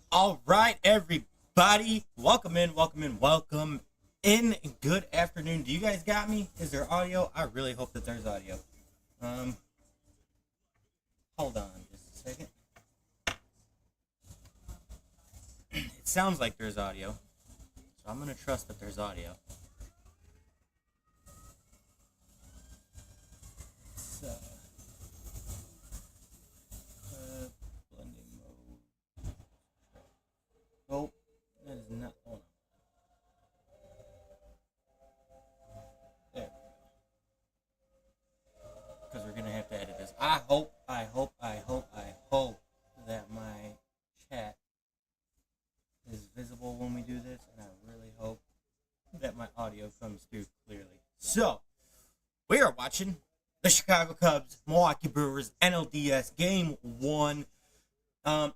All right, everybody. Welcome in, welcome in, welcome in. Good afternoon. Do you guys got me? Is there audio? I really hope that there's audio. Um, Hold on just a second. It sounds like there's audio, so I'm gonna trust that there's audio. So, blending mode. Oh, that is not on. There, because we're gonna have to edit this. I hope that my chat is visible when we do this, and I really hope that my audio comes through clearly. So, we are watching the Chicago Cubs, Milwaukee Brewers, NLDS Game 1. Um,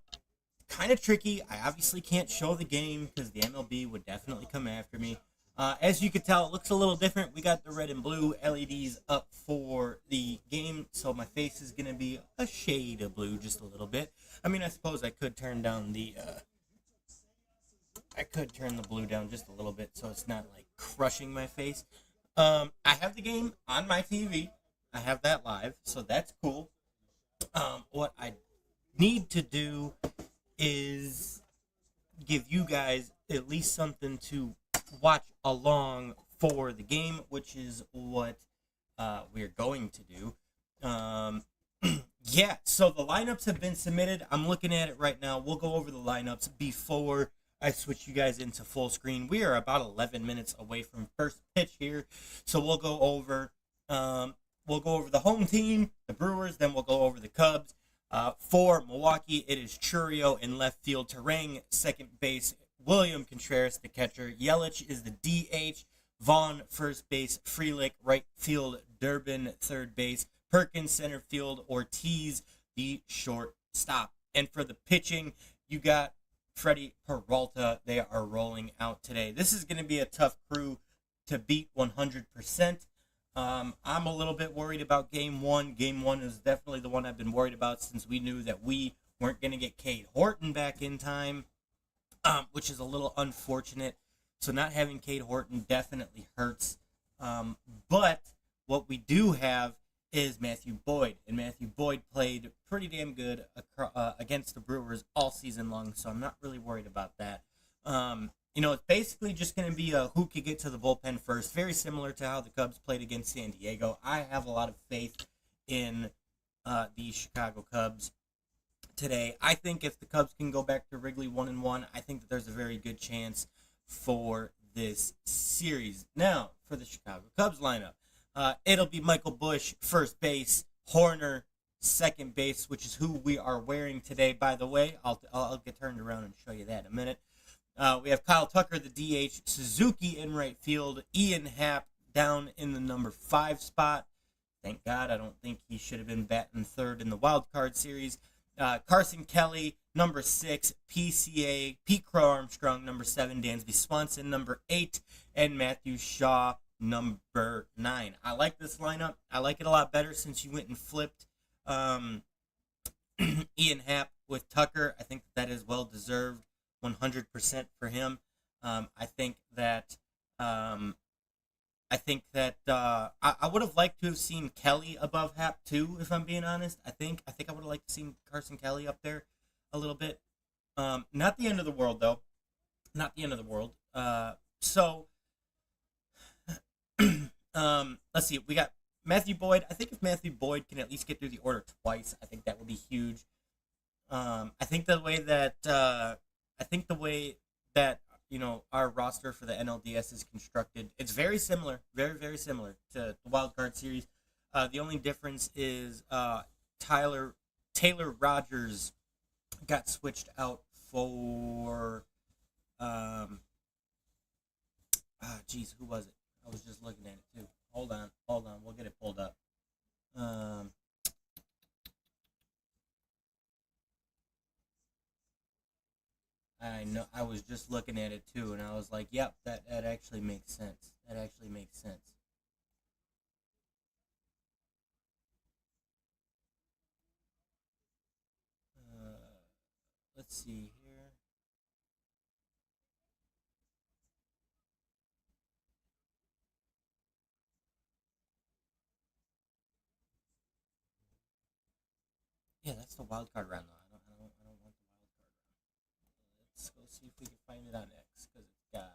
Kind of tricky. I obviously can't show the game because the MLB would definitely come after me. As you can tell, it looks a little different. We got the red and blue LEDs up for the game, so my face is going to be a shade of blue, just a little bit. I mean, I suppose I could turn down I could turn the blue down just a little bit so it's not like crushing my face. I have the game on my TV. I have that live, so that's cool. What I need to do is give you guys at least something to watch along for the game, which is what we're going to do. Yeah, so the lineups have been submitted. I'm looking at it right now. We'll go over the lineups before I switch you guys into full screen. We are about 11 minutes away from first pitch here, so we'll go over the home team, the Brewers, then we'll go over the Cubs. For Milwaukee, it is Churio in left field, Terang second base, William Contreras the catcher, Yelich is the DH, Vaughn first base, Frelick right field, Durbin third base, Perkins center field, Ortiz the shortstop. And for the pitching, you got Freddie Peralta. They are rolling out today. This is going to be a tough crew to beat 100%. I'm a little bit worried about game one. Game one is definitely the one I've been worried about since we knew that we weren't going to get Cade Horton back in time, which is a little unfortunate. So not having Cade Horton definitely hurts. But what we do have is Matthew Boyd, and Matthew Boyd played pretty damn good against the Brewers all season long, so I'm not really worried about that. It's basically just going to be who could get to the bullpen first, very similar to how the Cubs played against San Diego. I have a lot of faith in the Chicago Cubs today. I think if the Cubs can go back to Wrigley 1-1, I think that there's a very good chance for this series. Now, for the Chicago Cubs lineup, it'll be Michael Busch, first base, Horner, second base, which is who we are wearing today, by the way. I'll get turned around and show you that in a minute. We have Kyle Tucker, the DH, Suzuki in right field, Ian Happ down in the number 5 spot. Thank God, I don't think he should have been batting third in the wild card series. Carson Kelly, number 6, PCA, Pete Crow Armstrong, number 7, Dansby Swanson, number 8, and Matthew Shaw, number 9. I like this lineup. I like it a lot better since you went and flipped Ian Happ with Tucker. I think that is well deserved, 100% for him. I think that I would have liked to have seen Kelly above Happ too, if I'm being honest. I think I would have liked to see Carson Kelly up there a little bit. Not the end of the world though. Not the end of the world. So let's see. We got Matthew Boyd. I think if Matthew Boyd can at least get through the order twice, I think that would be huge. I think the way that our roster for the NLDS is constructed, it's very similar, very very similar to the wild card series. The only difference is Taylor Rogers got switched out for who was it? I was just looking at it too. Hold on, we'll get it pulled up. I know, I was just looking at it too, and I was like, "Yep, that actually makes sense. That actually makes sense." Let's see here. Yeah, that's the wild card round, though. I don't want the wild card round. Let's go see if we can find it on X, because it's got.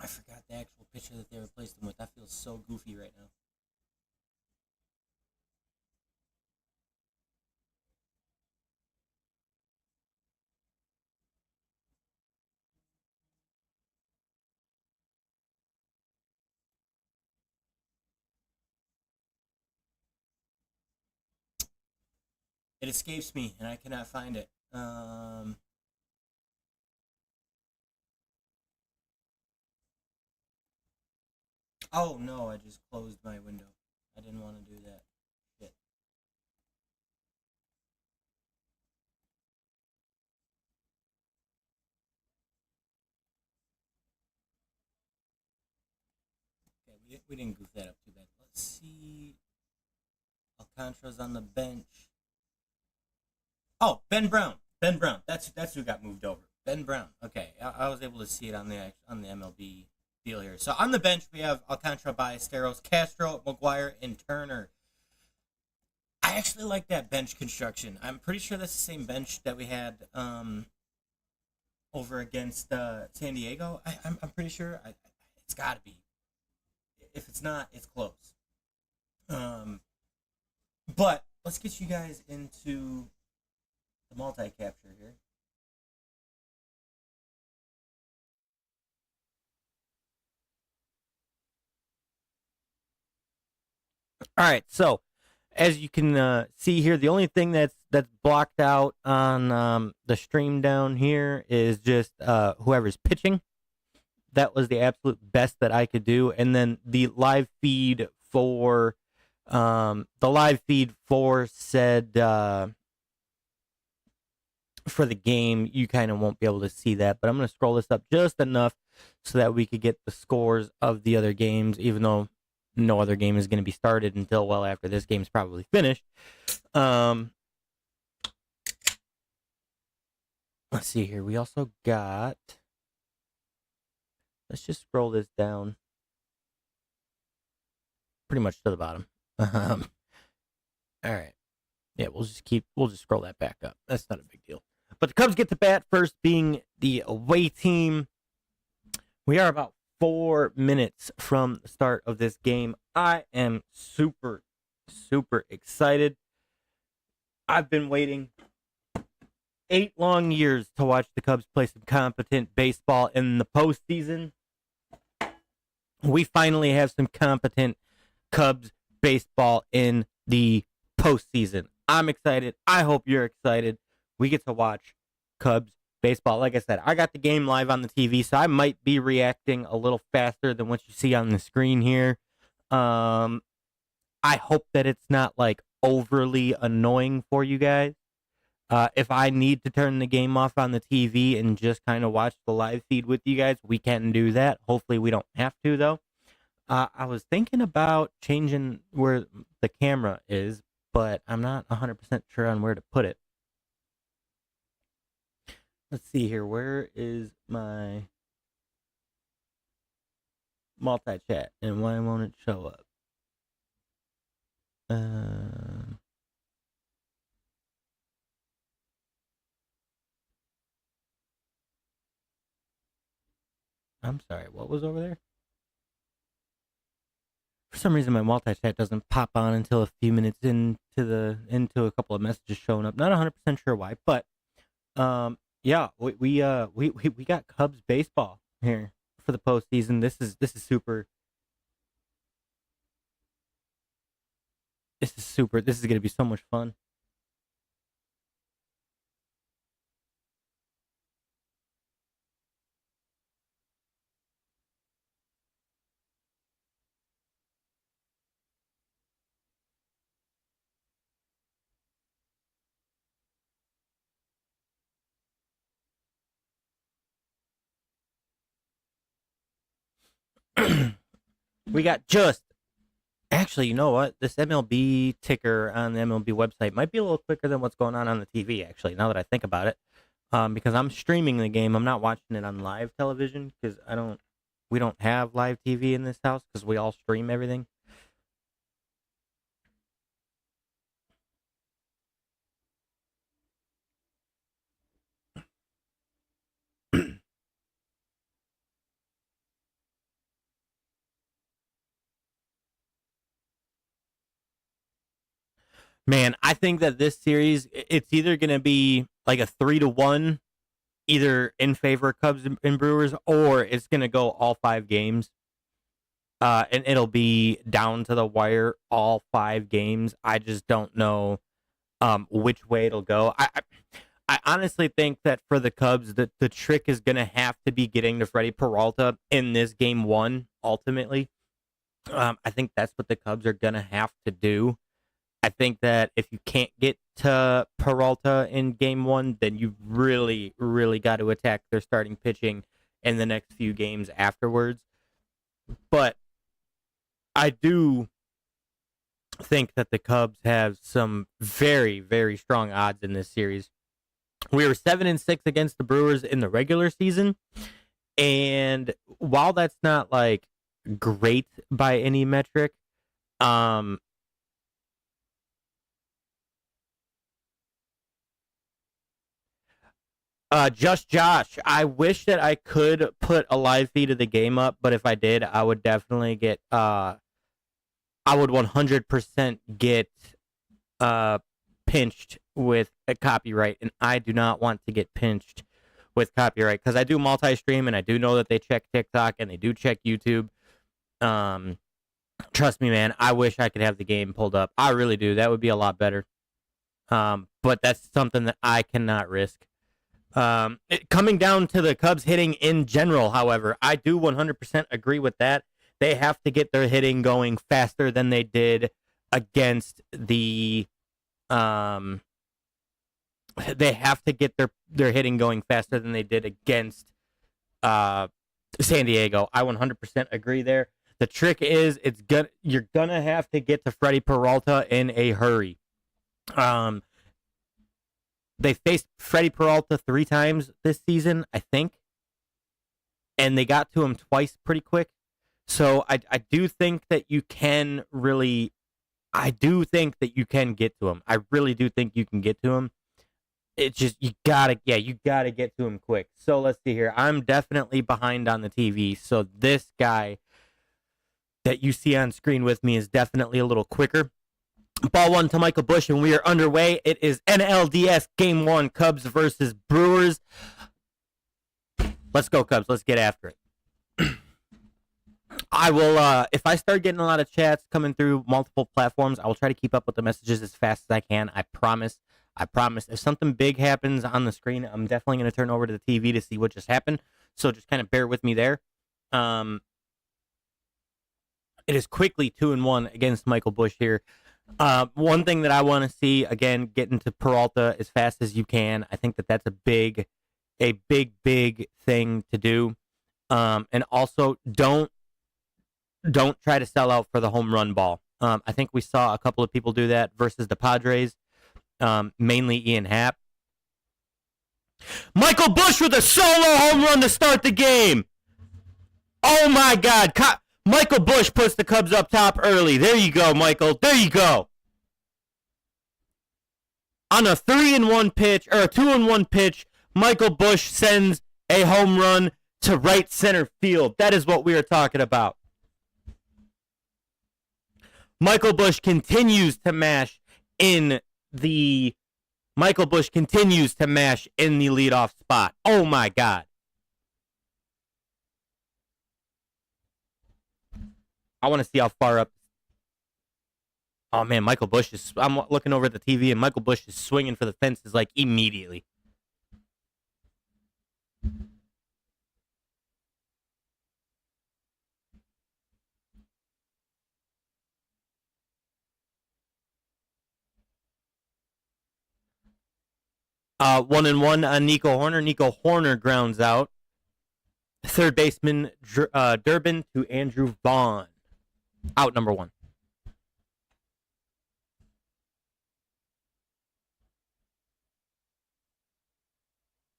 I forgot the actual picture that they replaced them with. That feels so goofy right now. It escapes me, and I cannot find it. Oh no, I just closed my window. I didn't want to do that. Shit. Okay, we didn't goof that up too bad. Let's see. Alcantara's on the bench. Oh, Ben Brown. Ben Brown. That's who got moved over. Ben Brown. Okay, I was able to see it on the MLB deal here. So on the bench we have Alcantara, Ballesteros, Castro, McGuire, and Turner. I actually like that bench construction. I'm pretty sure that's the same bench that we had over against San Diego. I'm pretty sure. It's got to be. If it's not, it's close. Um, but let's get you guys into the multi-capture here. All right, so as you can see here, the only thing that's blocked out on the stream down here is just whoever's pitching. That was the absolute best that I could do, and then the live feed for said for the game, you kind of won't be able to see that, but I'm going to scroll this up just enough so that we could get the scores of the other games, even though no other game is going to be started until well after this game's probably finished. Let's see here. We also got. Let's just scroll this down pretty much to the bottom. All right. Yeah, we'll just scroll that back up. That's not a big deal. But the Cubs get to bat first, being the away team. We are about 4 minutes from the start of this game. I am super, super excited. I've been waiting 8 long years to watch the Cubs play some competent baseball in the postseason. We finally have some competent Cubs baseball in the postseason. I'm excited. I hope you're excited. We get to watch Cubs baseball. Like I said, I got the game live on the TV, so I might be reacting a little faster than what you see on the screen here. I hope that it's not like overly annoying for you guys. If I need to turn the game off on the TV and just kind of watch the live feed with you guys, we can do that. Hopefully we don't have to, though. I was thinking about changing where the camera is, but I'm not 100% sure on where to put it. Let's see here. Where is my multi-chat, and why won't it show up? I'm sorry, what was over there? For some reason, my multi-chat doesn't pop on until a few minutes into a couple of messages showing up. Not 100% sure why, but yeah, we got Cubs baseball here for the postseason. This is super. This is super. This is going to be so much fun. We got just actually, you know what? This MLB ticker on the MLB website might be a little quicker than what's going on the TV. Actually, now that I think about it, because I'm streaming the game, I'm not watching it on live television because we don't have live TV in this house because we all stream everything. Man, I think that this series, it's either going to be like a 3-1, either in favor of Cubs and Brewers, or it's going to go all 5 games. And it'll be down to the wire all 5 games. I just don't know which way it'll go. I honestly think that for the Cubs, the trick is going to have to be getting to Freddie Peralta in this game one, ultimately. I think that's what the Cubs are going to have to do. I think that if you can't get to Peralta in game one, then you really, really got to attack their starting pitching in the next few games afterwards. But I do think that the Cubs have some very, very strong odds in this series. We were 7-6 against the Brewers in the regular season, and while that's not like great by any metric, just Josh, I wish that I could put a live feed of the game up, but if I did, I would definitely get I would 100% get pinched with a copyright, and I do not want to get pinched with copyright because I do multi-stream, and I do know that they check TikTok and they do check YouTube. Trust me, man, I wish I could have the game pulled up. I really do. That would be a lot better. But that's something that I cannot risk. Coming down to the Cubs hitting in general, however, I do 100% agree with that. They have to get their hitting going faster than they did against the they have to get their hitting going faster than they did against San Diego. I 100% agree there. The trick is you're gonna have to get to Freddie Peralta in a hurry. They faced Freddie Peralta 3 times this season, I think, and they got to him twice pretty quick. So I do think that you can really, I do think that you can get to him. I really do think you can get to him. It's just you gotta get to him quick. So let's see here. I'm definitely behind on the TV. So this guy that you see on screen with me is definitely a little quicker. Ball 1 to Michael Busch, and we are underway. It is NLDS Game 1, Cubs versus Brewers. Let's go, Cubs. Let's get after it. I will, if I start getting a lot of chats coming through multiple platforms, I will try to keep up with the messages as fast as I can. I promise. I promise. If something big happens on the screen, I'm definitely going to turn over to the TV to see what just happened. So just kind of bear with me there. It is quickly 2-1 against Michael Busch here. One thing that I want to see, again, get into Peralta as fast as you can. I think that that's a big thing to do. And also don't try to sell out for the home run ball. I think we saw a couple of people do that versus the Padres, mainly Ian Happ. Michael Busch with a solo home run to start the game. Oh, my God. Michael Busch puts the Cubs up top early. There you go, Michael. There you go. On a 3-1 pitch, or a 2-1 pitch, Michael Busch sends a home run to right center field. That is what we are talking about. Michael Busch continues to mash in the leadoff spot. Oh, my God. I want to see how far up. Oh, man, Michael Busch is... I'm looking over at the TV, and Michael Busch is swinging for the fences, like, immediately. One and one on Nico Horner. Nico Horner grounds out. Third baseman Durbin to Andrew Vaughn. Out number 1.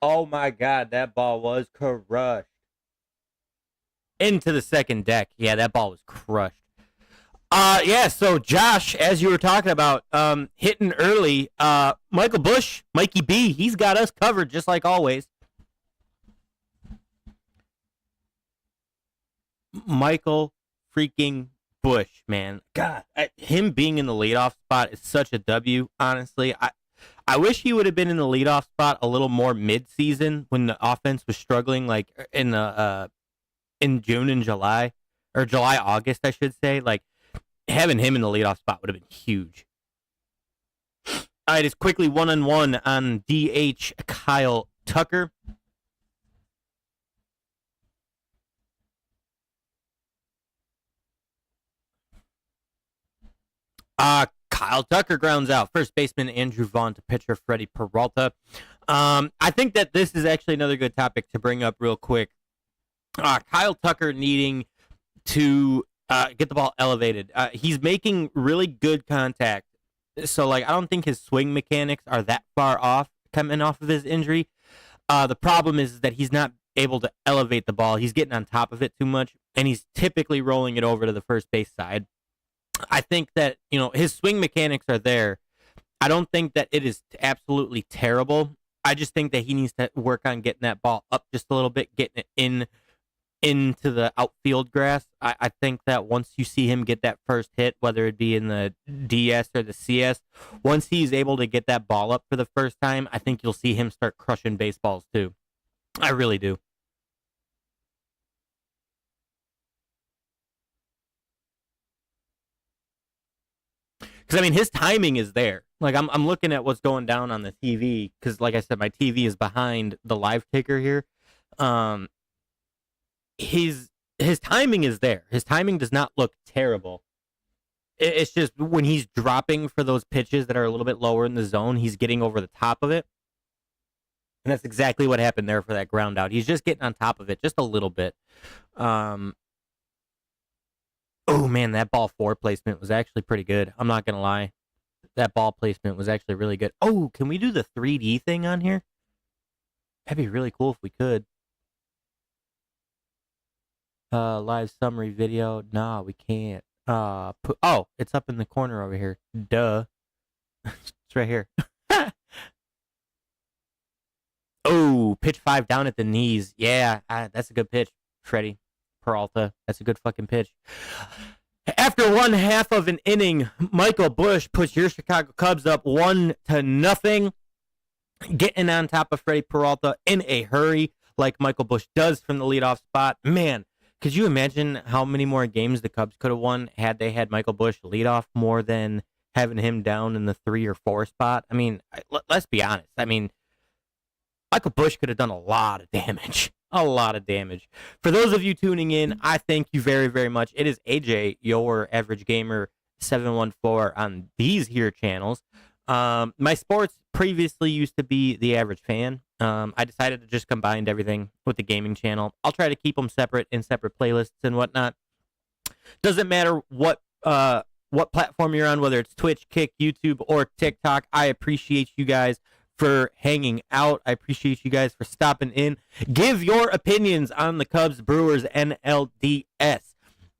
Oh my God, that ball was crushed. Into the second deck. Yeah, that ball was crushed. Yeah, so Josh, as you were talking about, hitting early, Michael Busch, Mikey B, he's got us covered just like always. Michael freaking Bush, man, God, him being in the leadoff spot is such a W. Honestly, I wish he would have been in the leadoff spot a little more mid-season when the offense was struggling, like in June and July, or July, August, I should say. Like, having him in the leadoff spot would have been huge. All right, it's quickly 1-on-1 on DH Kyle Tucker. Kyle Tucker grounds out. First baseman Andrew Vaughn to pitcher Freddie Peralta. I think that this is actually another good topic to bring up real quick. Kyle Tucker needing to get the ball elevated. He's making really good contact. So, like, I don't think his swing mechanics are that far off coming off of his injury. The problem is that he's not able to elevate the ball. He's getting on top of it too much, and he's typically rolling it over to the first base side. I think that, his swing mechanics are there. I don't think that it is absolutely terrible. I just think that he needs to work on getting that ball up just a little bit, getting it into the outfield grass. I think that once you see him get that first hit, whether it be in the DS or the CS, once he's able to get that ball up for the first time, I think you'll see him start crushing baseballs too. I really do. Because, I mean, his timing is there. Like, I'm looking at what's going down on the TV, because, like I said, my TV is behind the live ticker here. His timing is there. His timing does not look terrible. It's just when he's dropping for those pitches that are a little bit lower in the zone, he's getting over the top of it. And that's exactly what happened there for that ground out. He's just getting on top of it just a little bit. Oh, man, that ball four placement was actually pretty good. I'm not going to lie. That ball placement was actually really good. Oh, can we do the 3D thing on here? That'd be really cool if we could. Live summary video. Nah, we can't. It's up in the corner over here. Duh. It's right here. Oh, pitch 5 down at the knees. Yeah, that's a good pitch, Freddie Peralta. That's a good fucking pitch. After one half of an inning, Michael Bush puts your Chicago Cubs up 1-0, getting on top of Freddie Peralta in a hurry, like Michael Bush does from the leadoff spot. Man, could you imagine how many more games the Cubs could have won had they had Michael Bush lead off more than having him down in the 3 or 4 spot? I mean, let's be honest. I mean, Michael Bush could have done a lot of damage. A lot of damage. For those of you tuning in, I thank you very, very much. It is AJ, your average gamer, 714 on these here channels. My sports previously used to be the average fan. I decided to just combine everything with the gaming channel. I'll try to keep them separate in separate playlists and whatnot. Doesn't matter what platform you're on, whether it's Twitch, Kick, YouTube, or TikTok. I appreciate you guys for hanging out. I appreciate you guys for stopping in. Give your opinions on the Cubs Brewers NLDS.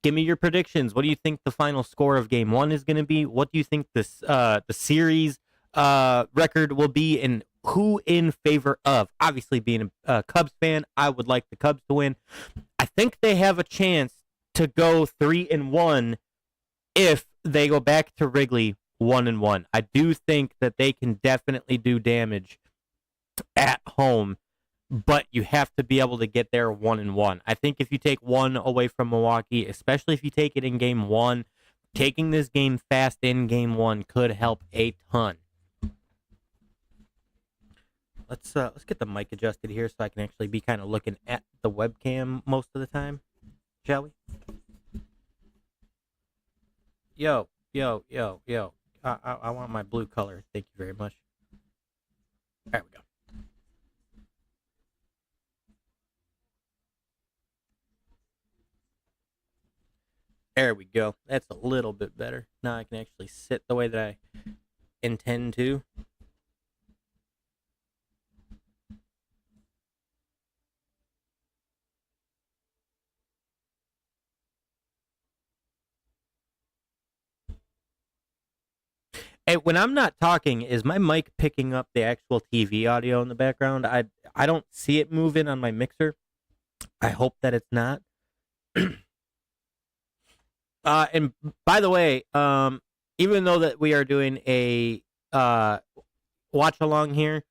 Give me your predictions. What do you think the final score of Game 1 is going to be? What do you think this the series record will be, and who in favor of? Obviously, being a Cubs fan, I would like the Cubs to win. I think they have a chance to go 3-1 if they go back to Wrigley 1-1. I do think that they can definitely do damage at home, but you have to be able to get there 1-1. I think if you take one away from Milwaukee, especially if you take it in Game 1, taking this game fast in Game 1 could help a ton. Let's get the mic adjusted here so I can actually be kind of looking at the webcam most of the time, shall we? Yo. I want my blue color. Thank you very much. There we go. There we go. That's a little bit better. Now I can actually sit the way that I intend to. Hey, when I'm not talking, is my mic picking up the actual TV audio in the background? I don't see it moving on my mixer. I hope that it's not. And by the way, even though that we are doing a watch along here,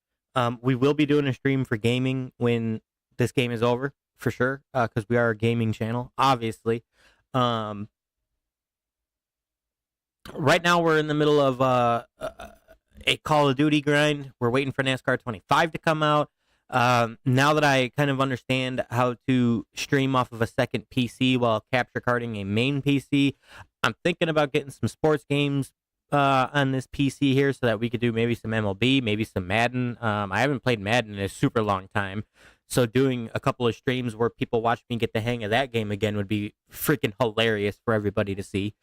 we will be doing a stream for gaming when this game is over for sure, because we are a gaming channel, obviously. Right now we're in the middle of a Call of Duty grind. We're waiting for NASCAR 25 to come out. Now that I kind of understand how to stream off of a second PC while capture carding a main PC, I'm thinking about getting some sports games on this PC here so that we could do maybe some MLB, maybe some Madden. I haven't played Madden in a super long time, so doing a couple of streams where people watch me get the hang of that game again would be freaking hilarious for everybody to see.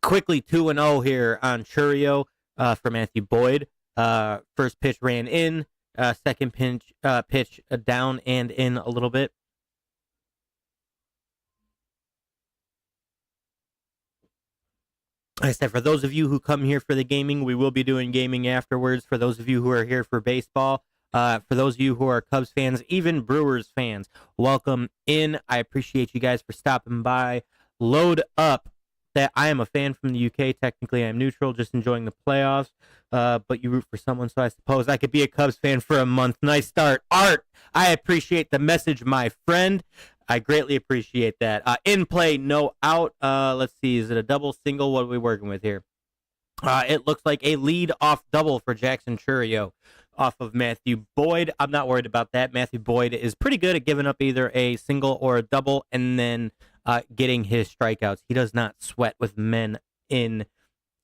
Quickly 2-0 here on Churio for Matthew Boyd. First pitch ran in. Second pitch down and in a little bit. Like I said, for those of you who come here for the gaming, we will be doing gaming afterwards. For those of you who are here for baseball, for those of you who are Cubs fans, even Brewers fans, welcome in. I appreciate you guys for stopping by. Load up. That I am a fan from the UK. Technically, I'm neutral, just enjoying the playoffs. But you root for someone, so I suppose I could be a Cubs fan for a month. Nice start. Art, I appreciate the message, my friend. I greatly appreciate that. In play, no out. Let's see. Is it a double, single? What are we working with here? It looks like a lead-off double for Jackson Churio off of Matthew Boyd. I'm not worried about that. Matthew Boyd is pretty good at giving up either a single or a double and then getting his strikeouts. He does not sweat with men in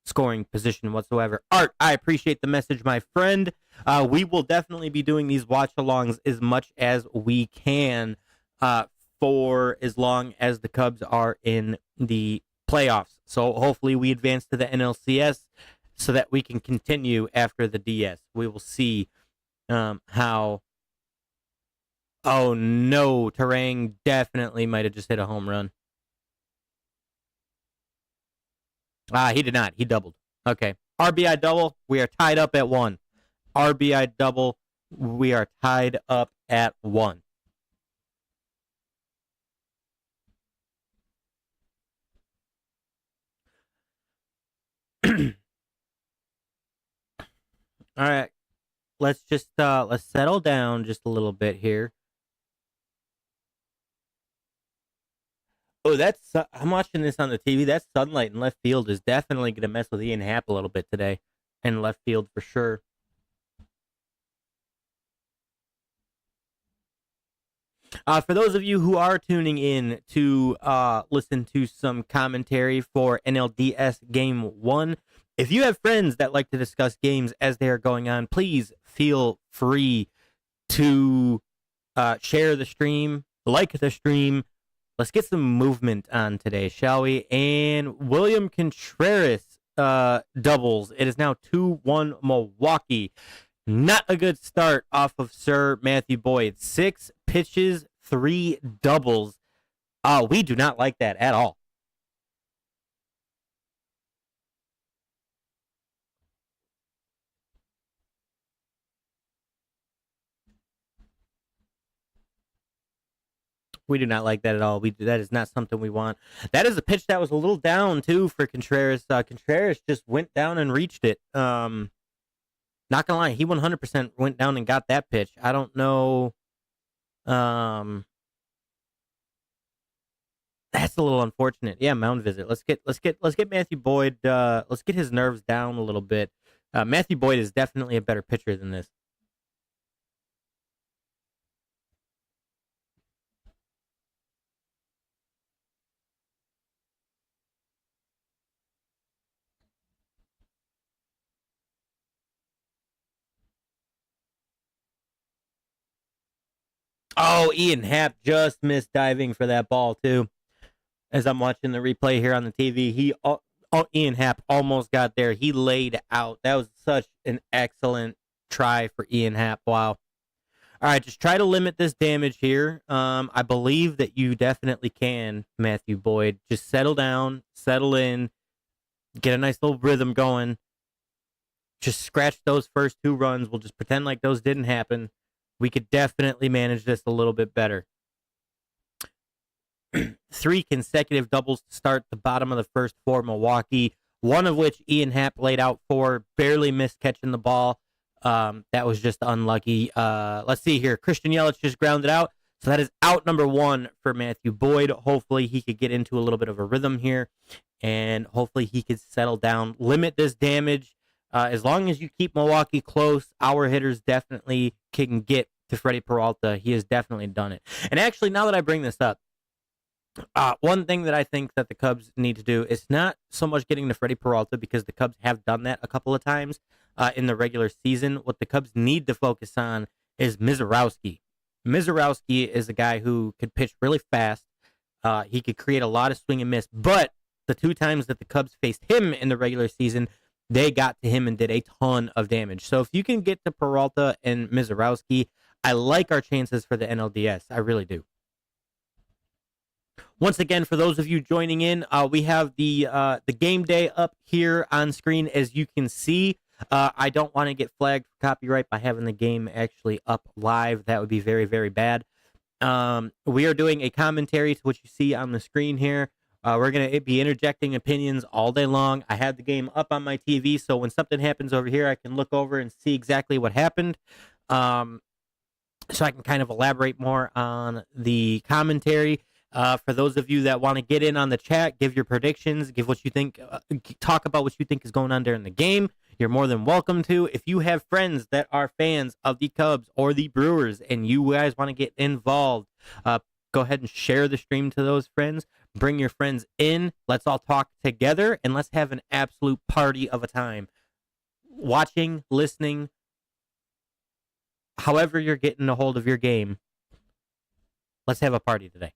scoring position whatsoever. Art, I appreciate the message, my friend. We will definitely be doing these watch-alongs as much as we can for as long as the Cubs are in the playoffs. So hopefully we advance to the NLCS so that we can continue after the DS. We will see how... Oh, no. Terang definitely might have just hit a home run. He did not. He doubled. Okay. RBI double. We are tied up at 1. RBI double. We are tied up at 1. All right. Let's just let's settle down just a little bit here. Oh, I'm watching this on the TV. That sunlight in left field is definitely going to mess with Ian Happ a little bit today. In left field for sure. For those of you who are tuning in to listen to some commentary for NLDS Game 1, if you have friends that like to discuss games as they are going on, please feel free to share the stream, like the stream. Let's get some movement on today, shall we? And William Contreras doubles. It is now 2-1 Milwaukee. Not a good start off of Sir Matthew Boyd. 6 pitches, 3 doubles. We do not like that at all. We do not like that at all. That is not something we want. That is a pitch that was a little down too for Contreras. Contreras just went down and reached it. Not gonna lie, he 100% went down and got that pitch. I don't know. That's a little unfortunate. Yeah, mound visit. Let's get Matthew Boyd. Let's get his nerves down a little bit. Matthew Boyd is definitely a better pitcher than this. Oh, Ian Happ just missed diving for that ball too. As I'm watching the replay here on the TV, Ian Happ almost got there. He laid out. That was such an excellent try for Ian Happ. Wow. All right, just try to limit this damage here. I believe that you definitely can, Matthew Boyd. Just settle down, settle in, get a nice little rhythm going. Just scratch those first 2 runs. We'll just pretend like those didn't happen. We could definitely manage this a little bit better. 3 consecutive doubles to start the bottom of the first for Milwaukee, one of which Ian Happ laid out for, barely missed catching the ball. That was just unlucky. Let's see here. Christian Yelich just grounded out. So that is out number 1 for Matthew Boyd. Hopefully he could get into a little bit of a rhythm here, and hopefully he could settle down, limit this damage. As long as you keep Milwaukee close, our hitters definitely can get to Freddie Peralta. He has definitely done it. And actually, now that I bring this up, one thing that I think that the Cubs need to do is not so much getting to Freddie Peralta, because the Cubs have done that a couple of times in the regular season. What the Cubs need to focus on is Mizorowski. Mizorowski is a guy who could pitch really fast. He could create a lot of swing and miss, but the 2 times that the Cubs faced him in the regular season, they got to him and did a ton of damage. So if you can get to Peralta and Mizorowski, I like our chances for the NLDS. I really do. Once again, for those of you joining in, we have the game day up here on screen, as you can see. I don't want to get flagged for copyright by having the game actually up live. That would be very, very bad. We are doing a commentary to what you see on the screen here. We're going to be interjecting opinions all day long. I have the game up on my TV, so when something happens over here, I can look over and see exactly what happened. So I can kind of elaborate more on the commentary. For those of you that want to get in on the chat, give your predictions, give what you think, talk about what you think is going on during the game, you're more than welcome to. If you have friends that are fans of the Cubs or the Brewers and you guys want to get involved, go ahead and share the stream to those friends. Bring your friends in. Let's all talk together, and let's have an absolute party of a time. Watching, listening, however you're getting a hold of your game, let's have a party today.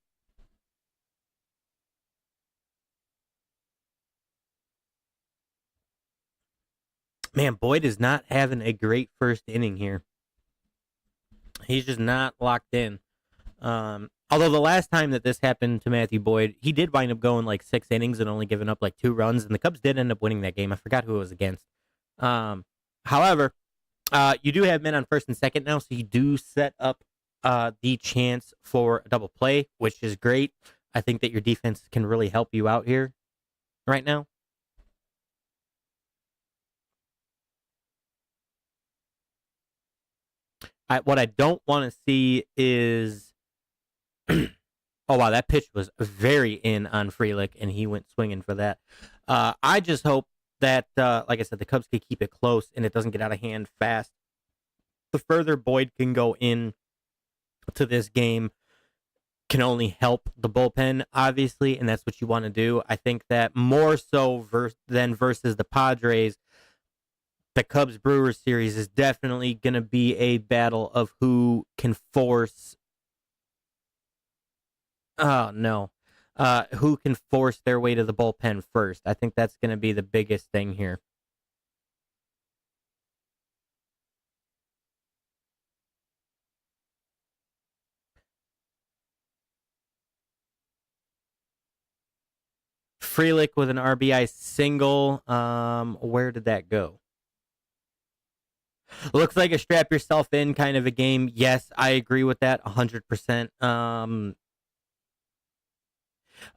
Man, Boyd is not having a great first inning here. He's just not locked in. Although the last time that this happened to Matthew Boyd, he did wind up going like 6 innings and only giving up like 2 runs, and the Cubs did end up winning that game. I forgot who it was against. However, you do have men on first and second now, so you do set up the chance for a double play, which is great. I think that your defense can really help you out here right now. What I don't want to see is, oh wow, that pitch was very in on Frelick, and he went swinging for that. I just hope that, like I said, the Cubs can keep it close and it doesn't get out of hand fast. The further Boyd can go in to this game can only help the bullpen, obviously, and that's what you want to do. I think that more so than versus the Padres, the Cubs-Brewers series is definitely going to be a battle of who can force... who can force their way to the bullpen first. I think that's going to be the biggest thing here. Frelick with an RBI single. Where did that go? Looks like a strap yourself in kind of a game. Yes, I agree with that 100%.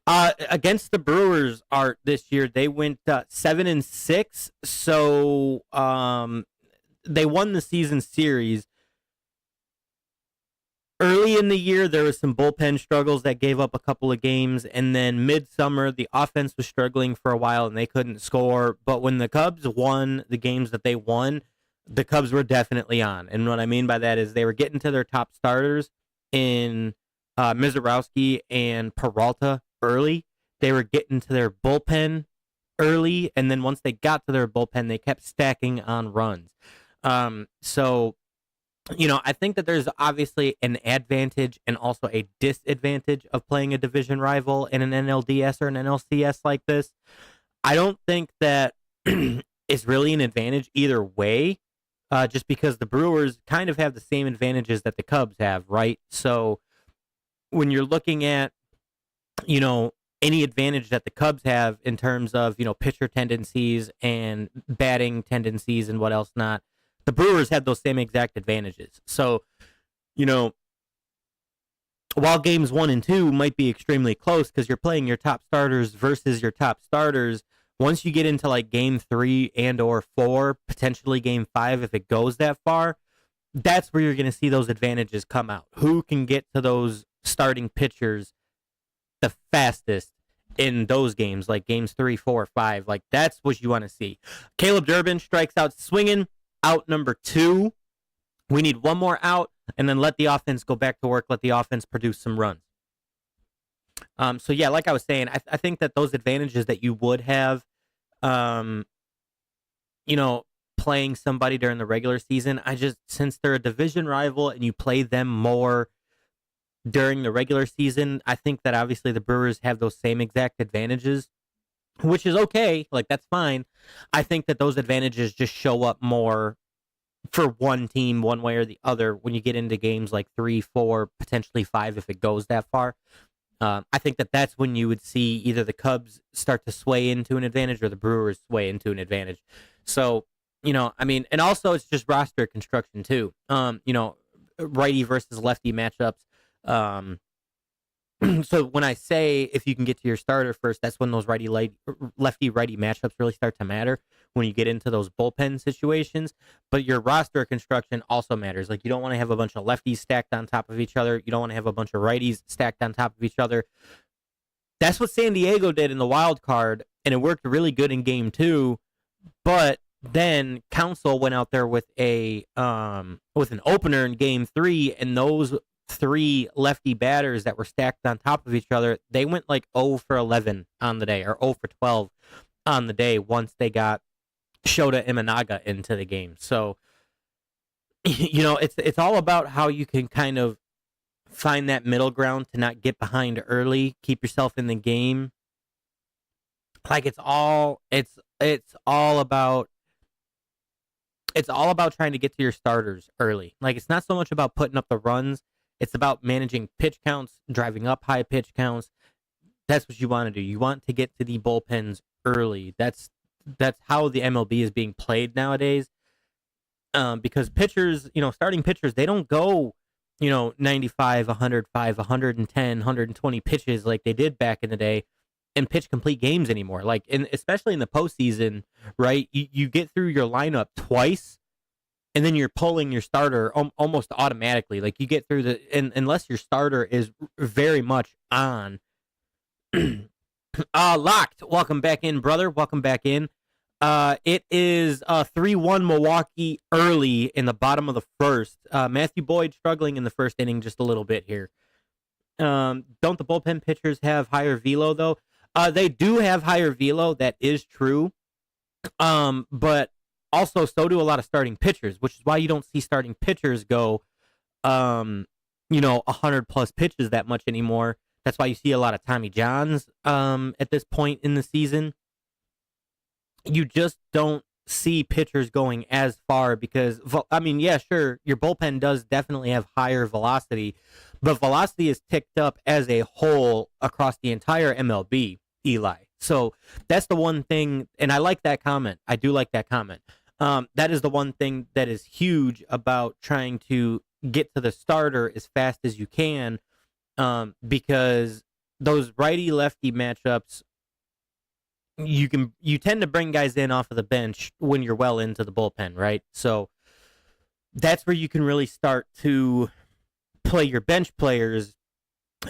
Against the Brewers this year, they went 7-6, so they won the season series. Early in the year, there was some bullpen struggles that gave up a couple of games, and then midsummer, the offense was struggling for a while, and they couldn't score. But when the Cubs won the games that they won, the Cubs were definitely on. And what I mean by that is they were getting to their top starters in Mizorowski and Peralta early. They were getting to their bullpen early, and then once they got to their bullpen, they kept stacking on runs. So, you know, I think that there's obviously an advantage and also a disadvantage of playing a division rival in an NLDS or an NLCS like this. I don't think that it's really an advantage either way, just because the Brewers kind of have the same advantages that the Cubs have, right? So when you're looking at, you know, any advantage that the Cubs have in terms of, you know, pitcher tendencies and batting tendencies and what else not, the Brewers have those same exact advantages. So, you know, while games 1 and 2 might be extremely close because you're playing your top starters versus your top starters, once you get into like game 3 and or 4, potentially game 5 if it goes that far, that's where you're going to see those advantages come out. Who can get to those starting pitchers the fastest in those games, like games 3, 4, 5. Like, that's what you want to see. Caleb Durbin strikes out swinging, out number 2. We need one more out, and then let the offense go back to work. Let the offense produce some runs. So, yeah, like I was saying, I think that those advantages that you would have, playing somebody during the regular season, since they're a division rival and you play them more during the regular season, I think that obviously the Brewers have those same exact advantages, which is okay. Like, that's fine. I think that those advantages just show up more for one team, one way or the other, when you get into games like 3, 4, potentially 5, if it goes that far. I think that that's when you would see either the Cubs start to sway into an advantage or the Brewers sway into an advantage. So, and also it's just roster construction too. Righty versus lefty matchups. So when I say if you can get to your starter first, that's when those lefty-righty matchups really start to matter when you get into those bullpen situations. But your roster construction also matters. Like, you don't want to have a bunch of lefties stacked on top of each other. You don't want to have a bunch of righties stacked on top of each other. That's what San Diego did in the wild card, and it worked really good in game 2. But then Counsell went out there with an opener in game 3, and those 3 lefty batters that were stacked on top of each other, they went like 0 for 11 on the day, or 0 for 12 on the day once they got Shota Imanaga into the game. So, it's all about how you can kind of find that middle ground to not get behind early, keep yourself in the game. Like, it's all about trying to get to your starters early. Like, it's not so much about putting up the runs. It's about managing pitch counts, driving up high pitch counts. That's what you want to do. You want to get to the bullpens early. That's how the MLB is being played nowadays. Because pitchers, starting pitchers, they don't go, 95, 105, 110, 120 pitches like they did back in the day and pitch complete games anymore. Like, especially in the postseason, right? You get through your lineup twice, and then you're pulling your starter almost automatically. Like, you get through unless your starter is very much on. Locked. Welcome back in, brother. Welcome back in. It is 3-1 Milwaukee early in the bottom of the first. Matthew Boyd struggling in the first inning just a little bit here. Don't the bullpen pitchers have higher velo, though? They do have higher velo. That is true. But also, so do a lot of starting pitchers, which is why you don't see starting pitchers go, 100 plus pitches that much anymore. That's why you see a lot of Tommy Johns at this point in the season. You just don't see pitchers going as far because, yeah, sure, your bullpen does definitely have higher velocity, but velocity is ticked up as a whole across the entire MLB, Eli. So that's the one thing, and I like that comment. I do like that comment. That is the one thing that is huge about trying to get to the starter as fast as you can, because those righty-lefty matchups, you tend to bring guys in off of the bench when you're well into the bullpen, right? So that's where you can really start to play your bench players.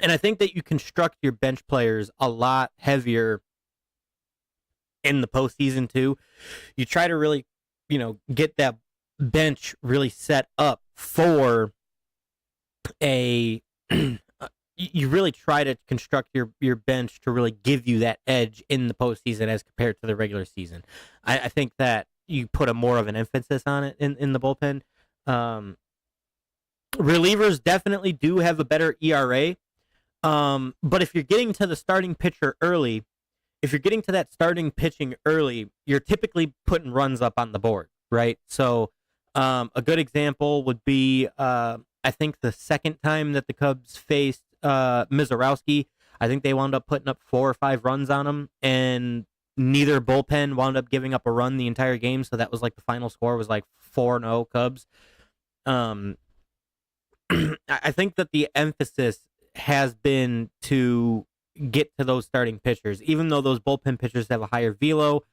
And I think that you construct your bench players a lot heavier in the postseason too. You try to really, get that bench really set up for a you really try to construct your bench to really give you that edge in the postseason as compared to the regular season. I think that you put a more of an emphasis on it in the bullpen. Relievers definitely do have a better ERA. But if you're getting to the starting pitcher early, if you're getting to that starting pitching early, you're typically putting runs up on the board, right? So a good example would be, I think the second time that the Cubs faced Mizorowski, I think they wound up putting up 4 or 5 runs on him, and neither bullpen wound up giving up a run the entire game. So that was like the final score was like 4-0 Cubs. I think that the emphasis has been to get to those starting pitchers, even though those bullpen pitchers have a higher velo,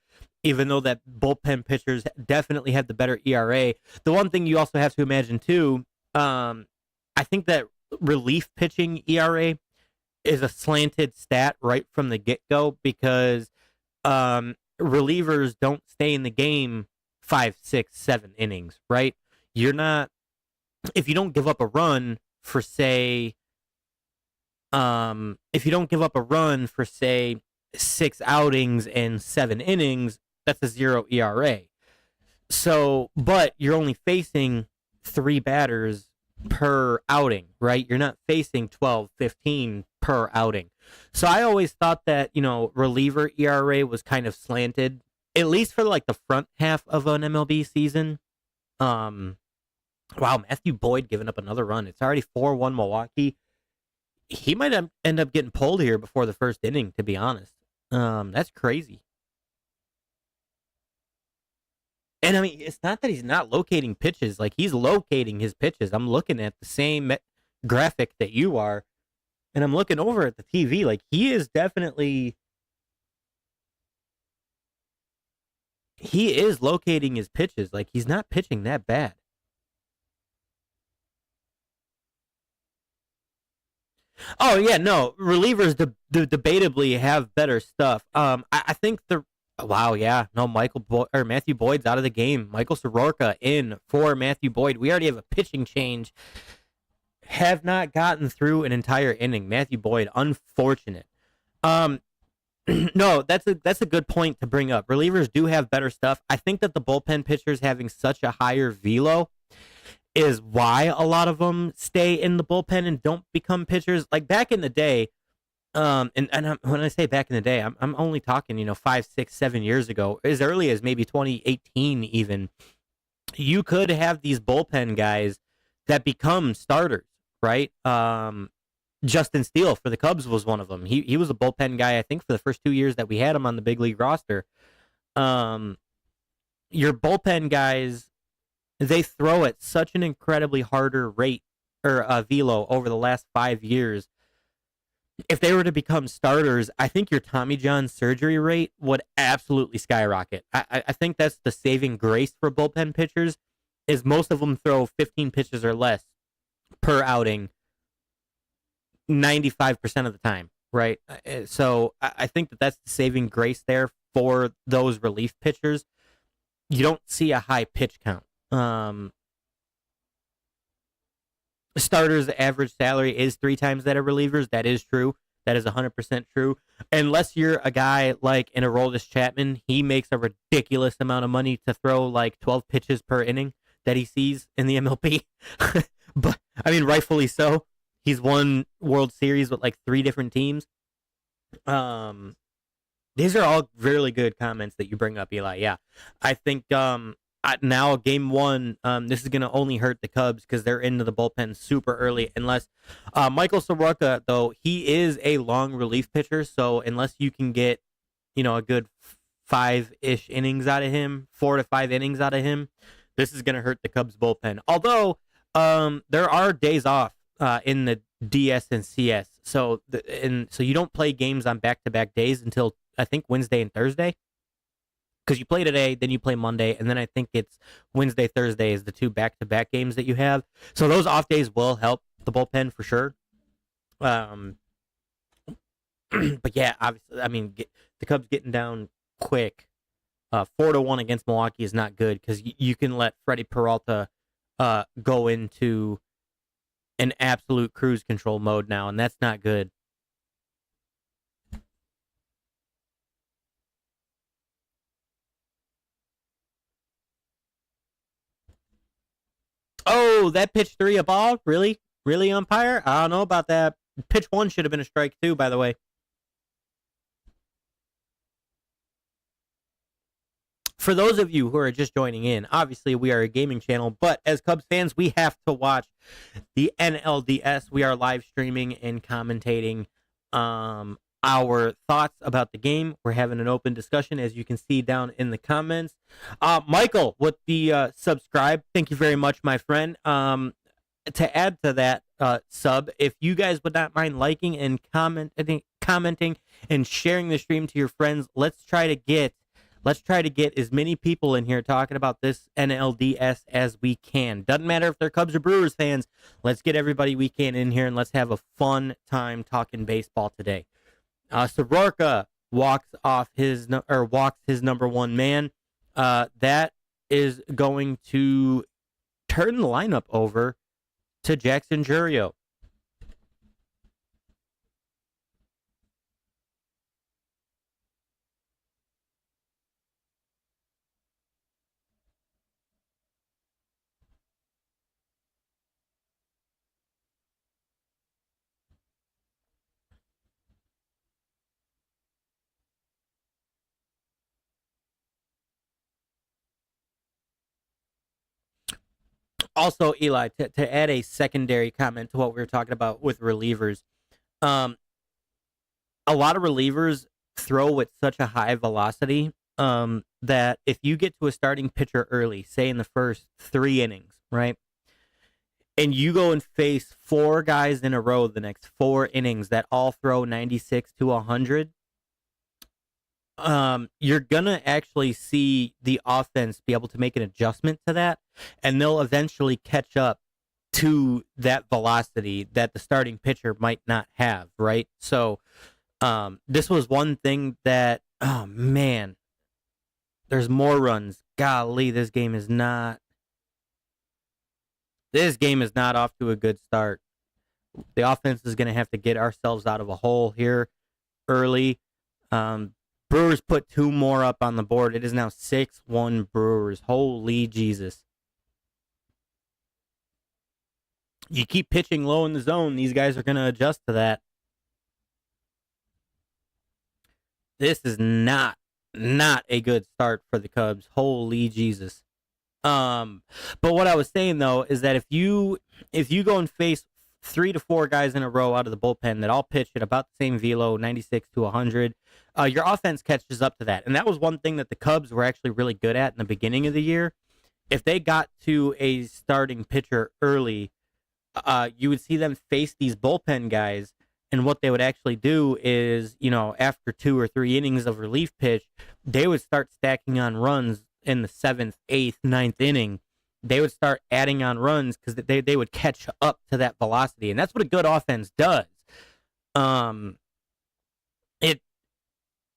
even though that bullpen pitchers definitely have the better ERA. The one thing you also have to imagine too, I think that relief pitching ERA is a slanted stat right from the get-go because relievers don't stay in the game 5, 6, 7 innings, right? You're not, if you don't give up a run for say, if you don't give up a run for say 6 outings and 7 innings, that's a 0 ERA. So, but you're only facing 3 batters per outing, right? You're not facing 12, 15 per outing. So I always thought that, reliever ERA was kind of slanted, at least for like the front half of an MLB season. Wow, Matthew Boyd giving up another run. It's already 4-1 Milwaukee. He might end up getting pulled here before the first inning, to be honest. That's crazy. And I mean, it's not that he's not locating pitches. Like, he's locating his pitches. I'm looking at the same graphic that you are, and I'm looking over at the TV. Like, he is locating his pitches. Like, he's not pitching that bad. Oh yeah, no, relievers debatably have better stuff. I think wow, yeah, no, Matthew Boyd's out of the game. Michael Soroka in for Matthew Boyd. We already have a pitching change. Have not gotten through an entire inning. Matthew Boyd, unfortunate. No, that's a good point to bring up. Relievers do have better stuff. I think that the bullpen pitchers having such a higher velo is why a lot of them stay in the bullpen and don't become pitchers. Like back in the day, when I say back in the day, I'm only talking 5, 6, 7 years ago, as early as maybe 2018 even. You could have these bullpen guys that become starters, right? Justin Steele for the Cubs was one of them. He was a bullpen guy, I think, for the first 2 years that we had him on the big league roster. Your bullpen guys, they throw at such an incredibly harder rate or velo over the last 5 years. If they were to become starters, I think your Tommy John surgery rate would absolutely skyrocket. I think that's the saving grace for bullpen pitchers is most of them throw 15 pitches or less per outing 95% of the time, right? So I think that's the saving grace there for those relief pitchers. You don't see a high pitch count. Starters' average salary is 3 times that of relievers. That is true. That is 100% true. Unless you're a guy like an Aroldis Chapman, he makes a ridiculous amount of money to throw like 12 pitches per inning that he sees in the MLB. But I mean, rightfully so. He's won World Series with like 3 different teams. These are all really good comments that you bring up, Eli. Yeah, I think now game 1, this is going to only hurt the Cubs because they're into the bullpen super early. Unless Michael Soroka, though, he is a long relief pitcher, so unless you can get a good 5-ish innings out of him, 4 to 5 innings out of him, this is going to hurt the Cubs bullpen. Although there are days off in the DS and CS, so you don't play games on back-to-back days until I think Wednesday and Thursday. Because you play today, then you play Monday, and then I think it's Wednesday, Thursday is the 2 back-to-back games that you have. So those off days will help the bullpen for sure. But yeah, obviously, I mean, the Cubs getting down quick, 4-1 against Milwaukee is not good because you can let Freddie Peralta go into an absolute cruise control mode now, and that's not good. Oh, that pitch 3 a ball? Really? Really, umpire? I don't know about that. Pitch 1 should have been a strike too, by the way. For those of you who are just joining in, obviously we are a gaming channel, but as Cubs fans, we have to watch the NLDS. We are live streaming and commentating our thoughts about the game. We're having an open discussion, as you can see down in the comments. Michael, with the subscribe, thank you very much, my friend. To add to that, sub. If you guys would not mind liking and commenting and sharing the stream to your friends, let's try to get as many people in here talking about this NLDS as we can. Doesn't matter if they're Cubs or Brewers fans. Let's get everybody we can in here and let's have a fun time talking baseball today. Soroka walks his number one man. That is going to turn the lineup over to Jackson Chourio. Also, Eli, to add a secondary comment to what we were talking about with relievers, a lot of relievers throw with such a high velocity that if you get to a starting pitcher early, say in the first 3 innings, right, and you go and face 4 guys in a row the next 4 innings that all throw 96 to 100, you're gonna actually see the offense be able to make an adjustment to that, and they'll eventually catch up to that velocity that the starting pitcher might not have, right? So, this was one thing that, oh man, there's more runs. Golly, this game is not off to a good start. The offense is gonna have to get ourselves out of a hole here early. Brewers put 2 more up on the board. It is now 6-1 Brewers. Holy Jesus. You keep pitching low in the zone, these guys are going to adjust to that. This is not a good start for the Cubs. Holy Jesus. But what I was saying, though, is that if you go and face 3 to 4 guys in a row out of the bullpen that all pitch at about the same velo, 96 to 100, your offense catches up to that. And that was one thing that the Cubs were actually really good at in the beginning of the year. If they got to a starting pitcher early, you would see them face these bullpen guys, and what they would actually do is, after 2 or 3 innings of relief pitch, they would start stacking on runs in the 7th, 8th, 9th inning. They would start adding on runs because they would catch up to that velocity, and that's what a good offense does.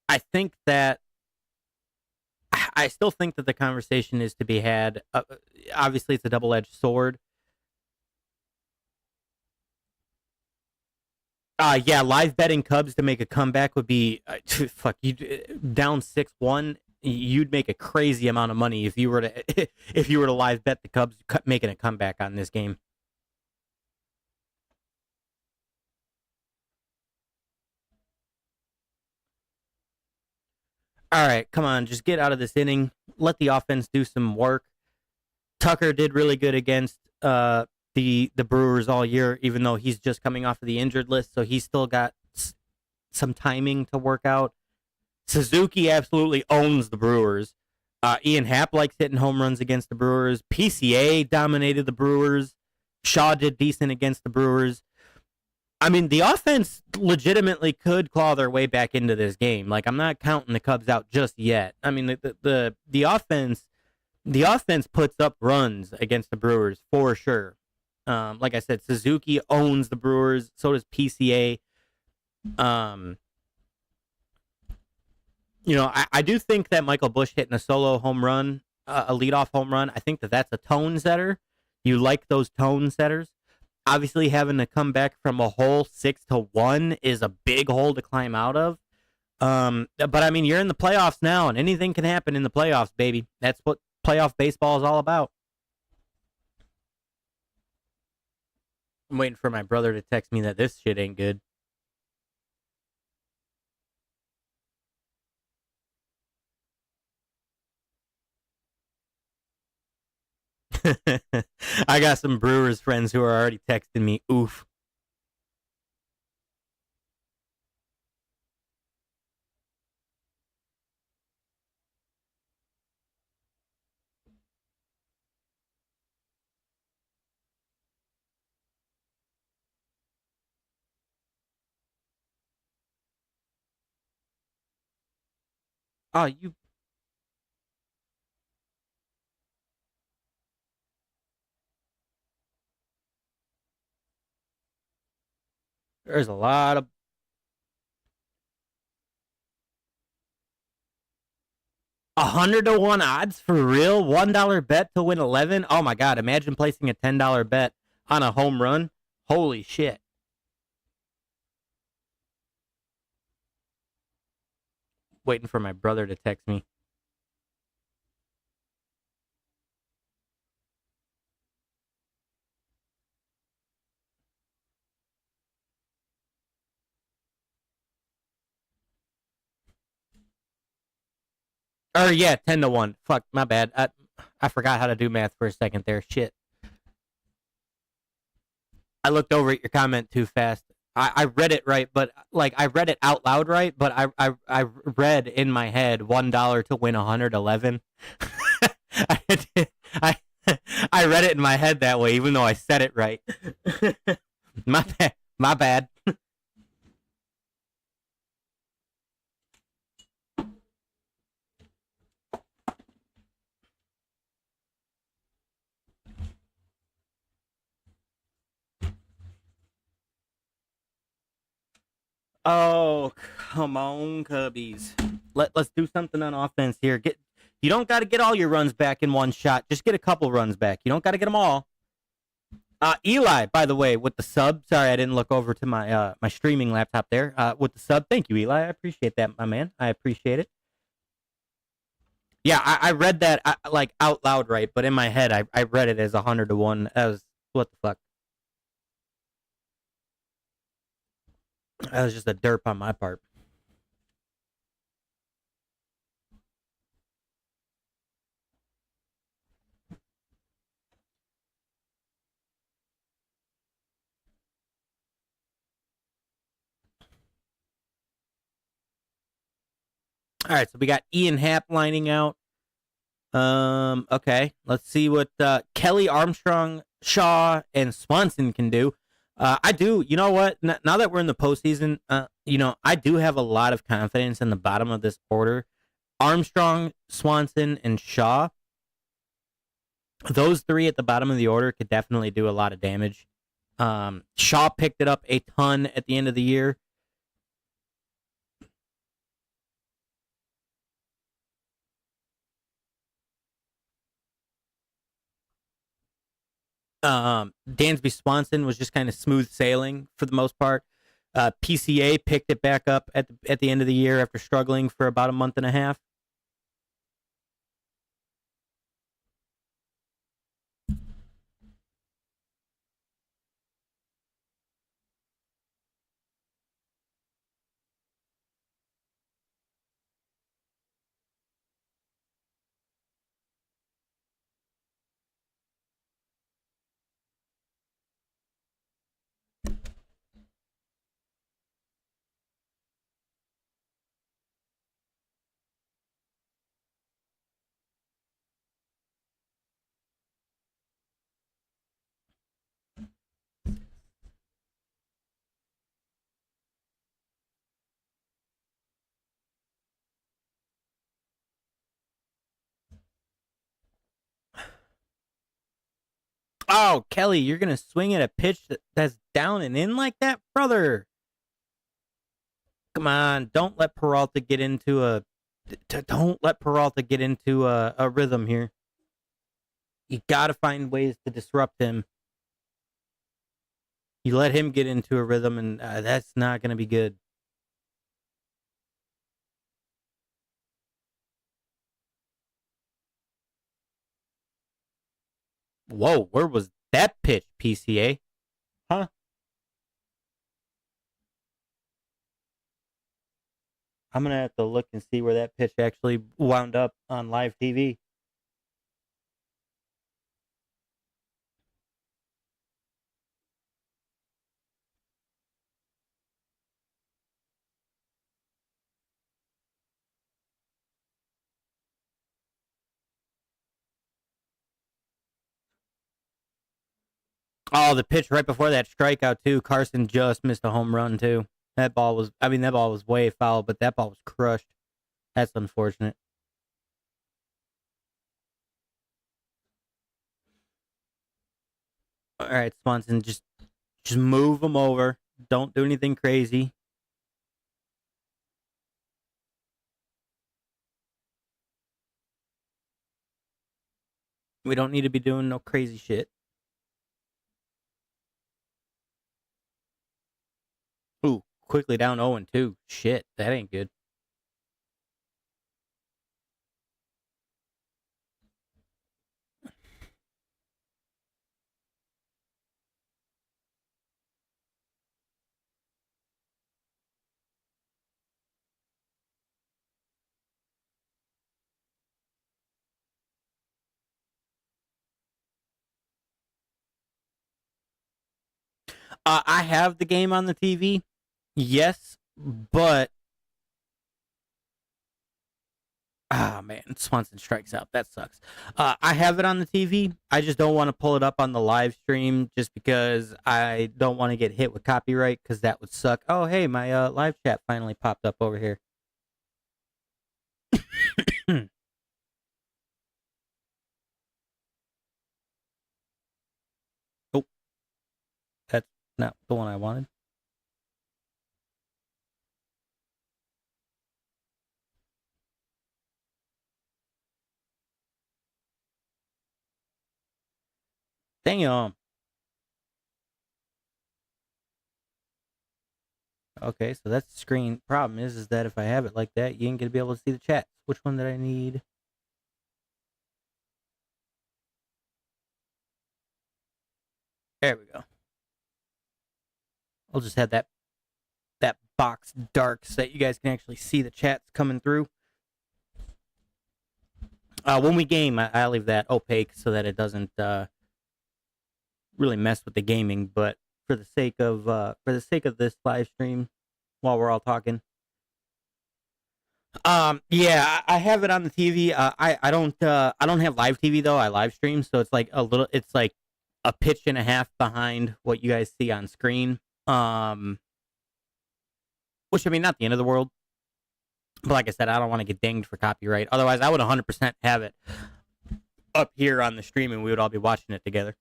I still think that the conversation is to be had. Obviously, it's a double-edged sword. Yeah, live betting Cubs to make a comeback would be fuck you down 6-1. You'd make a crazy amount of money if you were to live bet the Cubs making a comeback on this game. All right, come on, just get out of this inning. Let the offense do some work. Tucker did really good against the Brewers all year, even though he's just coming off of the injured list, so he's still got some timing to work out. Suzuki absolutely owns the Brewers. Ian Happ likes hitting home runs against the Brewers. PCA dominated the Brewers. Shaw did decent against the Brewers. I mean, the offense legitimately could claw their way back into this game. Like, I'm not counting the Cubs out just yet. I mean, the offense puts up runs against the Brewers for sure. Like I said, Suzuki owns the Brewers. So does PCA. I do think that Michael Busch hitting a solo home run, a leadoff home run, I think that's a tone setter. You like those tone setters. Obviously, having to come back from a hole 6-1 is a big hole to climb out of. But I mean, you're in the playoffs now, and anything can happen in the playoffs, baby. That's what playoff baseball is all about. I'm waiting for my brother to text me that this shit ain't good. I got some Brewers friends who are already texting me, oof. Oh, you. There's a lot of 100 to 1 odds for real. $1 bet to win 11. Oh my god! Imagine placing a $10 bet on a home run. Holy shit! Waiting for my brother to text me. Or yeah, 10 to 1. Fuck, my bad. I forgot how to do math for a second there. Shit. I looked over at your comment too fast. I read it right, but like I read it out loud right, but I read in my head $1 to win 111. I I read it in my head that way, even though I said it right. my bad. My bad. Oh, come on, Cubbies. Let's do something on offense here. You don't got to get all your runs back in one shot. Just get a couple runs back. You don't got to get them all. Eli, by the way, with the sub. Sorry, I didn't look over to my my streaming laptop there. With the sub, thank you, Eli. I appreciate that, my man. I appreciate it. Yeah, I read that like out loud right, but in my head, I read it as 100 to 1. That was what the fuck. That was just a derp on my part. All right, so we got Ian Happ lining out. Okay, let's see what Kelly, Armstrong, Shaw, and Swanson can do. I do. You know what? Now that we're in the postseason, I do have a lot of confidence in the bottom of this order. Armstrong, Swanson, and Shaw. Those three at the bottom of the order could definitely do a lot of damage. Shaw picked it up a ton at the end of the year. Dansby Swanson was just kind of smooth sailing for the most part. PCA picked it back up at the end of the year after struggling for about a month and a half. Oh, Kelly, you're gonna swing at a pitch that's down and in like that, brother. Come on, don't let Peralta get into a rhythm here. You got to find ways to disrupt him. You let him get into a rhythm, and that's not going to be good. Whoa, where was that pitch, PCA? Huh? I'm going to have to look and see where that pitch actually wound up on live TV. Oh, the pitch right before that strikeout, too. Carson just missed a home run, too. That ball was way foul, but that ball was crushed. That's unfortunate. All right, Swanson, just move them over. Don't do anything crazy. We don't need to be doing no crazy shit. Ooh, quickly down 0-2. Shit, that ain't good. I have the game on the TV. Yes, but man, Swanson strikes out. That sucks. I have it on the TV. I just don't want to pull it up on the live stream just because I don't want to get hit with copyright because that would suck. Oh, hey, my live chat finally popped up over here. Oh, that's not the one I wanted. Damn. Okay, so that's the screen. Problem is that if I have it like that, you ain't gonna be able to see the chats. Which one did I need? There we go. I'll just have that box dark so that you guys can actually see the chats coming through. When we game, I leave that opaque so that it doesn't really mess with the gaming. But for the sake of this live stream, while we're all talking, yeah, I have it on the TV. I don't have live TV though. I live stream, so it's like a pitch and a half behind what you guys see on screen. Which, I mean, not the end of the world. But like I said, I don't want to get dinged for copyright. Otherwise, I would 100% have it up here on the stream and we would all be watching it together.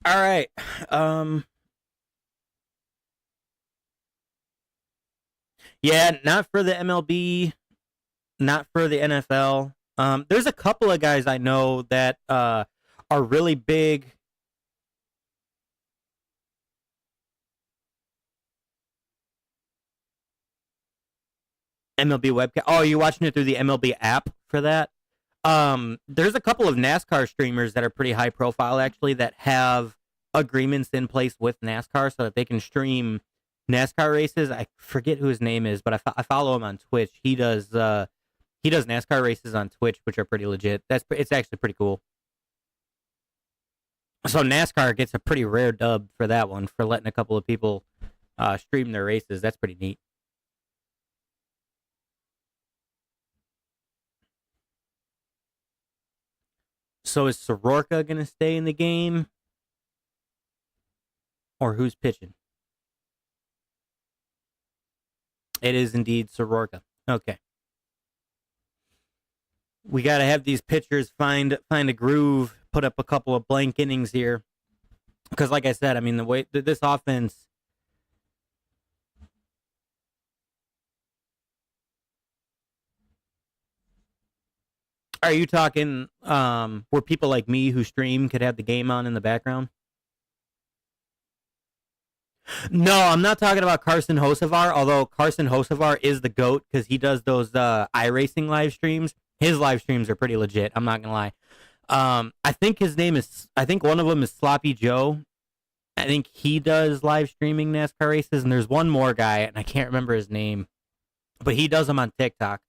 All right. Yeah, not for the MLB, not for the NFL. There's a couple of guys I know that are really big. MLB webcast. Oh, are you watching it through the MLB app for that? There's a couple of NASCAR streamers that are pretty high profile actually that have agreements in place with NASCAR so that they can stream NASCAR races. I forget who his name is, but I follow him on Twitch. He does NASCAR races on Twitch, which are pretty legit. It's actually pretty cool. So NASCAR gets a pretty rare dub for that one, for letting a couple of people stream their races. That's pretty neat. So is Soroka going to stay in the game? Or who's pitching? It is indeed Soroka. Okay. We got to have these pitchers find a groove, put up a couple of blank innings here. Because like I said, I mean, the way this offense... Are you talking where people like me who stream could have the game on in the background? No, I'm not talking about Carson Hocevar, although Carson Hocevar is the GOAT because he does those iRacing live streams. His live streams are pretty legit, I'm not going to lie. I think one of them is Sloppy Joe. I think he does live streaming NASCAR races, and there's one more guy, and I can't remember his name, but he does them on TikTok.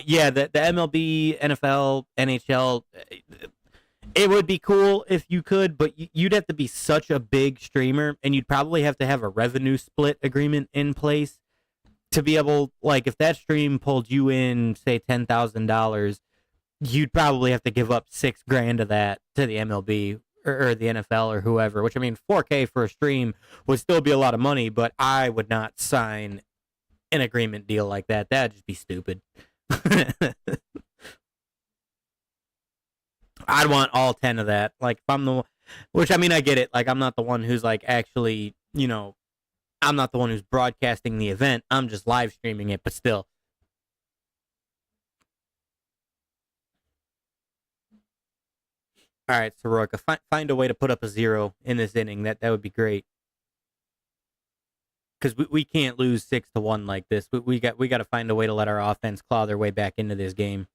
Yeah, the MLB, NFL, NHL, it would be cool if you could, but you'd have to be such a big streamer, and you'd probably have to have a revenue split agreement in place to be able, like, if that stream pulled you in, say, $10,000, you'd probably have to give up $6,000 of that to the MLB or the NFL or whoever. Which, I mean, $4K for a stream would still be a lot of money, but I would not sign an agreement deal like that. That'd just be stupid. I'd want all 10 of that. Like, if I'm the, which, I mean, I get it. Like, I'm not the one who's like actually, I'm not the one who's broadcasting the event. I'm just live streaming it, but still. All right, Soroka, find a way to put up a 0 in this inning. That would be great. Because we can't lose 6-1 like this. We got to find a way to let our offense claw their way back into this game.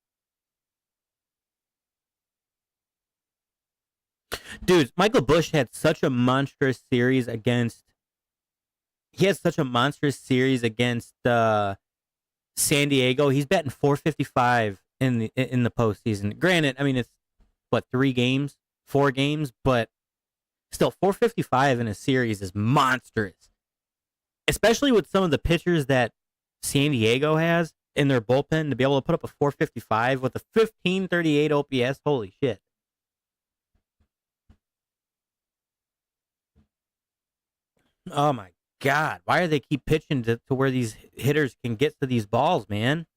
Dude, Michael Busch had such a monstrous series against. He had such a monstrous series against San Diego. He's batting .455 in the postseason. Granted, I mean, it's what, 4 games, but still .455 in a series is monstrous. Especially with some of the pitchers that San Diego has in their bullpen, to be able to put up a .455 with a 1538 OPS. Holy shit. Oh my God. Why do they keep pitching to where these hitters can get to these balls, man?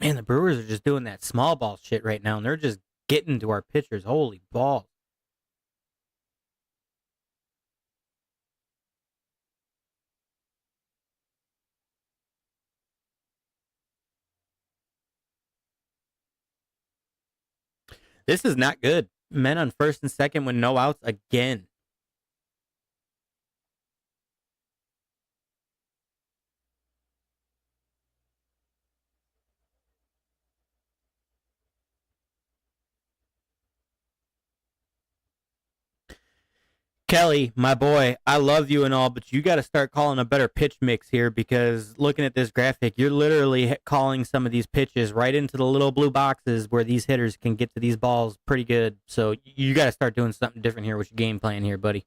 Man, the Brewers are just doing that small ball shit right now, and they're just getting to our pitchers. Holy balls. This is not good. Men on first and second with no outs again. Kelly, my boy, I love you and all, but you got to start calling a better pitch mix here, because looking at this graphic, you're literally calling some of these pitches right into the little blue boxes where these hitters can get to these balls pretty good. So you got to start doing something different here with your game plan here, buddy.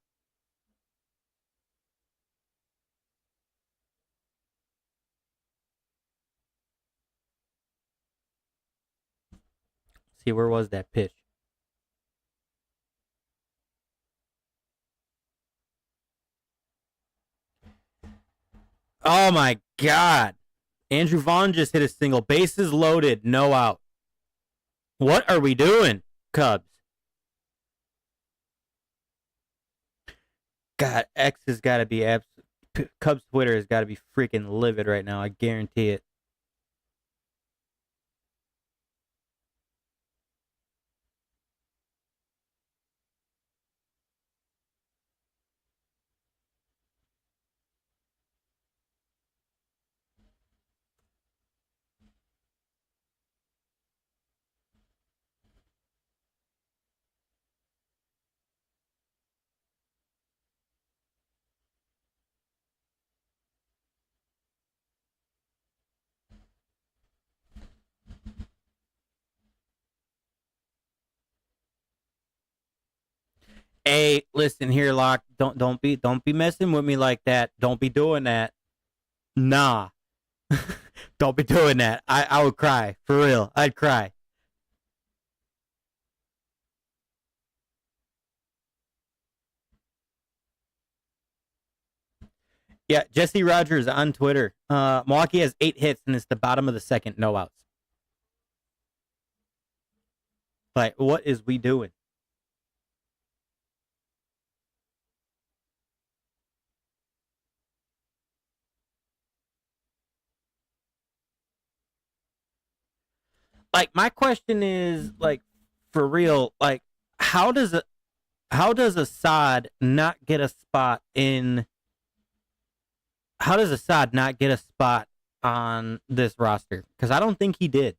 See, where was that pitch? Oh my God. Andrew Vaughn just hit a single. Bases loaded, no out. What are we doing, Cubs? God, X has got to be Cubs Twitter has got to be freaking livid right now. I guarantee it. Hey, listen here, Locke. Don't be messing with me like that. Don't be doing that. Nah. Don't be doing that. I would cry. For real. I'd cry. Yeah, Jesse Rogers on Twitter. Milwaukee has 8 hits and it's the bottom of the second, no outs. Like, what is we doing? Like, my question is, like, for real, like, how does Assad not get a spot in? How does Assad not get a spot on this roster? Because I don't think he did.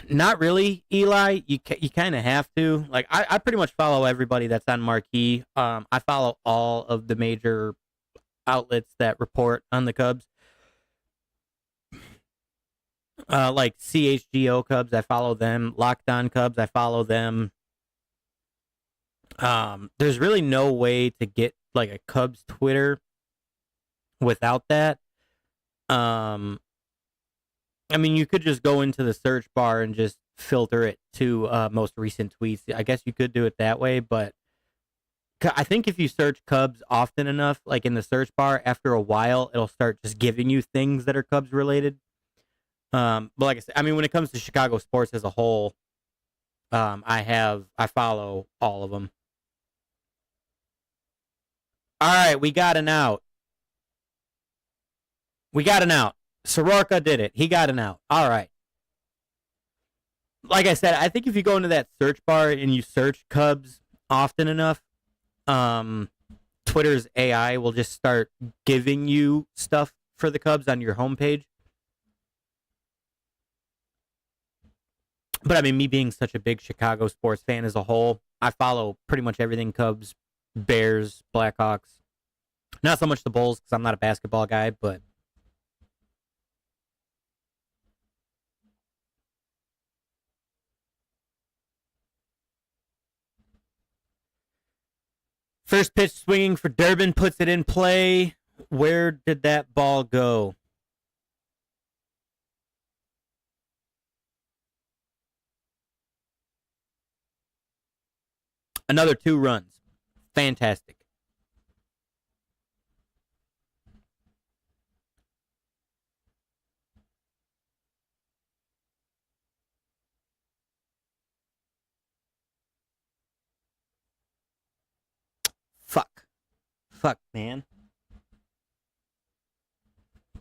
Not really, Eli. You kind of have to. Like, I pretty much follow everybody that's on Marquee. I follow all of the major outlets that report on the Cubs. Like CHGO Cubs, I follow them. Locked On Cubs, I follow them. There's really no way to get like a Cubs Twitter without that. I mean, you could just go into the search bar and just filter it to most recent tweets. I guess you could do it that way, but I think if you search Cubs often enough, like in the search bar, after a while, it'll start just giving you things that are Cubs related. But like I said, I mean, when it comes to Chicago sports as a whole, I follow all of them. All right, we got an out. Soroka did it. He got an out. All right. Like I said, I think if you go into that search bar and you search Cubs often enough, Twitter's AI will just start giving you stuff for the Cubs on your homepage. But I mean, me being such a big Chicago sports fan as a whole, I follow pretty much everything Cubs, Bears, Blackhawks. Not so much the Bulls because I'm not a basketball guy, but first pitch swinging for Durbin, puts it in play. Where did that ball go? Another 2 runs. Fantastic. Fuck, man.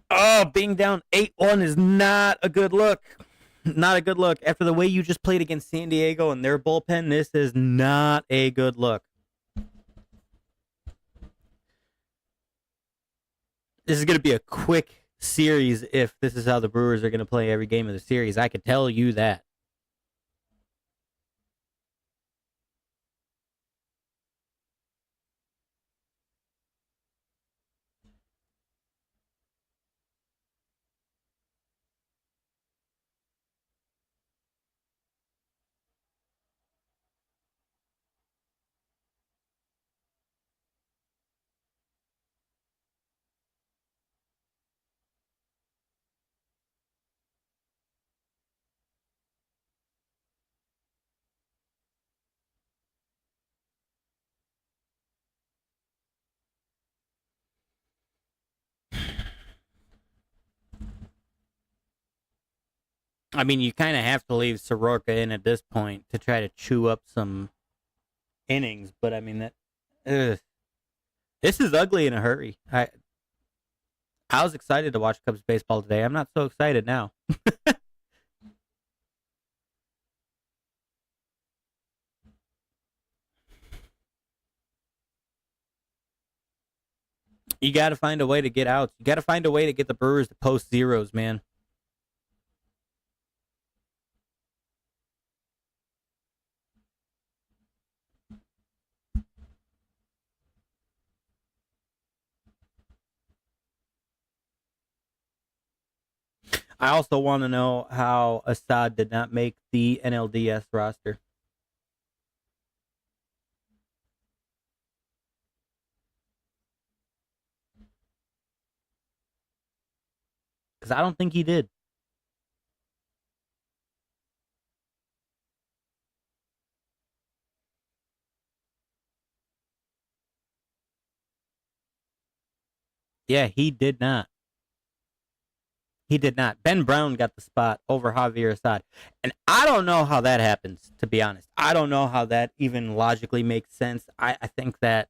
Oh, being down 8-1 is not a good look. Not a good look. After the way you just played against San Diego and their bullpen, this is not a good look. This is going to be a quick series if this is how the Brewers are going to play every game of the series. I could tell you that. I mean, you kind of have to leave Soroka in at this point to try to chew up some innings, but I mean that this is ugly in a hurry. I was excited to watch Cubs baseball today. I'm not so excited now. You got to find a way to get out. You got to find a way to get the Brewers to post zeros, man. I also want to know how Assad did not make the NLDS roster. Because I don't think he did. Yeah, he did not. He did not. Ben Brown got the spot over Javier Assad. And I don't know how that happens, to be honest. I don't know how that even logically makes sense. I think that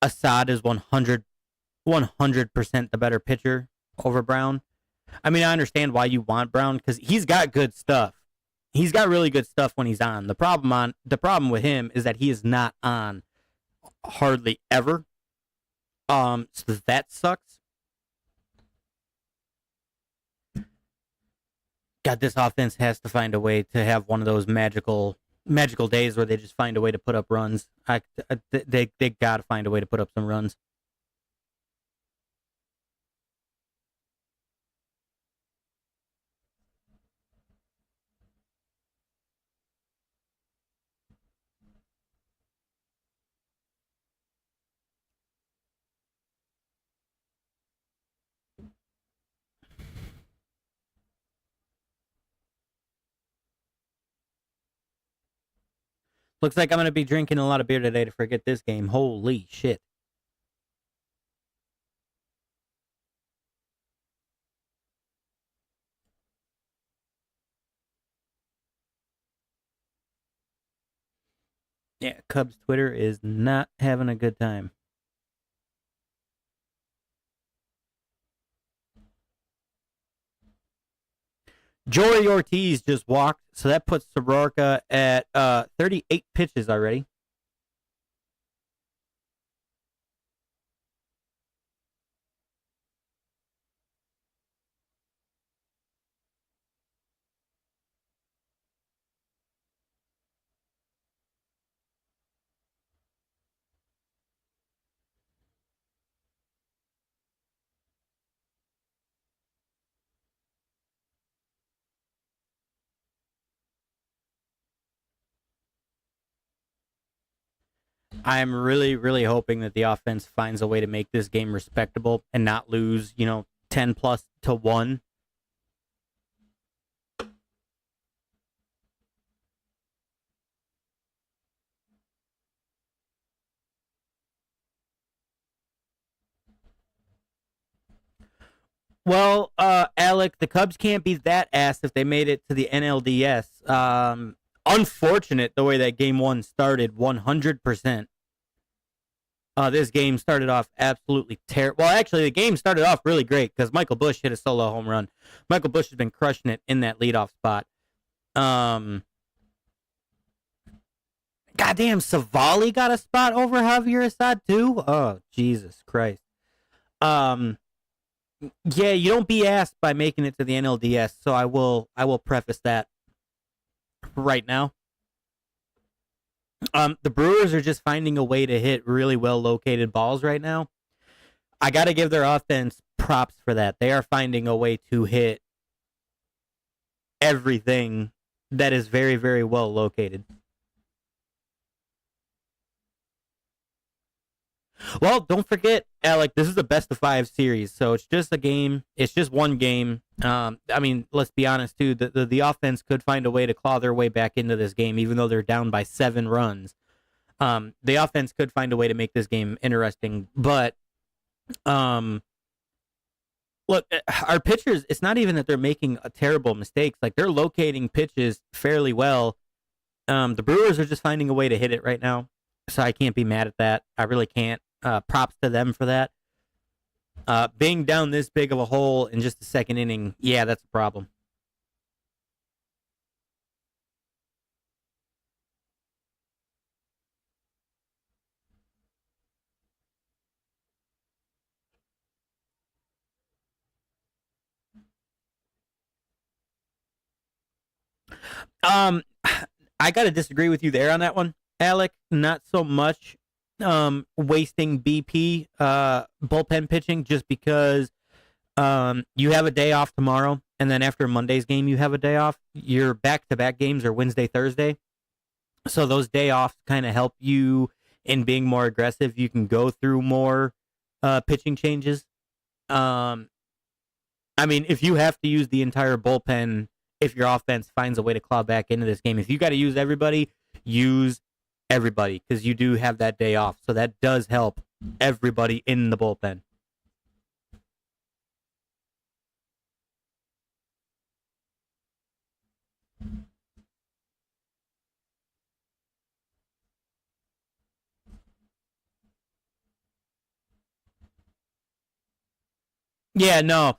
Assad is 100% the better pitcher over Brown. I mean, I understand why you want Brown because he's got good stuff. He's got really good stuff when he's on. The problem with him is that he is not on hardly ever. So that sucks. God, this offense has to find a way to have one of those magical days where they just find a way to put up runs. They got to find a way to put up some runs. Looks like I'm going to be drinking a lot of beer today to forget this game. Holy shit. Yeah, Cubs Twitter is not having a good time. Joey Ortiz just walked, so that puts Soroka at 38 pitches already. I'm really, really hoping that the offense finds a way to make this game respectable and not lose, 10 plus to 1. Well, Alec, the Cubs can't be that ass if they made it to the NLDS. Unfortunate the way that game 1 started, 100%. This game started off absolutely terrible. Well, actually, the game started off really great because Michael Busch hit a solo home run. Michael Busch has been crushing it in that leadoff spot. Goddamn, Savali got a spot over Javier Assad too. Oh, Jesus Christ. Yeah, you don't be asked by making it to the NLDS, so I will preface that right now. The Brewers are just finding a way to hit really well located balls right now. I got to give their offense props for that. They are finding a way to hit everything that is very, very well located. Well, don't forget, Alec, this is a best of 5 series, so it's just a game. It's just one game. Let's be honest, too. The offense could find a way to claw their way back into this game, even though they're down by 7 runs. The offense could find a way to make this game interesting, but look, our pitchers, it's not even that they're making a terrible mistakes. Like, they're locating pitches fairly well. The Brewers are just finding a way to hit it right now, so I can't be mad at that. I really can't. Props to them for that. Being down this big of a hole in just the second inning, yeah, that's a problem. Um, I gotta disagree with you there on that one, Alec. Not so much wasting BP bullpen pitching just because you have a day off tomorrow, and then after Monday's game you have a day off. Your back-to-back games are Wednesday, Thursday, so those day offs kind of help you in being more aggressive. You can go through more pitching changes. Um, if you have to use the entire bullpen, if your offense finds a way to claw back into this game, if you got to use everybody, use everybody because you do have that day off. So that does help everybody in the bullpen. Yeah, no.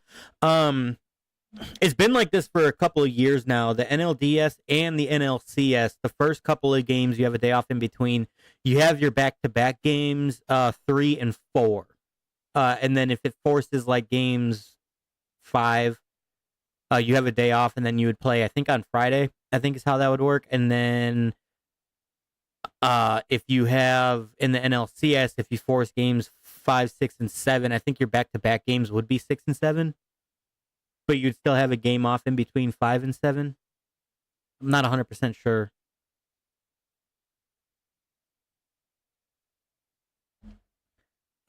It's been like this for a couple of years now. The NLDS and the NLCS, the first couple of games, you have a day off in between. You have your back-to-back games, 3 and 4. And then if it forces like games 5, you have a day off, and then you would play, I think, on Friday, I think is how that would work. And then if you have in the NLCS, if you force games 5, 6, and 7, I think your back-to-back games would be 6 and 7. But you'd still have a game off in between 5 and 7. I'm not 100% sure.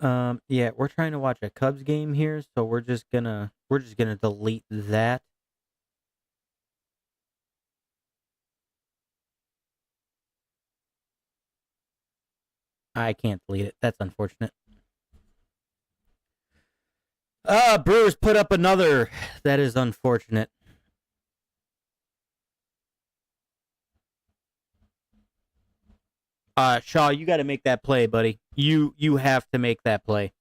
Yeah, we're trying to watch a Cubs game here, so we're just gonna delete that. I can't delete it. That's unfortunate. Brewers put up another. That is unfortunate. Shaw, you got to make that play, buddy. You have to make that play.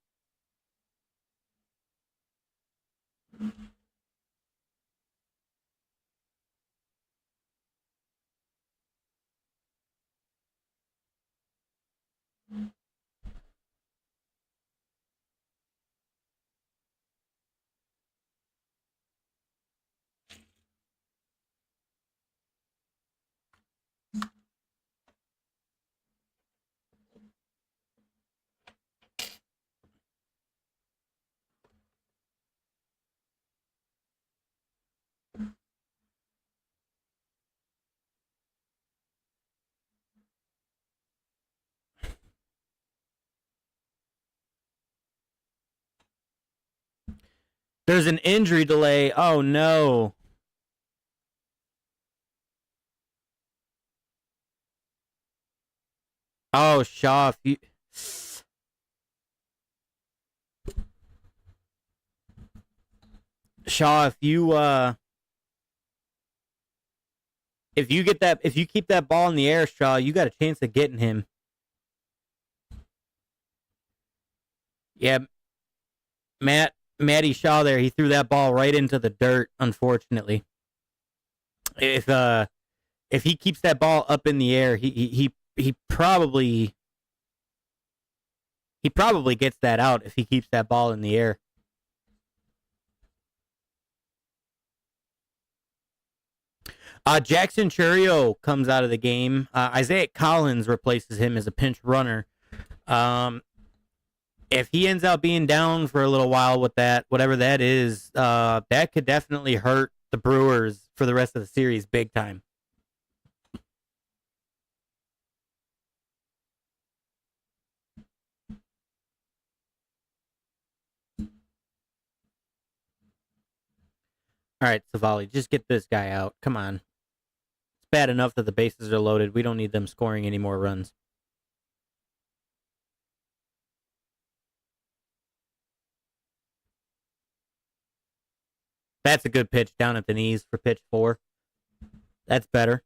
There's an injury delay. Oh no. Oh, Shaw, if you Shaw, if you keep that ball in the air, Shaw, you got a chance of getting him. Yeah, Matty Shaw there, he threw that ball right into the dirt, unfortunately. If he keeps that ball up in the air, he probably gets that out if he keeps that ball in the air. Jackson Churio comes out of the game. Isaiah Collins replaces him as a pinch runner. If he ends up being down for a little while with that, whatever that is, that could definitely hurt the Brewers for the rest of the series big time. All right, Savali, just get this guy out. Come on. It's bad enough that the bases are loaded. We don't need them scoring any more runs. That's a good pitch down at the knees for pitch 4. That's better.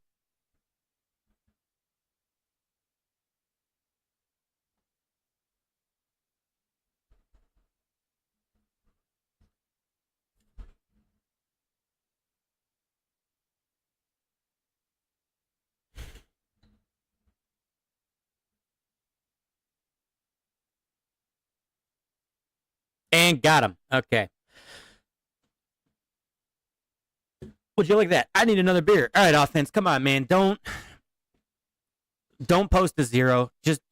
And got him. Okay. Would you like that? I need another beer. All right, offense. Come on, man. Don't post a 0. Just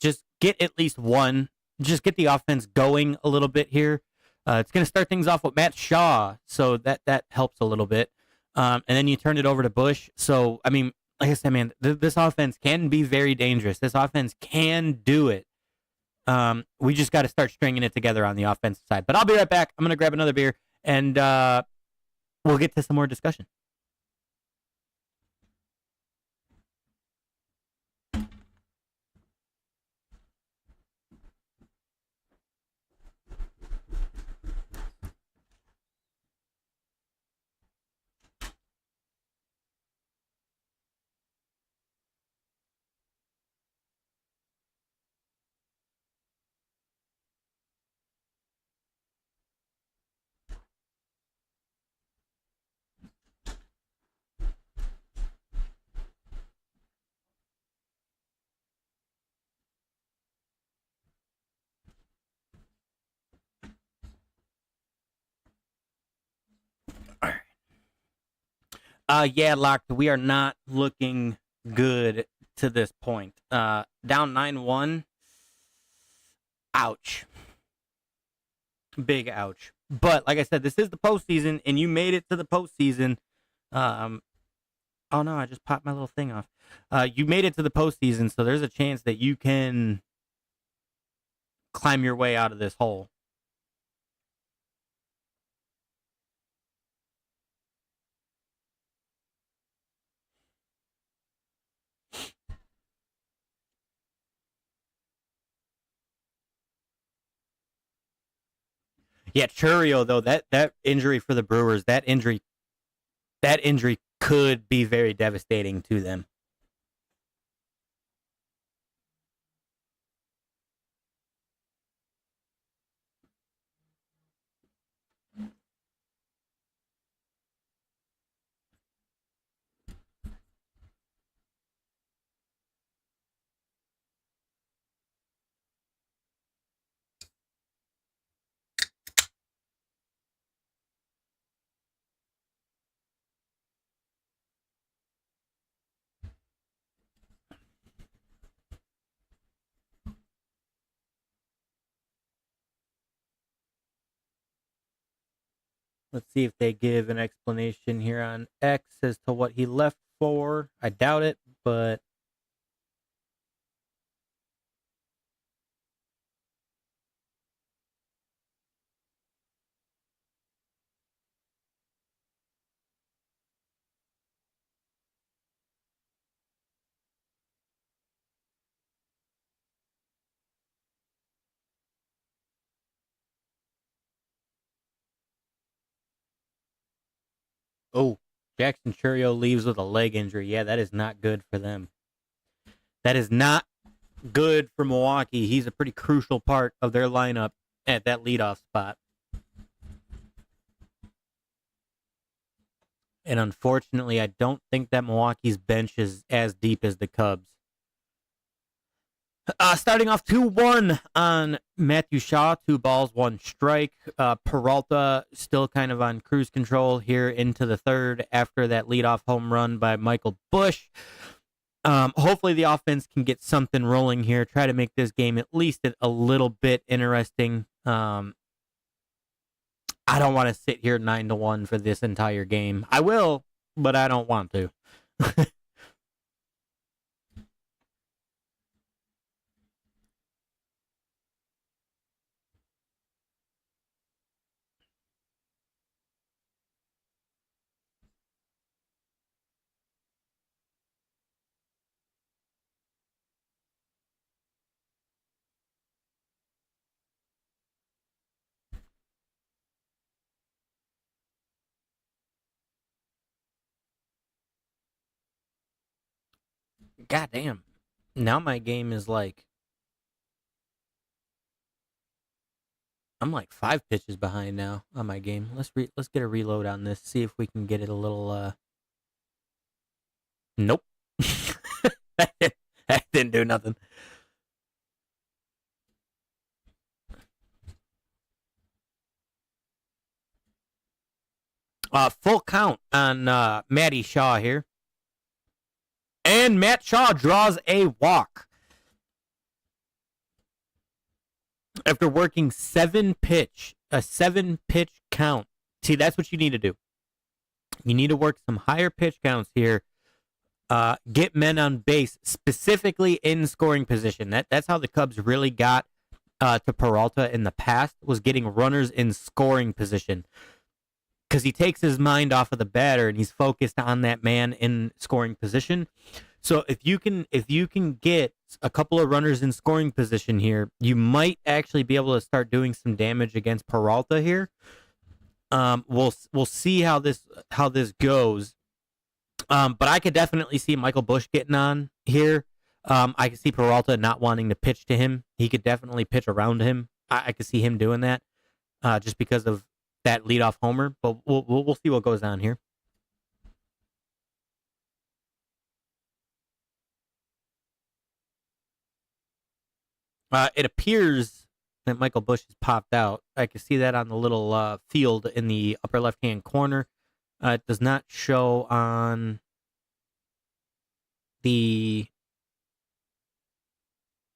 get at least 1. Just get the offense going a little bit here. It's going to start things off with Matt Shaw, so that helps a little bit. And then you turn it over to Bush. So I mean, like I said, man, this offense can be very dangerous. This offense can do it. We just got to start stringing it together on the offensive side. But I'll be right back. I'm going to grab another beer, and we'll get to some more discussion. Yeah, Locked, we are not looking good to this point. Down 9-1. Ouch. Big ouch. But like I said, this is the postseason, and you made it to the postseason. Oh no, I just popped my little thing off. You made it to the postseason, so there's a chance that you can climb your way out of this hole. Yeah, Churio though, that injury for the Brewers, that injury could be very devastating to them. Let's see if they give an explanation here on X as to what he left for. I doubt it, but oh, Jackson Churio leaves with a leg injury. Yeah, that is not good for them. That is not good for Milwaukee. He's a pretty crucial part of their lineup at that leadoff spot. And unfortunately, I don't think that Milwaukee's bench is as deep as the Cubs. Starting off 2-1 on Matthew Shaw, 2 balls, 1 strike. Peralta still kind of on cruise control here into the third after that leadoff home run by Michael Busch. Hopefully the offense can get something rolling here, try to make this game at least a little bit interesting. I don't want to sit here 9-1 for this entire game. I will, but I don't want to. God damn. Now my game is like, I'm like 5 pitches behind now on my game. Let's get a reload on this. See if we can get it a little. Nope. That didn't do nothing. Full count on Matty Shaw here. And Matt Shaw draws a walk. After working a 7-pitch count. See, that's what you need to do. You need to work some higher pitch counts here. Get men on base, specifically in scoring position. That's how the Cubs really got to Peralta in the past, was getting runners in scoring position. Because he takes his mind off of the batter and he's focused on that man in scoring position. So if you can get a couple of runners in scoring position here, you might actually be able to start doing some damage against Peralta here. We'll see how this goes. But I could definitely see Michael Busch getting on here. I could see Peralta not wanting to pitch to him. He could definitely pitch around him. I could see him doing that, just because of that leadoff homer. But we'll see what goes on here. It appears that Michael Busch has popped out. I can see that on the little field in the upper left-hand corner. It does not show on the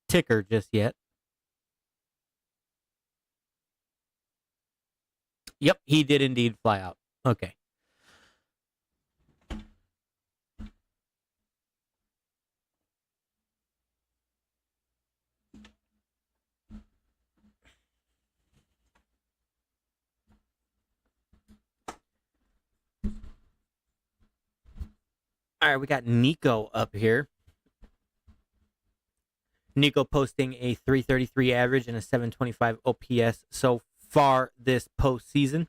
ticker just yet. Yep, he did indeed fly out. Okay. All right, we got Nico up here. Nico posting a 333 average and a 725 OPS so far this postseason.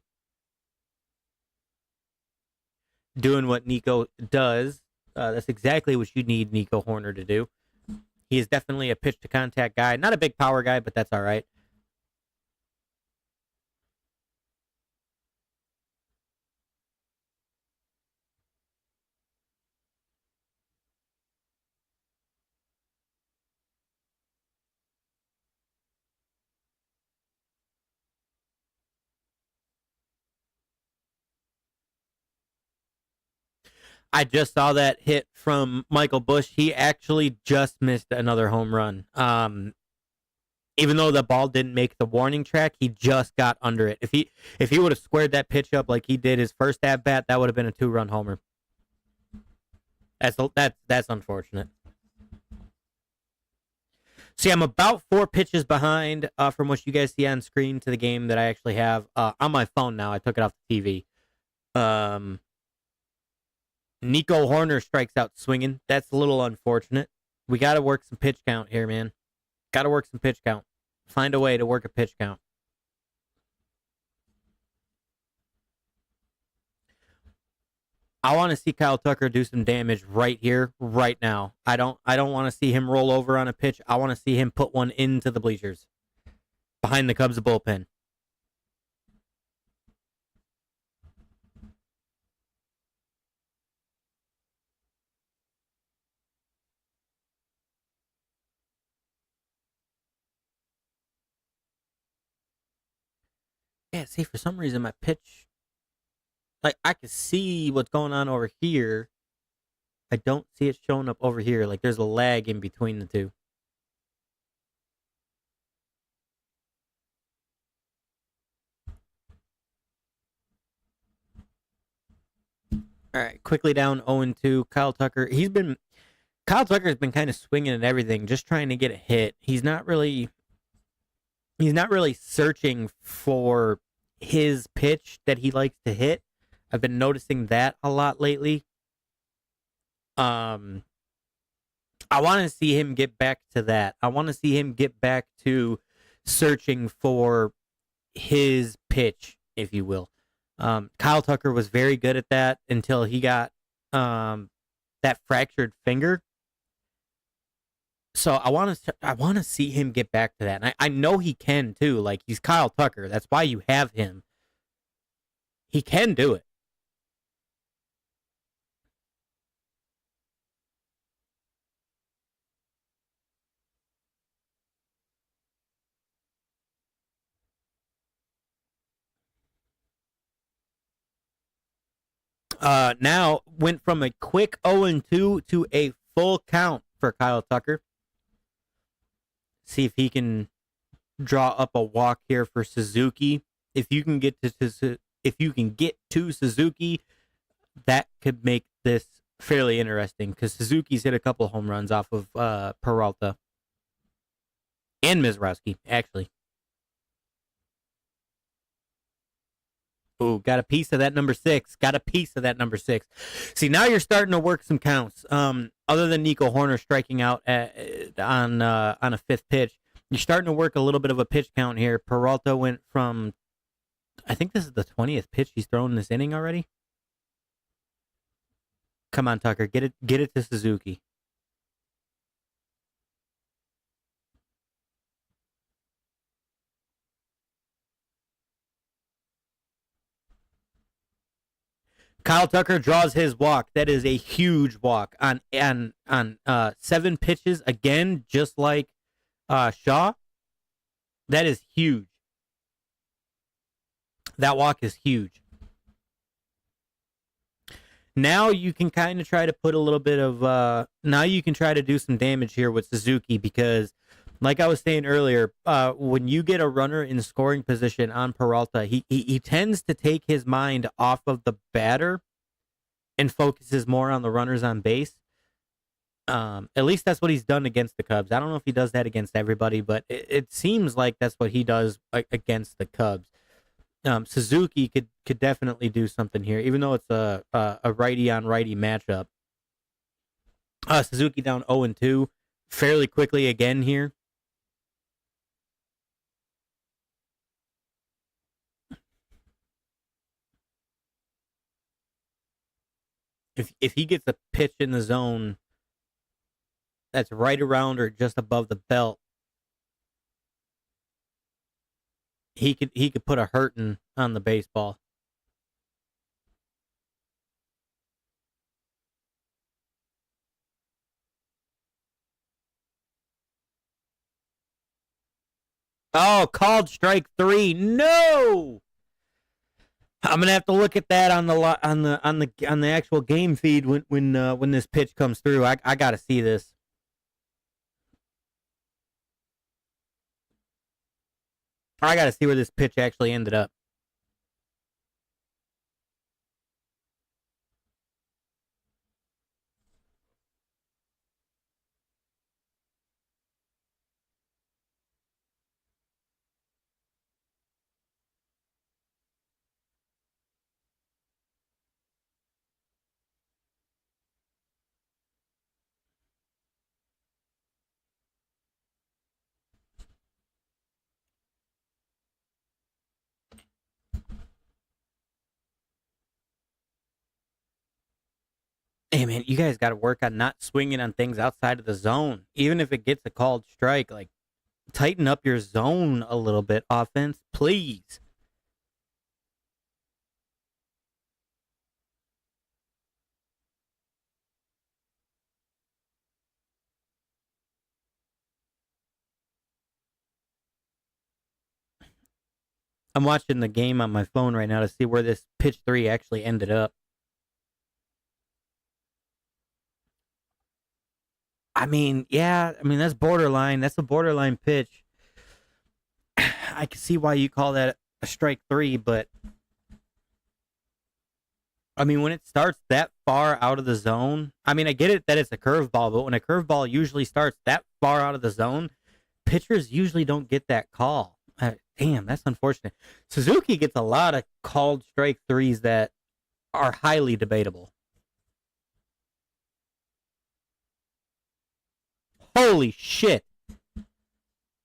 Doing what Nico does. That's exactly what you need Nico Horner to do. He is definitely a pitch to contact guy. Not a big power guy, but that's all right. I just saw that hit from Michael Busch. He actually just missed another home run. Even though the ball didn't make the warning track, he just got under it. If he would have squared that pitch up like he did his first at bat, that would have been a 2-run homer. That's unfortunate. See, I'm about 4 pitches behind from what you guys see on screen to the game that I actually have on my phone now. I took it off the TV. Nico Horner strikes out swinging. That's a little unfortunate. We got to work some pitch count here, man. Got to work some pitch count. Find a way to work a pitch count. I want to see Kyle Tucker do some damage right here, right now. I don't want to see him roll over on a pitch. I want to see him put one into the bleachers behind the Cubs bullpen. Yeah, see, for some reason my pitch, like I can see what's going on over here. I don't see it showing up over here. Like there's a lag in between the two. All right, quickly down 0-2. Kyle Tucker's been kind of swinging at everything, just trying to get a hit. He's not really searching for his pitch that he likes to hit. I've been noticing that a lot lately. I want to see him get back to that. I want to see him get back to searching for his pitch, if you will. Kyle Tucker was very good at that until he got that fractured finger. So I want to see him get back to that. And I know he can too. Like he's Kyle Tucker. That's why you have him. He can do it. Now went from a quick 0-2 to a full count for Kyle Tucker. See if he can draw up a walk here for Suzuki. If you can get to Suzuki, that could make this fairly interesting because Suzuki's hit a couple home runs off of Peralta and Mizrowski, actually. Ooh, got a piece of that number 6. See, now you're starting to work some counts. Other than Nico Horner striking out on a 5th pitch, you're starting to work a little bit of a pitch count here. Peralta went from, I think this is the 20th pitch he's thrown in this inning already. Come on, Tucker, get it to Suzuki. Kyle Tucker draws his walk. That is a huge walk on 7 pitches again, just like Shaw. That is huge. That walk is huge. Now you can kind of try to put a little bit of now you can try to do some damage here with Suzuki because, like I was saying earlier, when you get a runner in scoring position on Peralta, he tends to take his mind off of the batter and focuses more on the runners on base. At least that's what he's done against the Cubs. I don't know if he does that against everybody, but it seems like that's what he does against the Cubs. Suzuki could definitely do something here, even though it's a righty on righty matchup. Suzuki down 0-2 fairly quickly again here. If he gets a pitch in the zone that's right around or just above the belt, he could put a hurting on the baseball. Oh, called strike 3. No. I'm gonna have to look at that on the actual game feed when this pitch comes through. I gotta see this. I gotta see where this pitch actually ended up. Hey man, you guys got to work on not swinging on things outside of the zone. Even if it gets a called strike, like tighten up your zone a little bit, offense, please. I'm watching the game on my phone right now to see where this pitch 3 actually ended up. I mean, yeah, that's borderline. That's a borderline pitch. I can see why you call that a strike 3, but I mean, when it starts that far out of the zone, I mean, I get it that it's a curveball, but when a curveball usually starts that far out of the zone, pitchers usually don't get that call. Damn, that's unfortunate. Suzuki gets a lot of called strike 3s that are highly debatable. Holy shit.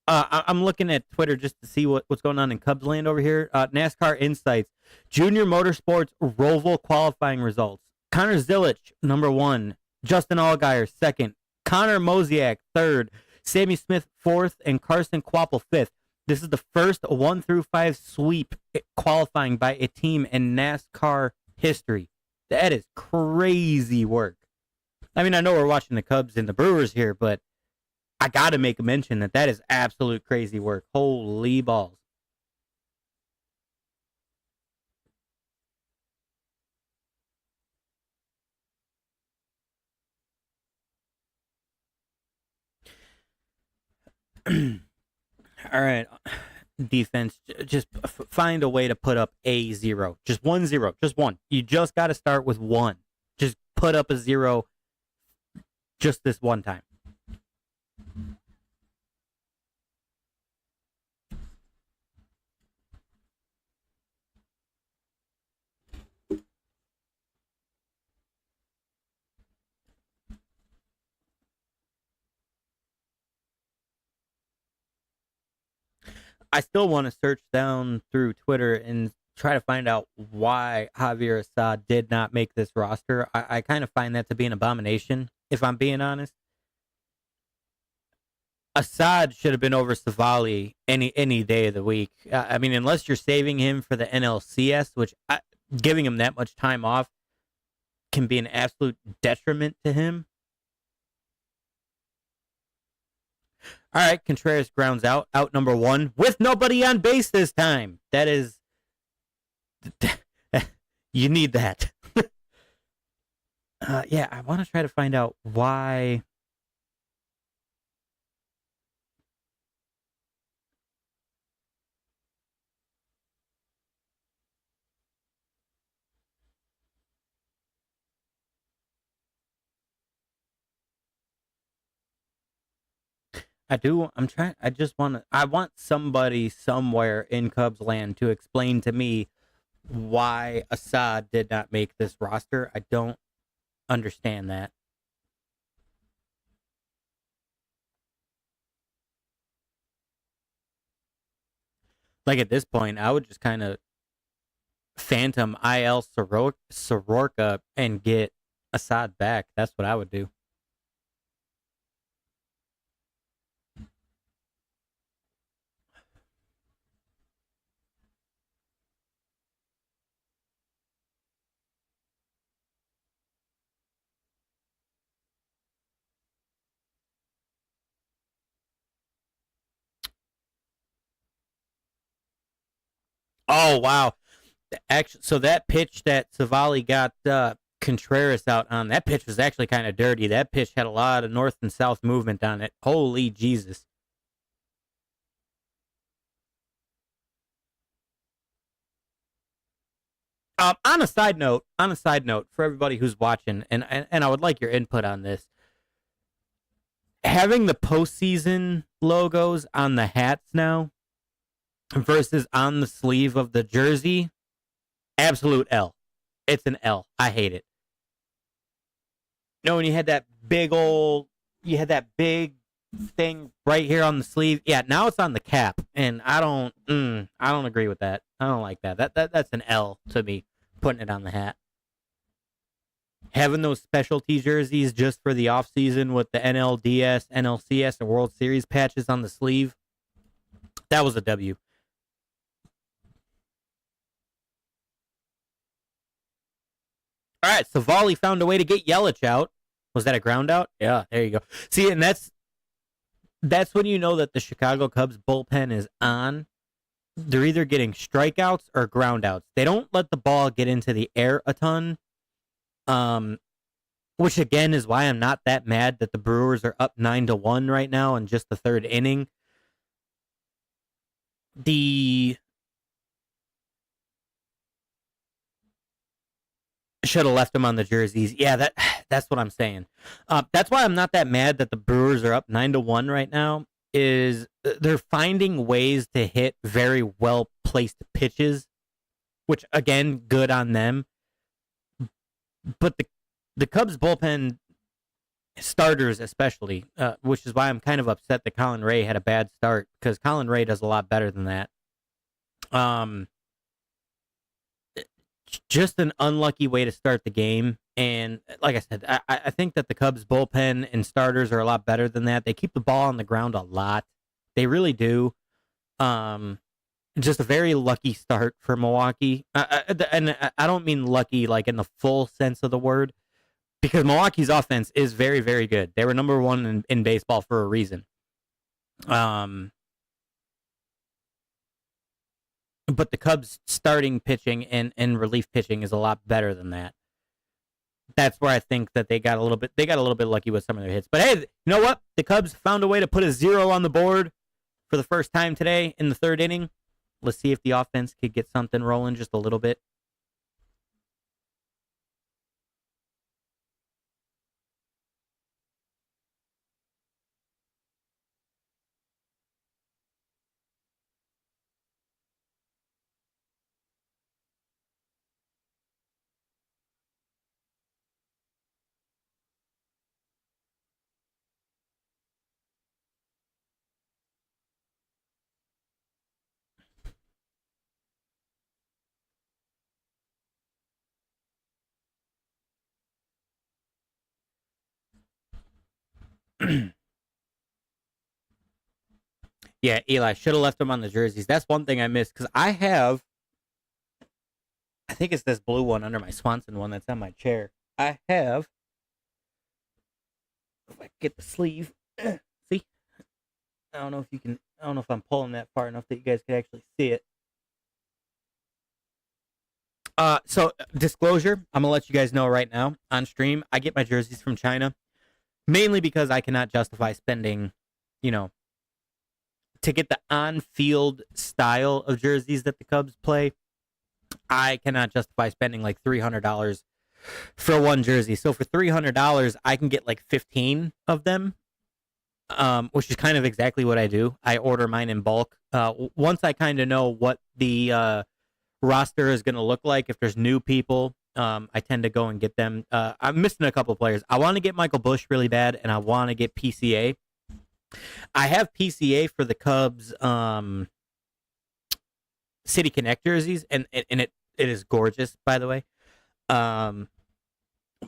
I'm looking at Twitter just to see what's going on in Cubs land over here. NASCAR Insights. Junior Motorsports Roval qualifying results. Connor Zilic, number 1. Justin Allgaier, 2nd. Connor Mosiak, 3rd. Sammy Smith, 4th. And Carson Kvapil, 5th. This is the first 1-5 sweep qualifying by a team in NASCAR history. That is crazy work. I mean, I know we're watching the Cubs and the Brewers here, but I got to make a mention that is absolute crazy work. Holy balls. All right. Defense, just find a way to put up a 0. Just 1-0. Just 1. You just got to start with 1. Just put up a 0 just this one time. I still want to search down through Twitter and try to find out why Javier Assad did not make this roster. I kind of find that to be an abomination, if I'm being honest. Assad should have been over Savali any day of the week. I mean, unless you're saving him for the NLCS, which giving him that much time off can be an absolute detriment to him. All right, Contreras grounds out number 1 with nobody on base this time. That is, you need that. Yeah, I want to try to find out why. I want somebody somewhere in Cubs land to explain to me why Assad did not make this roster. I don't understand that. Like at this point, I would just kind of phantom IL Soroka and get Assad back. That's what I would do. Oh wow! Actually, so that pitch that Savali got Contreras out on, that pitch was actually kind of dirty. That pitch had a lot of north and south movement on it. Holy Jesus! On a side note, for everybody who's watching, and I would like your input on this. Having the postseason logos on the hats now versus on the sleeve of the jersey, absolute L. It's an L. I hate it. No, when you had that big thing right here on the sleeve. Yeah, now it's on the cap, and I don't agree with that. I don't like that. That's an L to me. Putting it on the hat, having those specialty jerseys just for the off season with the NLDS, NLCS, and World Series patches on the sleeve. That was a W. All right, so Volley found a way to get Yelich out. Was that a ground out? Yeah, there you go. See, and that's when you know that the Chicago Cubs bullpen is on. They're either getting strikeouts or ground outs. They don't let the ball get into the air a ton. Which again is why I'm not that mad that the Brewers are up 9-1 right now in just the third inning. The should have left them on the jerseys. Yeah, that's what I'm saying. That's why I'm not that mad that the Brewers are up 9-1 right now. Is they're finding ways to hit very well placed pitches, which again, good on them. But the Cubs bullpen starters, especially, which is why I'm kind of upset that Colin Ray had a bad start, because Colin Ray does a lot better than that. Just an unlucky way to start the game. And like I said, I think that the Cubs bullpen and starters are a lot better than that. They keep the ball on the ground a lot. They really do. Just a very lucky start for Milwaukee. And I don't mean lucky like in the full sense of the word, because Milwaukee's offense is very, very good. They were number one in baseball for a reason. But the Cubs starting pitching and relief pitching is a lot better than that. That's where I think that they got a little bit lucky with some of their hits. But hey, you know what? The Cubs found a way to put a 0 on the board for the first time today in the third inning. Let's see if the offense could get something rolling just a little bit. Yeah, Eli should have left them on the jerseys. That's one thing I missed, because I think it's this blue one under my Swanson one that's on my chair. I have, if I get the sleeve, see? I don't know if I'm pulling that far enough that you guys can actually see it. So disclosure, I'm gonna let you guys know right now on stream. I get my jerseys from China, mainly because I cannot justify spending, to get the on-field style of jerseys that the Cubs play. I cannot justify spending like $300 for one jersey. So for $300, I can get like 15 of them, which is kind of exactly what I do. I order mine in bulk. Once I kind of know what the roster is going to look like, if there's new people, I tend to go and get them. I'm missing a couple of players. I want to get Michael Busch really bad, and I want to get PCA. I have PCA for the Cubs City Connect jerseys, and it is gorgeous, by the way.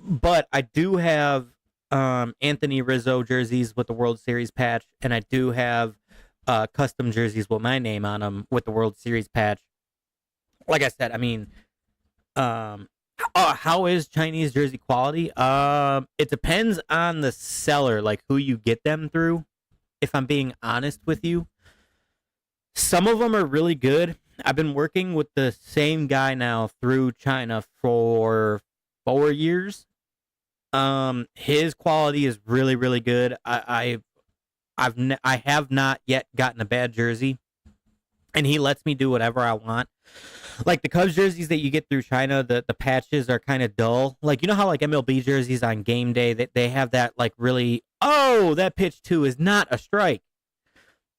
But I do have Anthony Rizzo jerseys with the World Series patch, and I do have custom jerseys with my name on them with the World Series patch. Like I said, I mean, um, how is Chinese jersey quality? It depends on the seller, like who you get them through. If I'm being honest with you, some of them are really good. I've been working with the same guy now through China for 4 years. His quality is really, really good. I have not yet gotten a bad jersey, and he lets me do whatever I want. Like the Cubs jerseys that you get through China, the patches are kind of dull. Like, you know how like MLB jerseys on game day that they have that like really, oh, that pitch too is not a strike.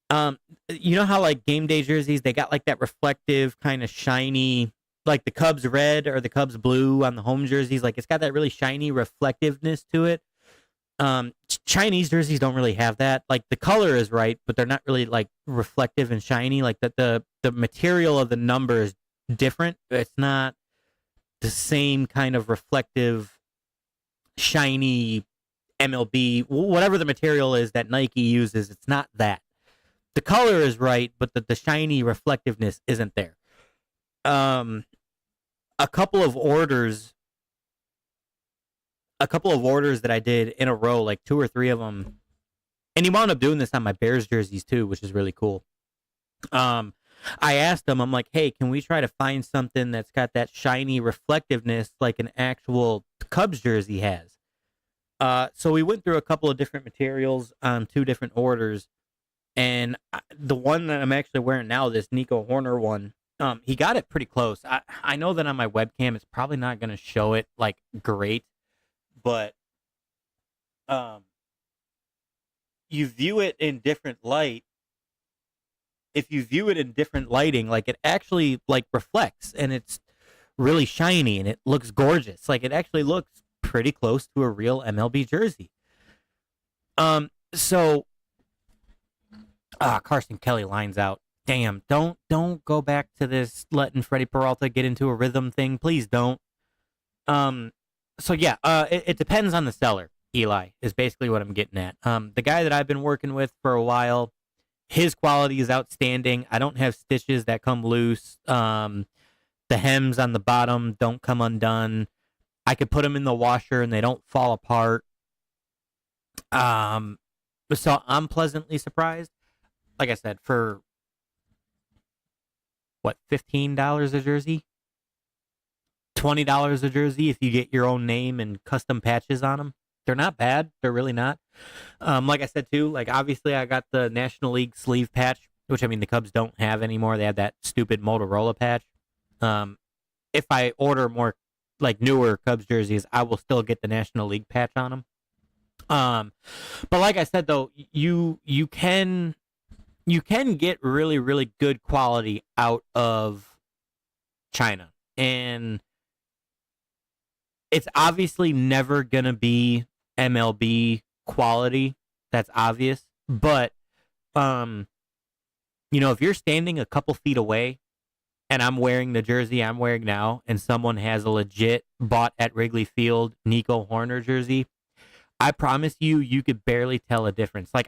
You know how like game day jerseys, they got like that reflective kind of shiny, like the Cubs red or the Cubs blue on the home jerseys. Like it's got that really shiny reflectiveness to it. Chinese jerseys don't really have that. Like the color is right, but they're not really like reflective and shiny. Like the material of the number is different. It's not the same kind of reflective, shiny MLB, whatever the material is that Nike uses. It's not that. The color is right, but the shiny reflectiveness isn't there. Um, a couple of orders that I did in a row, like 2 or 3 of them, and he wound up doing this on my Bears jerseys too, which is really cool. I asked him, I'm like, hey, can we try to find something that's got that shiny reflectiveness like an actual Cubs jersey has? So we went through a couple of different materials on 2 different orders, and the one that I'm actually wearing now, this Nico Horner one, he got it pretty close. I know that on my webcam, it's probably not going to show it like great, but you view it in different light. If you view it in different lighting, like it actually like reflects and it's really shiny and it looks gorgeous. Like it actually looks pretty close to a real MLB jersey. So Carson Kelly lines out. Damn, don't go back to this letting Freddie Peralta get into a rhythm thing. Please don't. So yeah, it depends on the seller, Eli, is basically what I'm getting at. The guy that I've been working with for a while, his quality is outstanding. I don't have stitches that come loose. The hems on the bottom don't come undone. I could put them in the washer and they don't fall apart. So I'm pleasantly surprised. Like I said, for what, $15 a jersey? $20 a jersey if you get your own name and custom patches on them. They're not bad. They're really not. Like I said too, like obviously I got the National League sleeve patch, which I mean the Cubs don't have anymore. They have that stupid Motorola patch. If I order more like newer Cubs jerseys, I will still get the National League patch on them. But like I said though, you can get really, really good quality out of China, and it's obviously never gonna be MLB quality. That's obvious, but if you're standing a couple feet away, and I'm wearing the jersey I'm wearing now, and someone has a legit bought at Wrigley Field Nico Horner jersey, I promise you could barely tell a difference. Like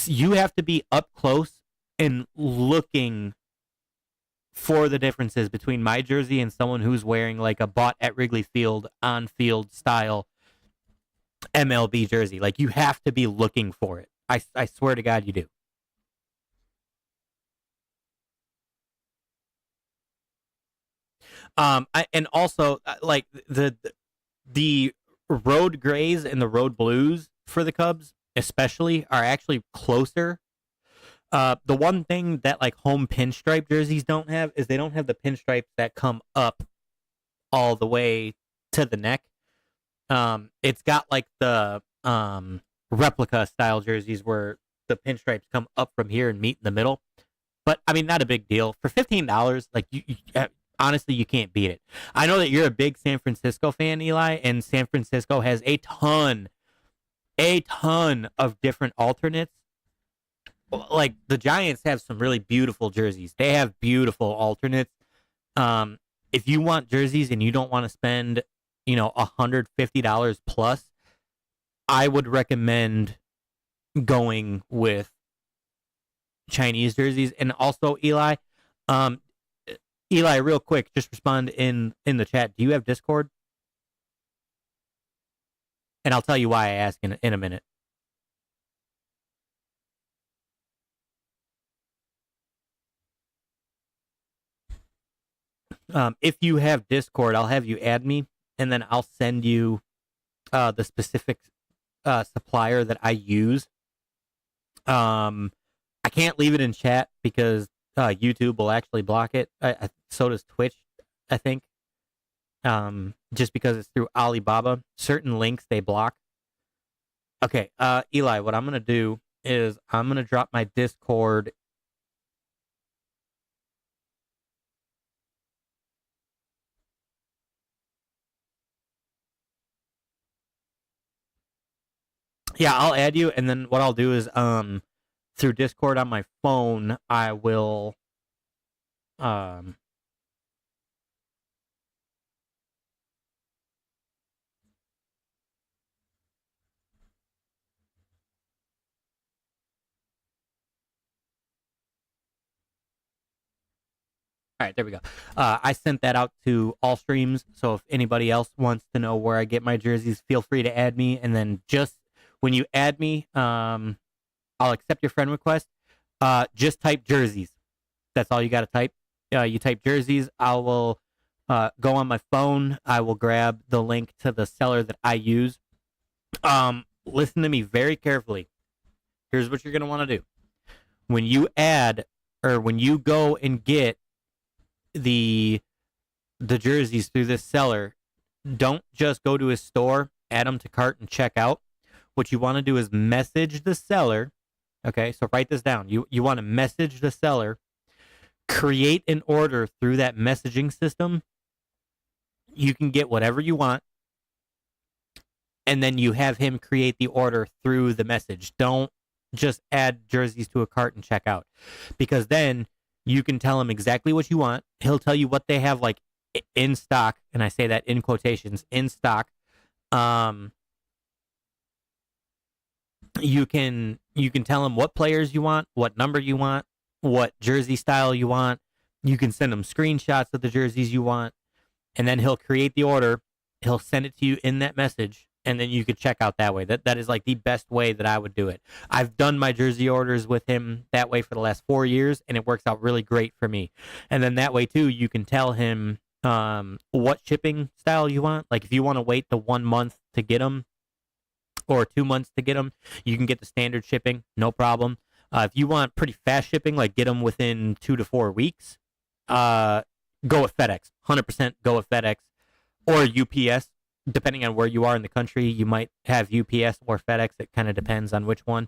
you have to be up close and looking for the differences between my jersey and someone who's wearing like a bought at Wrigley Field on field style MLB jersey. Like you have to be looking for it. I swear to God you do. And also like the road grays and the road blues for the Cubs especially are actually closer. The one thing that like home pinstripe jerseys don't have is they don't have the pinstripes that come up all the way to the neck. It's got like the replica style jerseys where the pinstripes come up from here and meet in the middle. But I mean, not a big deal for $15. Like you honestly, you can't beat it. I know that you're a big San Francisco fan, Eli, and San Francisco has a ton of different alternates. Like the Giants have some really beautiful jerseys. They have beautiful alternates. If you want jerseys and you don't want to spend $150 plus, I would recommend going with Chinese jerseys. And also, um, Eli, real quick, just respond in the chat. Do you have Discord? And I'll tell you why I ask in a minute. If you have Discord, I'll have you add me, and then I'll send you the specific supplier that I use. I can't leave it in chat because YouTube will actually block it. So does Twitch, I think. Just because it's through Alibaba, certain links they block. Okay, Eli, what I'm gonna do is I'm gonna drop my Discord. Yeah, I'll add you, and then what I'll do is through Discord on my phone, I will all right, there we go. I sent that out to all streams, so if anybody else wants to know where I get my jerseys, feel free to add me. And then just when you add me, I'll accept your friend request. Just type jerseys. That's all you got to type. You type jerseys. I will go on my phone. I will grab the link to the seller that I use. Listen to me very carefully. Here's what you're going to want to do. When you add, or when you go and get the jerseys through this seller, don't just go to his store, add them to cart, and check out. What you want to do is message the seller. Okay, so write this down. You want to message the seller, create an order through that messaging system. You can get whatever you want, and then you have him create the order through the message. Don't just add jerseys to a cart and check out, because then you can tell him exactly what you want. He'll tell you what they have like in stock, and I say that in quotations, in stock. You can tell him what players you want, what number you want, what jersey style you want. You can send him screenshots of the jerseys you want, and then he'll create the order. He'll send it to you in that message, and then you could check out that way. That is like the best way that I would do it. I've done my jersey orders with him that way for the last 4 years, and it works out really great for me. And then that way too, you can tell him what shipping style you want. Like if you want to wait the 1 month to get them, or 2 months to get them, you can get the standard shipping, no problem. If you want pretty fast shipping, like get them within 2 to 4 weeks, go with FedEx. 100% go with FedEx or UPS. Depending on where you are in the country, you might have UPS or FedEx. It kind of depends on which one.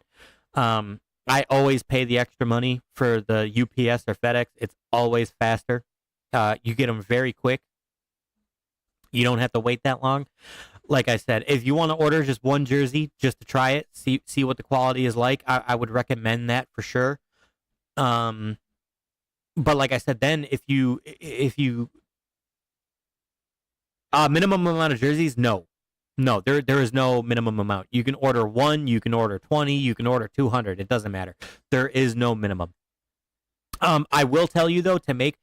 I always pay the extra money for the UPS or FedEx. It's always faster. You get them very quick. You don't have to wait that long. Like I said, if you want to order just one jersey just to try it, see what the quality is like, I would recommend that for sure. But like I said, then if you minimum amount of jerseys, no, there is no minimum amount. You can order 1, you can order 20, you can order 200. It doesn't matter. There is no minimum. I will tell you though, to make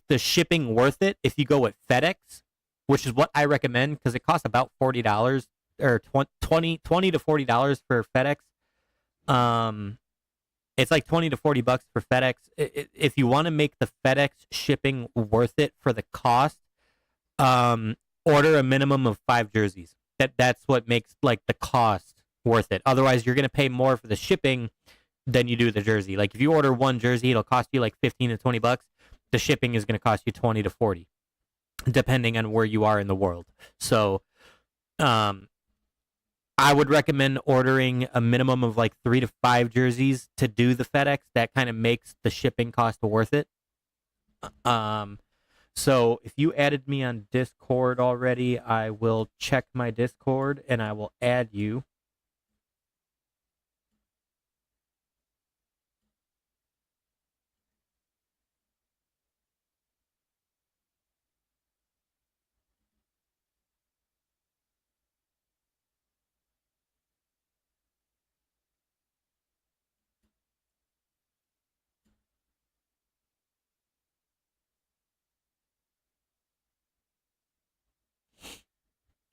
the shipping worth it, if you go with FedEx, which is what I recommend, because it costs about $40 or $20 to $40 for FedEx. It's like $20 to $40 for FedEx. If you want to make the FedEx shipping worth it for the cost, order a minimum of 5 jerseys. That's what makes like the cost worth it. Otherwise, you're gonna pay more for the shipping than you do the jersey. Like if you order 1 jersey, it'll cost you like $15 to $20. The shipping is gonna cost you $20 to $40. Depending on where you are in the world. So, I would recommend ordering a minimum of like 3 to 5 jerseys to do the FedEx. That kind of makes the shipping cost worth it. So if you added me on Discord already, I will check my Discord and I will add you.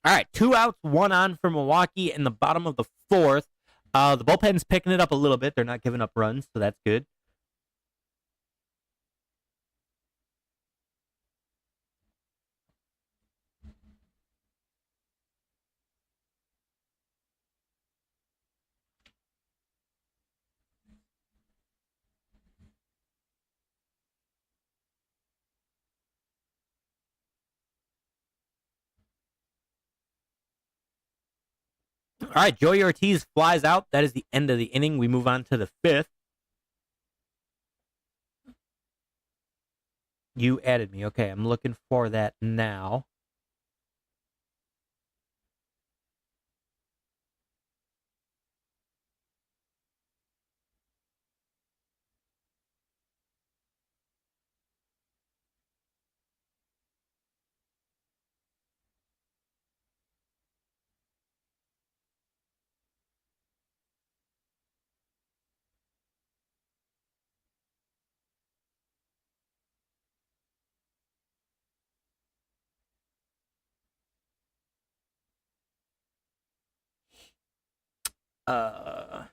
All right, 2 outs, 1 on for Milwaukee in the bottom of the 4th. The bullpen's picking it up a little bit. They're not giving up runs, so that's good. All right, Joey Ortiz flies out. That is the end of the inning. We move on to the 5th. You added me. Okay, I'm looking for that now. Uh,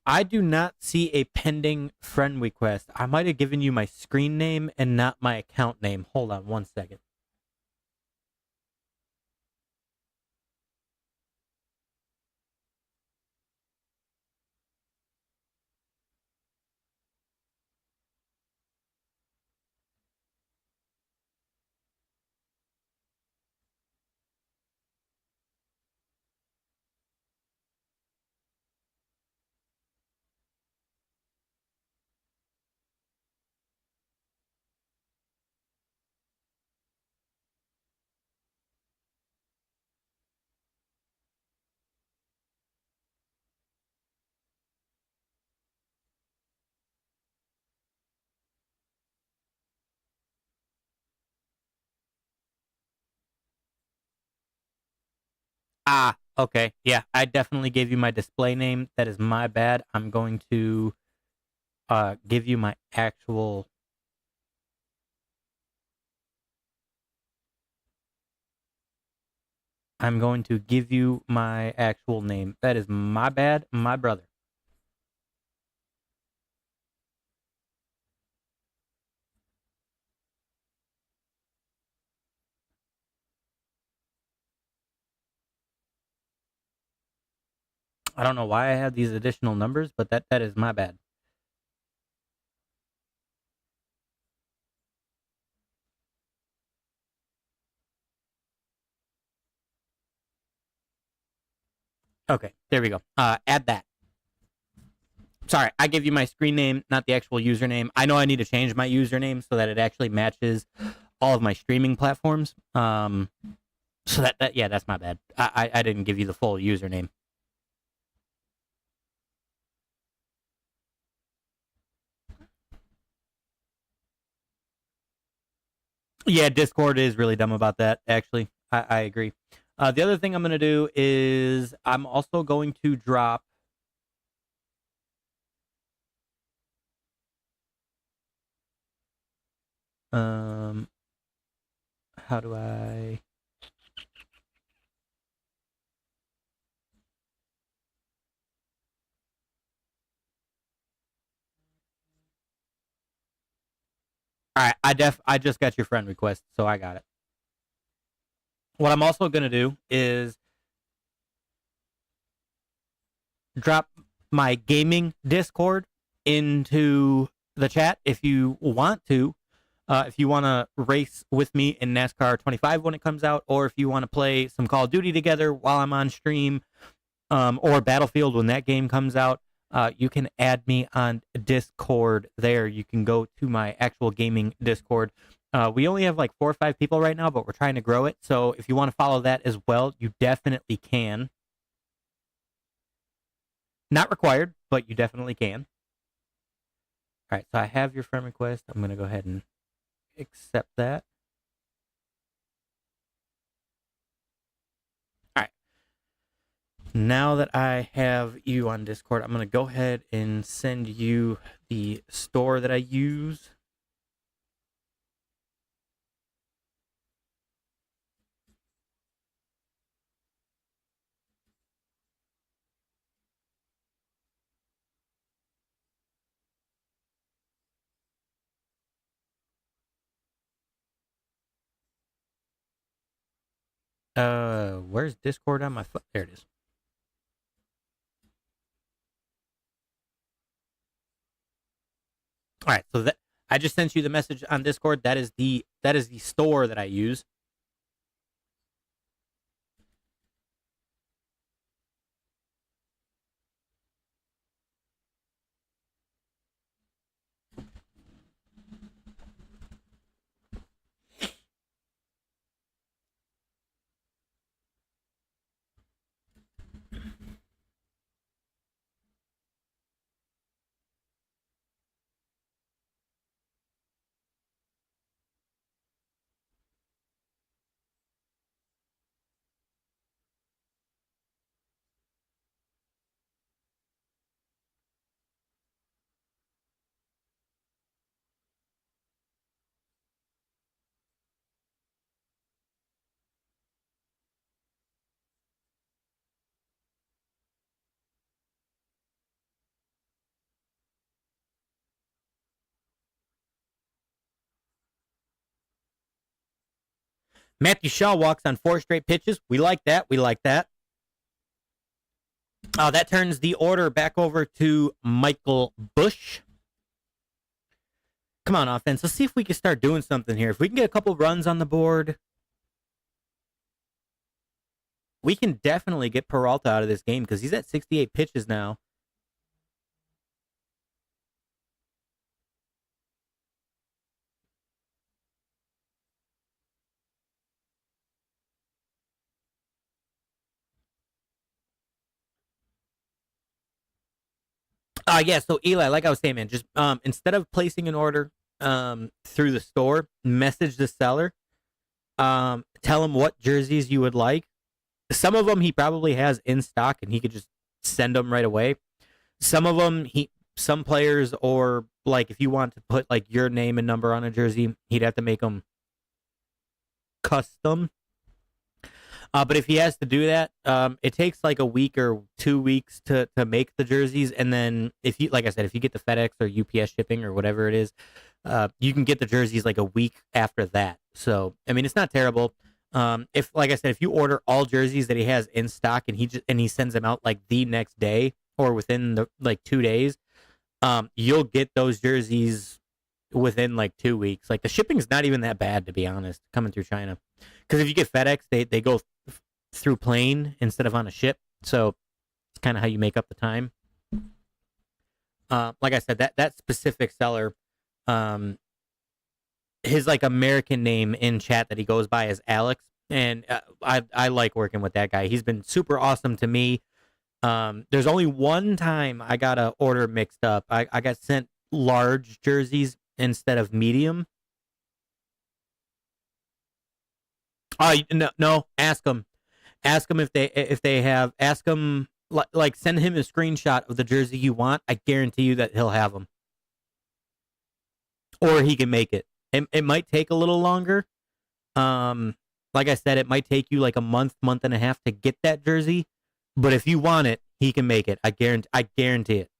I do not see a pending friend request. I might have given you my screen name and not my account name. Hold on 1 second. Ah, okay. Yeah, I definitely gave you my display name. That is my bad. I'm going to give you my actual. I'm going to give you my actual name. That is my bad, my brother. I don't know why I have these additional numbers, but that is my bad. Okay, there we go. Add that. Sorry, I give you my screen name, not the actual username. I know I need to change my username so that it actually matches all of my streaming platforms. So that yeah, that's my bad. I didn't give you the full username. Yeah, Discord is really dumb about that. Actually, I agree. The other thing I'm going to do is I'm also going to drop. Um, how do I? All right, I just got your friend request, so I got it. What I'm also going to do is drop my gaming Discord into the chat if you want to. If you want to race with me in NASCAR 25 when it comes out, or if you want to play some Call of Duty together while I'm on stream, or Battlefield when that game comes out, you can add me on Discord there. You can go to my actual gaming Discord. We only have like 4 or 5 people right now, but we're trying to grow it. So if you want to follow that as well, you definitely can. Not required, but you definitely can. All right, so I have your friend request. I'm going to go ahead and accept that. Now that I have you on Discord, I'm going to go ahead and send you the store that I use. Where's Discord on my phone? There it is. All right, so that I just sent you the message on Discord. That is the store that I use. Matthew Shaw walks on 4 straight pitches. We like that. We like that. That turns the order back over to Michael Bush. Come on, offense. Let's see if we can start doing something here. If we can get a couple runs on the board, we can definitely get Peralta out of this game because he's at 68 pitches now. Yeah, so Eli, like I was saying, man, just instead of placing an order through the store, message the seller, tell him what jerseys you would like. Some of them he probably has in stock and he could just send them right away. Some of them some players, or like if you want to put like your name and number on a jersey, he'd have to make them custom. But if he has to do that, it takes like a week or 2 weeks to make the jerseys, and then if you, like I said, if you get the FedEx or UPS shipping or whatever it is, you can get the jerseys like a week after that. So I mean, it's not terrible. If, like I said, if you order all jerseys that he has in stock and he sends them out like the next day or within the like 2 days, you'll get those jerseys within like 2 weeks. Like the shipping's not even that bad, to be honest, coming through China. Because if you get FedEx, they go through plane instead of on a ship, so it's kind of how you make up the time. Like I said, that specific seller, his like American name in chat that he goes by is Alex, and I like working with that guy. He's been super awesome to me. There's only one time I got a order mixed up. I got sent large jerseys instead of medium. No. Ask them. Ask them if they have. Ask them like send him a screenshot of the jersey you want. I guarantee you that he'll have them, or he can make it. It might take a little longer. Like I said, it might take you like a month and a half to get that jersey. But if you want it, he can make it. I guarantee it.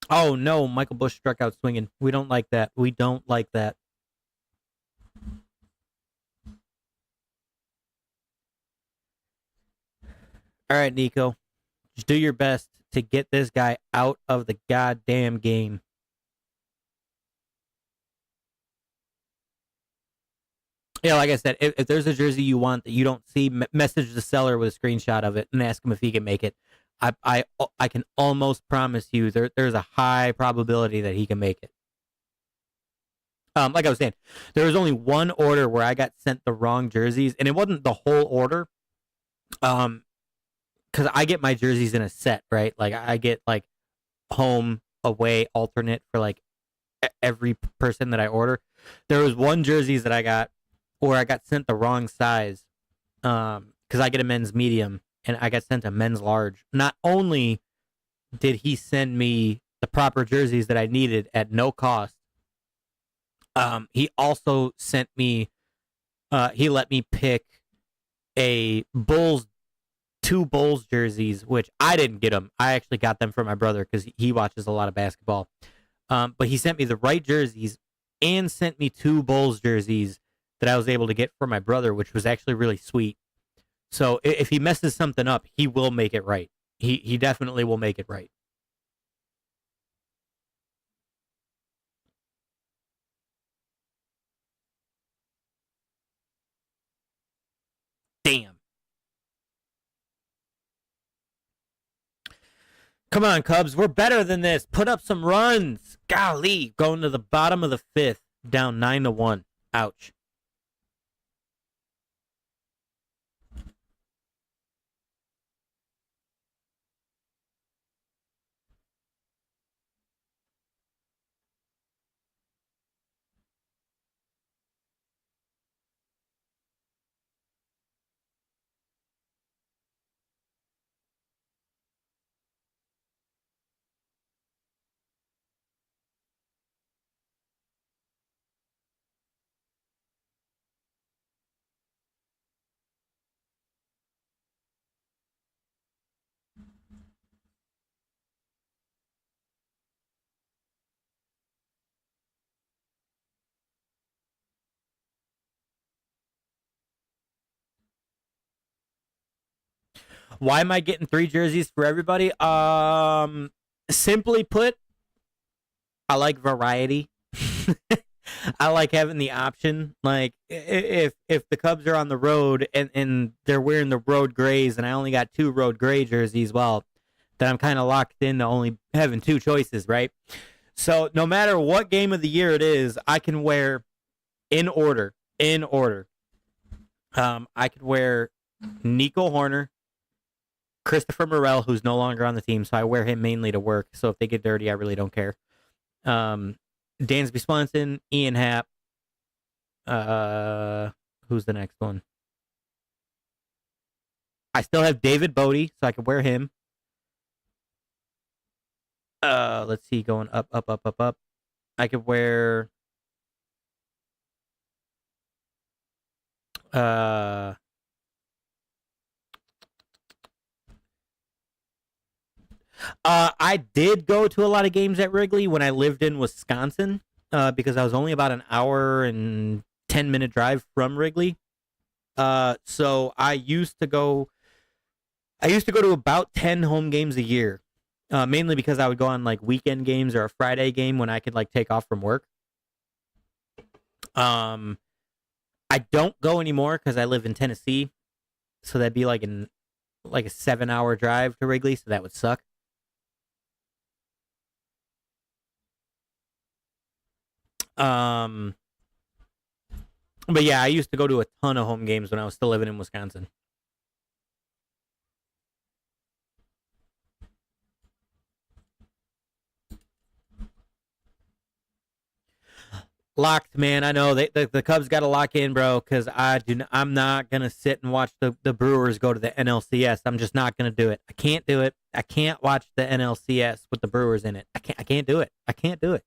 Oh no, Michael Bush struck out swinging. We don't like that. We don't like that. All right, Nico. Just do your best to get this guy out of the goddamn game. Yeah, like I said, if there's a jersey you want that you don't see, message the seller with a screenshot of it and ask him if he can make it. I can almost promise you there's a high probability that he can make it. Like I was saying, there was only one order where I got sent the wrong jerseys, and it wasn't the whole order. Um, because I get my jerseys in a set, right? Like I get like home, away, alternate for like every person that I order. There was one jerseys that I got where I got sent the wrong size, because I get a men's medium and I got sent a men's large. Not only did he send me the proper jerseys that I needed at no cost, he also sent me. He let me pick a Bulls, two Bulls jerseys, which I didn't get them. I actually got them for my brother because he watches a lot of basketball. But he sent me the right jerseys and sent me two Bulls jerseys that I was able to get for my brother, which was actually really sweet. So if he messes something up, he will make it right. He definitely will make it right. Damn. Come on, Cubs. We're better than this. Put up some runs. Golly. Going to the bottom of the fifth, down 9-1. Ouch. Why am I getting three jerseys for everybody? Simply put, I like variety. I like having the option. Like if the Cubs are on the road and they're wearing the road grays and I only got two road gray jerseys, well, then I'm kind of locked into only having two choices, right? So no matter what game of the year it is, I can wear in order. In order. I could wear Nico Horner, Christopher Morel, who's no longer on the team, so I wear him mainly to work. So if they get dirty, I really don't care. Dansby Swanson, Ian Happ. Who's the next one? I still have David Bodie, so I could wear him. Let's see, going up, up, up, up, up. I could wear. I did go to a lot of games at Wrigley when I lived in Wisconsin, because I was only about an hour and 10-minute drive from Wrigley. So I used to go. I used to go to about 10 home games a year, mainly because I would go on like weekend games or a Friday game when I could like take off from work. I don't go anymore because I live in Tennessee, so that'd be like a 7-hour drive to Wrigley, so that would suck. Um, but yeah, I used to go to a ton of home games when I was still living in Wisconsin. Locked, man. I know the Cubs got to lock in, bro. Because I'm not gonna sit and watch the Brewers go to the NLCS. I'm just not gonna do it. I can't do it. I can't watch the NLCS with the Brewers in it. I can't. I can't do it. I can't do it.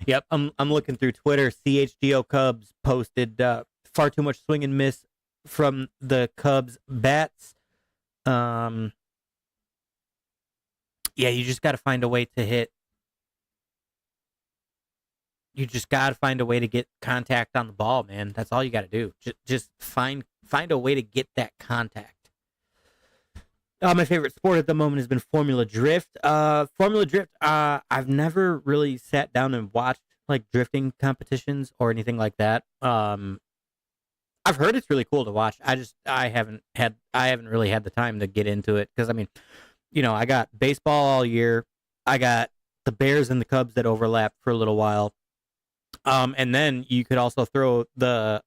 Yep, I'm looking through Twitter. CHGO Cubs posted far too much swing and miss from the Cubs bats. Um, yeah, you just got to find a way to hit. You just got to find a way to get contact on the ball, man. That's all you got to do. Just find a way to get that contact. My favorite sport at the moment has been Formula Drift. Formula Drift. I've never really sat down and watched like drifting competitions or anything like that. I've heard it's really cool to watch. I haven't really had the time to get into it because I mean, I got baseball all year. I got the Bears and the Cubs that overlap for a little while. And then you could also throw the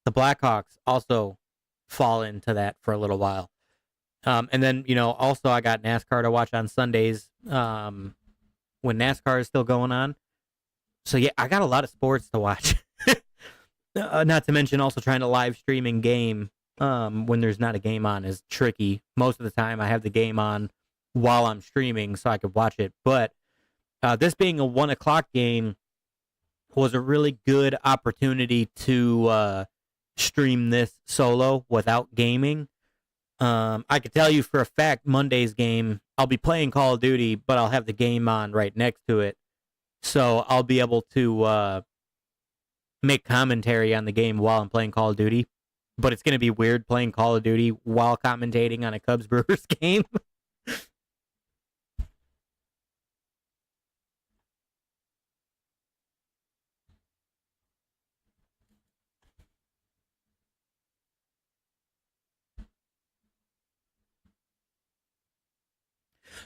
Blackhawks also fall into that for a little while. And then, also I got NASCAR to watch on Sundays when NASCAR is still going on. So, yeah, I got a lot of sports to watch. Not to mention also trying to live stream in game when there's not a game on is tricky. Most of the time I have the game on while I'm streaming so I could watch it. But this being a 1 o'clock game was a really good opportunity to stream this solo without gaming. I could tell you for a fact Monday's game, I'll be playing Call of Duty, but I'll have the game on right next to it. So I'll be able to make commentary on the game while I'm playing Call of Duty. But it's going to be weird playing Call of Duty while commentating on a Cubs Brewers game.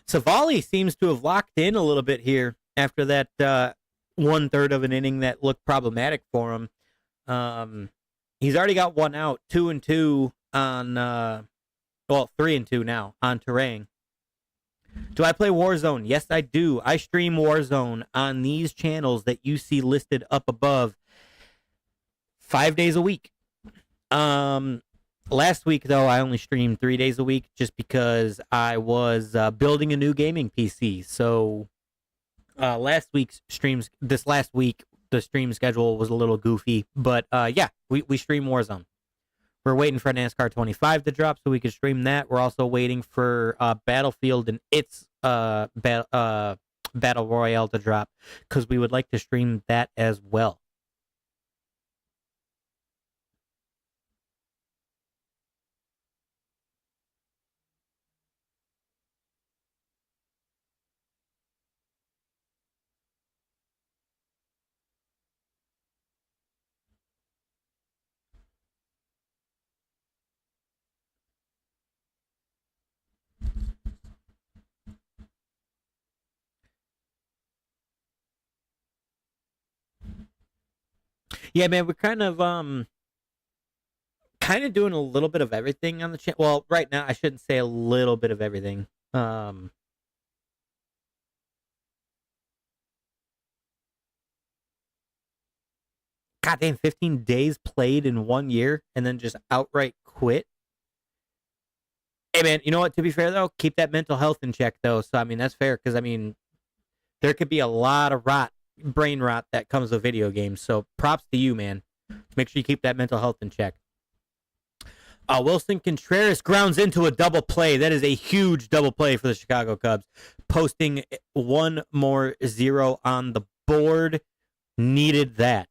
Savali seems to have locked in a little bit here after that 1/3 of an inning that looked problematic for him. He's already got one out, 2-2 on, 3-2 now on Terrain. Do I play Warzone? Yes, I do. I stream Warzone on these channels that you see listed up above 5 days a week. Last week, though, I only streamed 3 days a week just because I was building a new gaming PC. So last week, the stream schedule was a little goofy. But yeah, we stream Warzone. We're waiting for NASCAR 25 to drop so we can stream that. We're also waiting for Battlefield and its Battle Royale to drop because we would like to stream that as well. Yeah, man, we're kind of doing a little bit of everything on the channel. Well, right now I shouldn't say a little bit of everything. Goddamn, 15 days played in 1 year and then just outright quit. Hey, man, you know what? To be fair, though, keep that mental health in check, though. So, I mean, that's fair because, I mean, there could be a lot of brain rot that comes with video games. So, props to you, man. Make sure you keep that mental health in check. Wilson Contreras grounds into a double play. That is a huge double play for the Chicago Cubs. Posting one more zero on the board. Needed that.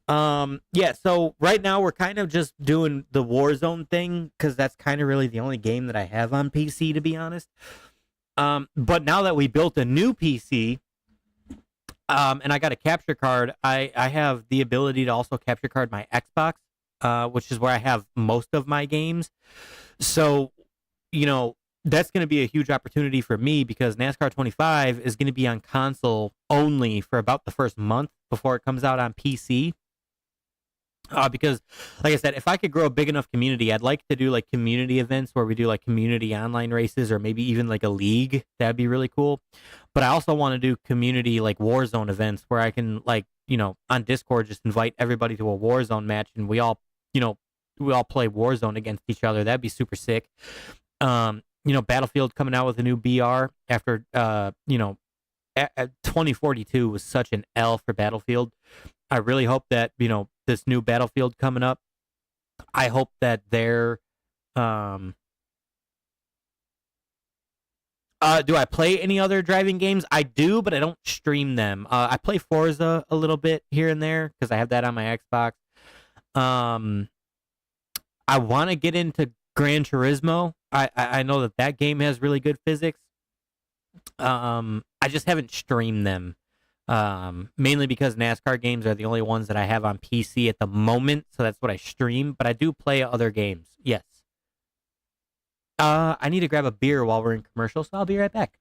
Yeah, so right now we're kind of just doing the Warzone thing because that's kind of really the only game that I have on PC, to be honest. But now that we built a new PC, and I got a capture card, I have the ability to also capture card my Xbox, which is where I have most of my games. So, that's going to be a huge opportunity for me because NASCAR 25 is going to be on console only for about the first month before it comes out on PC. Because, like I said, if I could grow a big enough community, I'd like to do like community events where we do like community online races or maybe even like a league. That'd be really cool. But I also want to do community like Warzone events where I can like, on Discord just invite everybody to a Warzone match and we all play Warzone against each other. That'd be super sick. Battlefield coming out with a new BR after 2042 was such an L for Battlefield. I really hope that, this new Battlefield coming up, I hope that they're do I play any other driving games? I do, but I don't stream them. I play Forza a little bit here and there because I have that on my Xbox. I want to get into Gran Turismo. I know that game has really good physics. I just haven't streamed them. Mainly because NASCAR games are the only ones that I have on PC at the moment, so that's what I stream. But I do play other games. Yes. I need to grab a beer while we're in commercial, so I'll be right back.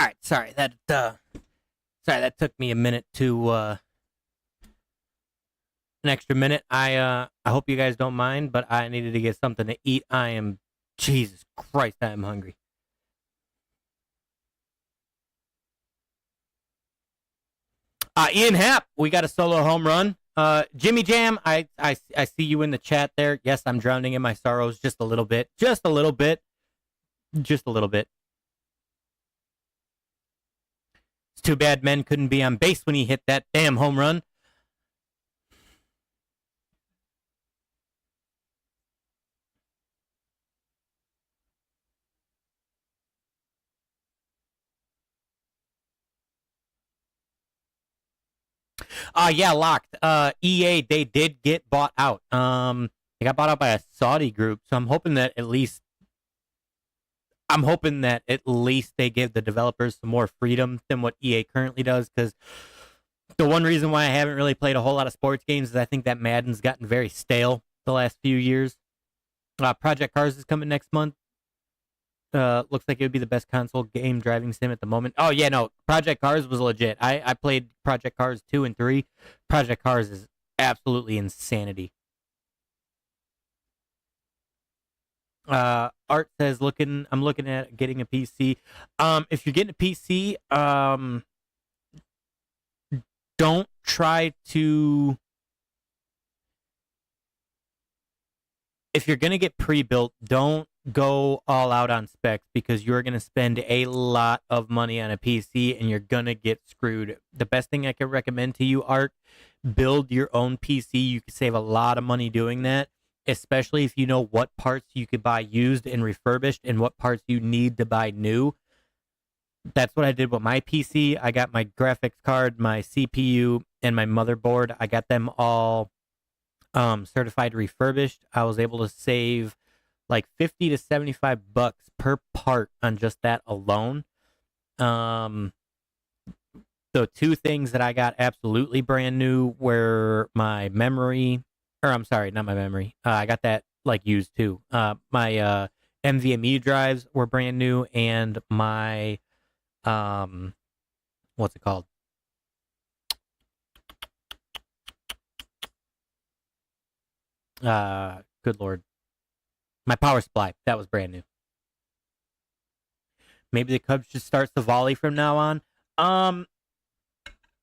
right, sorry that took me a minute to an extra minute. I hope you guys don't mind, but I needed to get something to eat. I am Jesus Christ, I am hungry. Ian Happ, we got a solo home run. Jimmy Jam, I see you in the chat there. Yes, I'm drowning in my sorrows just a little bit. Just a little bit. Just a little bit. It's too bad men couldn't be on base when he hit that damn home run. Yeah, locked. EA, they did get bought out. They got bought out by a Saudi group, so I'm hoping that at least they give the developers some more freedom than what EA currently does. Because the one reason why I haven't really played a whole lot of sports games is I think that Madden's gotten very stale the last few years. Project Cars is coming next month. Looks like it would be the best console game driving sim at the moment. Oh yeah, no, Project Cars was legit. I played Project Cars 2 and 3. Project Cars is absolutely insanity. Art says I'm looking at getting a PC. If you're getting a PC, don't try to, if you're gonna get pre-built, don't go all out on specs because you're gonna spend a lot of money on a PC and you're gonna get screwed. The best thing I can recommend to you, Art, build your own PC. You can save a lot of money doing that, especially if you know what parts you could buy used and refurbished and what parts you need to buy new. That's what I did with my PC. I got my graphics card, my CPU, and my motherboard. I got them all certified refurbished. I was able to save like 50 to 75 bucks per part on just that alone. The two things that I got absolutely brand new were my memory, or I'm sorry, not my memory. I got that like used too. My NVMe drives were brand new, and my what's it called? Good lord, my power supply that was brand new. Maybe the Cubs should start the volley from now on.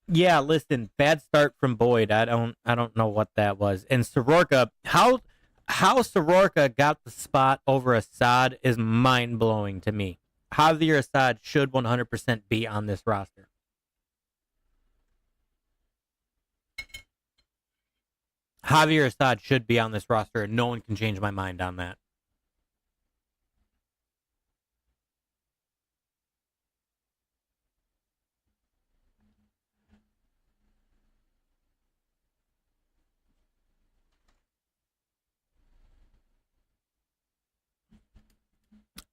Yeah, listen, bad start from Boyd. I don't know what that was. And Soroka, how Soroka got the spot over Assad is mind blowing to me. Javier Assad should 100% be on this roster. Javier Assad should be on this roster, and no one can change my mind on that.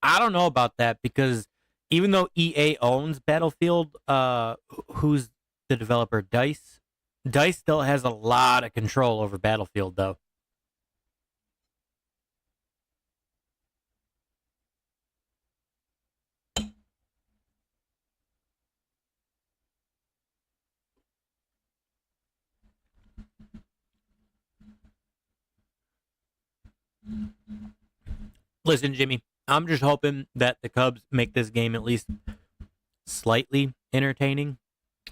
I don't know about that because even though EA owns Battlefield, who's the developer? Dice. Dice still has a lot of control over Battlefield, though. Listen, Jimmy, I'm just hoping that the Cubs make this game at least slightly entertaining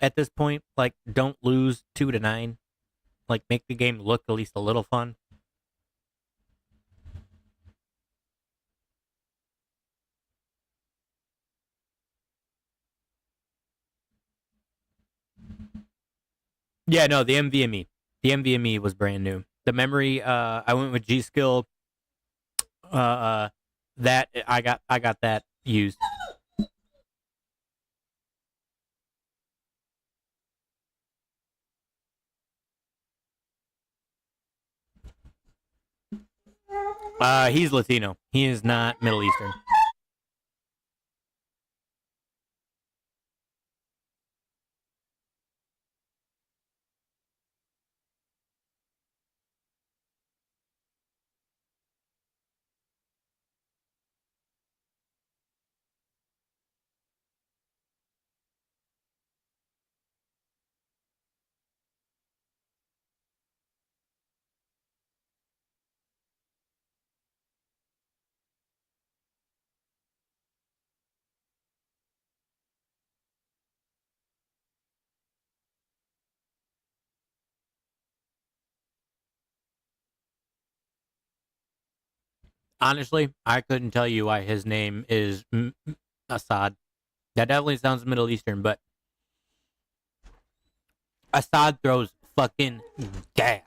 at this point. Like, don't lose 2-9. Like, make the game look at least a little fun. Yeah, no, the NVMe. The NVMe was brand new. The memory, I went with G Skill. That I got that used. He's Latino. He is not Middle Eastern. Honestly, I couldn't tell you why his name is Assad. That definitely sounds Middle Eastern, but Assad throws fucking gas.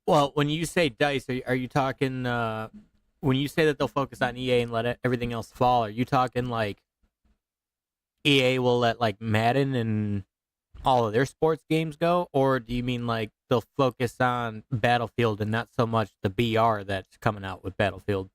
Well, when you say dice, are you talking? When you say that they'll focus on EA and let everything else fall, are you talking like EA will let like Madden and all of their sports games go, or do you mean like they'll focus on Battlefield and not so much the BR that's coming out with Battlefield?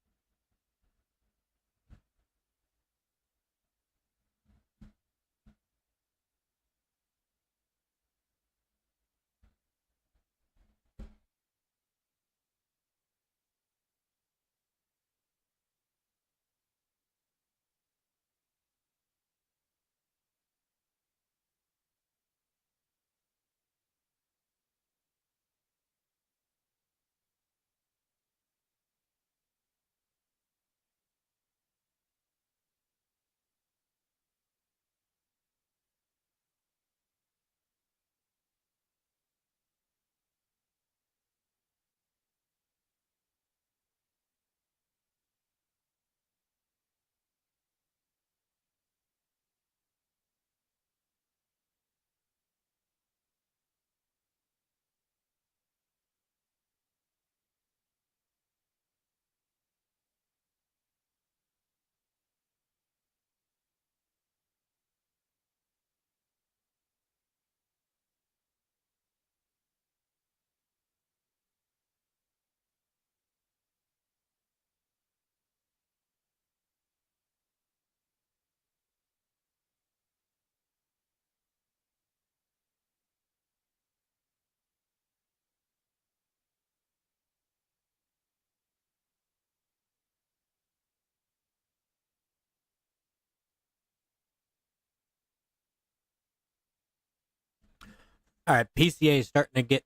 All right, PCA is starting to get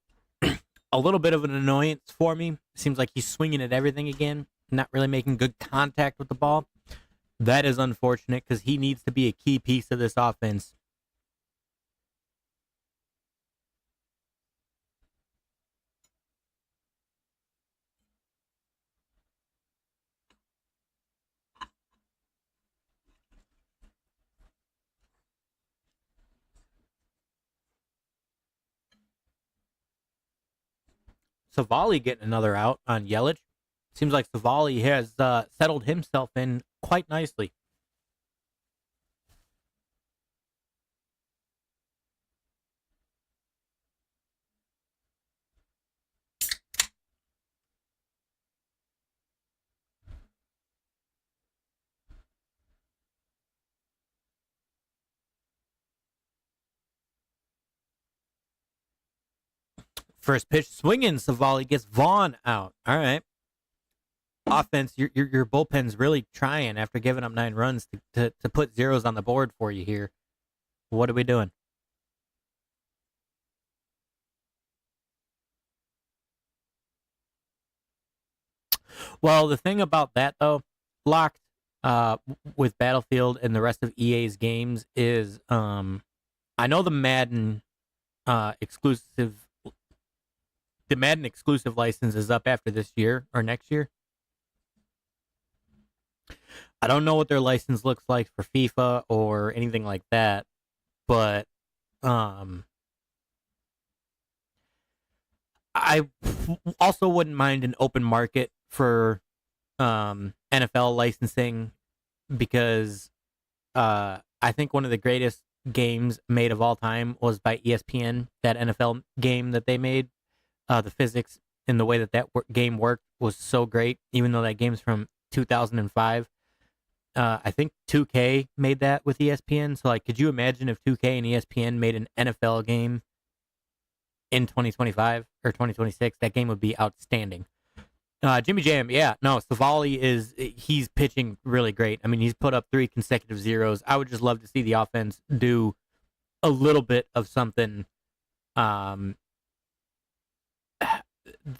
a little bit of an annoyance for me. Seems like he's swinging at everything again, not really making good contact with the ball. That is unfortunate because he needs to be a key piece of this offense. Savali getting another out on Yelich. Seems like Savali has settled himself in quite nicely. First pitch swinging, Savali gets Vaughn out. All right. Offense, your bullpen's really trying after giving up 9 runs to put zeros on the board for you here. What are we doing? Well, the thing about that though, locked with Battlefield and the rest of EA's games is I know exclusive the Madden exclusive license is up after this year or next year. I don't know what their license looks like for FIFA or anything like that, but um I also wouldn't mind an open market for NFL licensing because I think one of the greatest games made of all time was by ESPN. That NFL game that they made, the physics and the way that game worked was so great. Even though that game's from 2005, I think 2K made that with ESPN. So, like, could you imagine if 2K and ESPN made an NFL game in 2025 or 2026? That game would be outstanding. Jimmy Jam, yeah, no, Savali he's pitching really great. I mean, he's put up 3 consecutive zeros. I would just love to see the offense do a little bit of something. Um,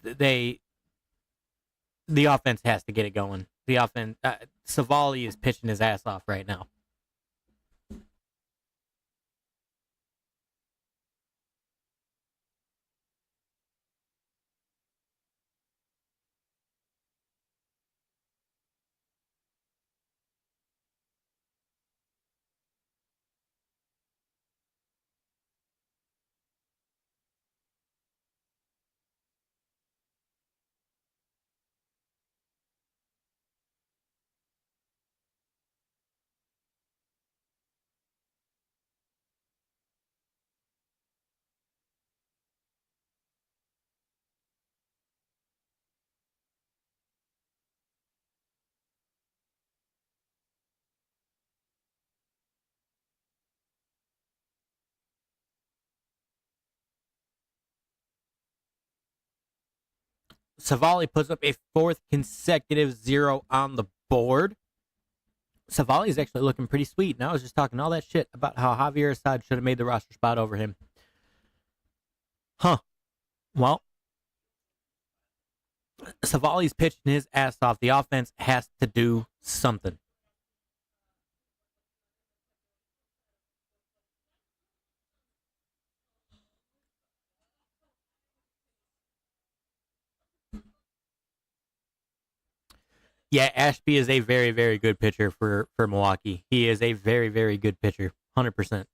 they the offense has to get it going. The offense, Savali is pitching his ass off right now. Savali puts up a 4th consecutive zero on the board. Savali is actually looking pretty sweet. And I was just talking all that shit about how Javier Assad should have made the roster spot over him. Huh. Well, Savali's pitching his ass off. The offense has to do something. Yeah, Ashby is a very, very good pitcher for Milwaukee. He is a very, very good pitcher. 100%.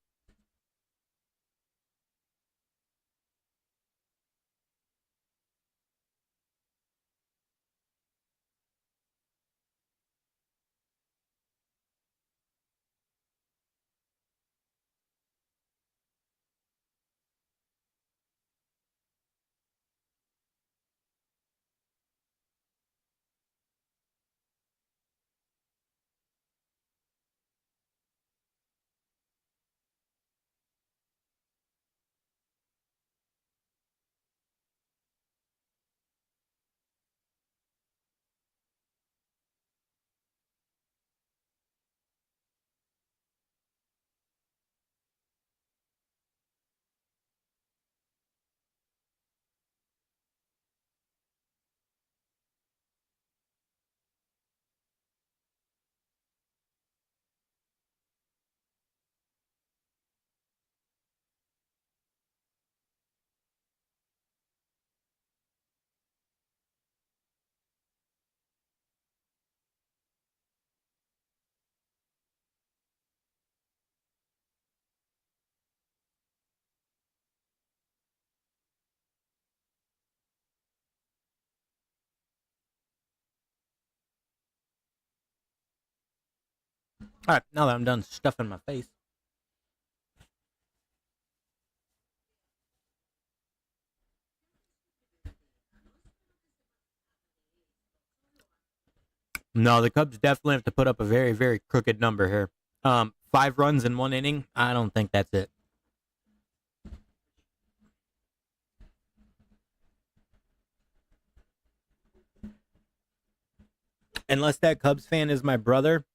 All right, now that I'm done stuffing my face. No, the Cubs definitely have to put up a very, very crooked number here. 5 runs in 1 inning. I don't think that's it. Unless that Cubs fan is my brother,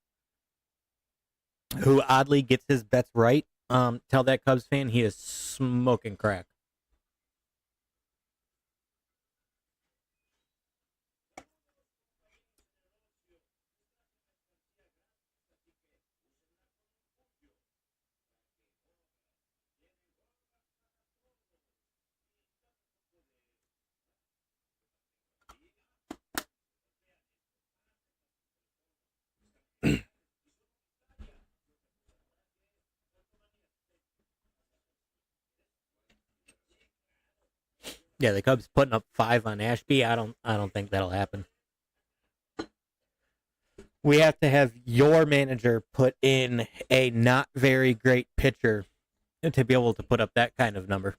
who oddly gets his bets right. Tell that Cubs fan he is smoking crack. Yeah, the Cubs putting up 5 on Ashby. I don't think that'll happen. We have to have your manager put in a not very great pitcher to be able to put up that kind of number.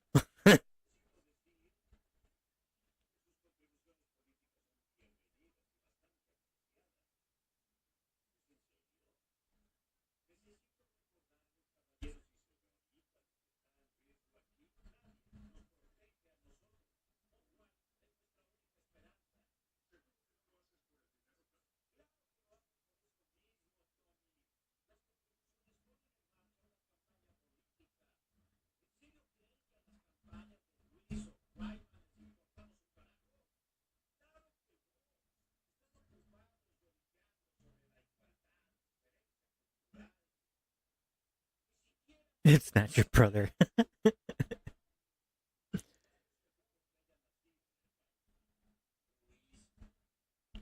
It's not your brother.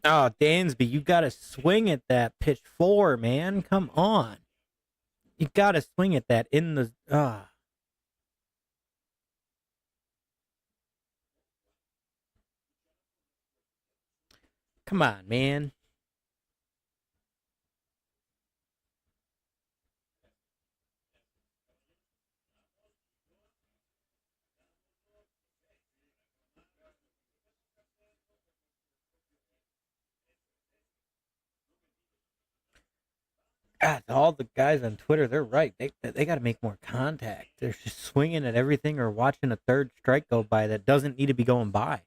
Oh, Dansby, you got to swing at that pitch 4, man. Come on. You got to swing at that in the. Come on, man. God, all the guys on Twitter, they're right. They got to make more contact. They're just swinging at everything or watching a third strike go by that doesn't need to be going by.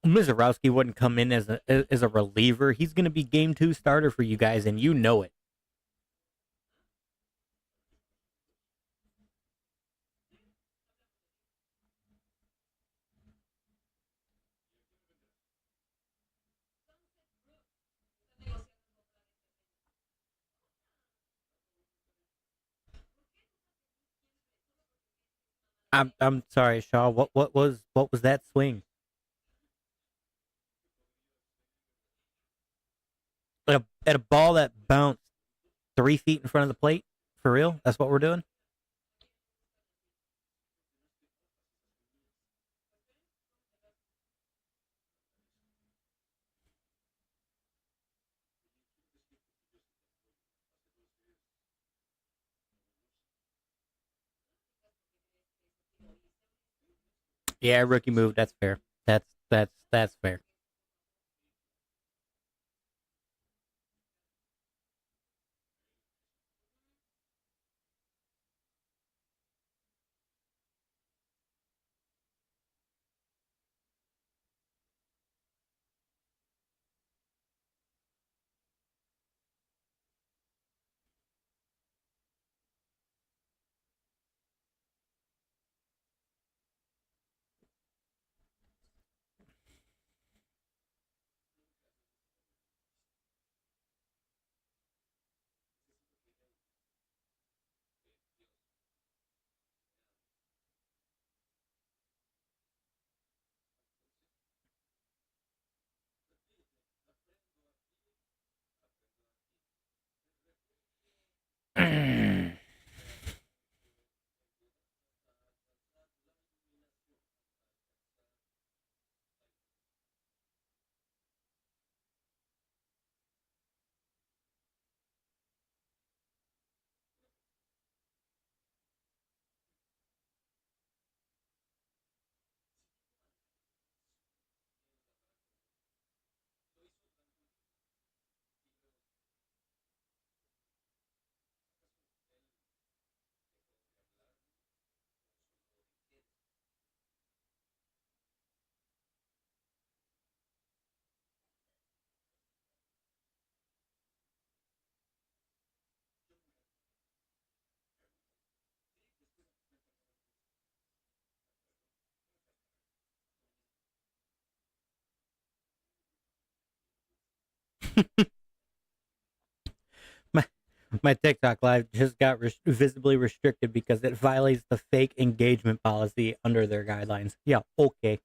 Mizorowski wouldn't come in as a reliever. He's going to be game 2 starter for you guys, and you know it. I'm sorry, Shaw. What was that swing? At a ball that bounced 3 feet in front of the plate? For real? That's what we're doing? Yeah, rookie move. That's fair. That's fair. My TikTok live just got visibly restricted because it violates the fake engagement policy under their guidelines. Yeah, okay.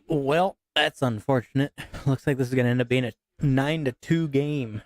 Well, that's unfortunate. Looks like this is going to end up being a 9-2 game.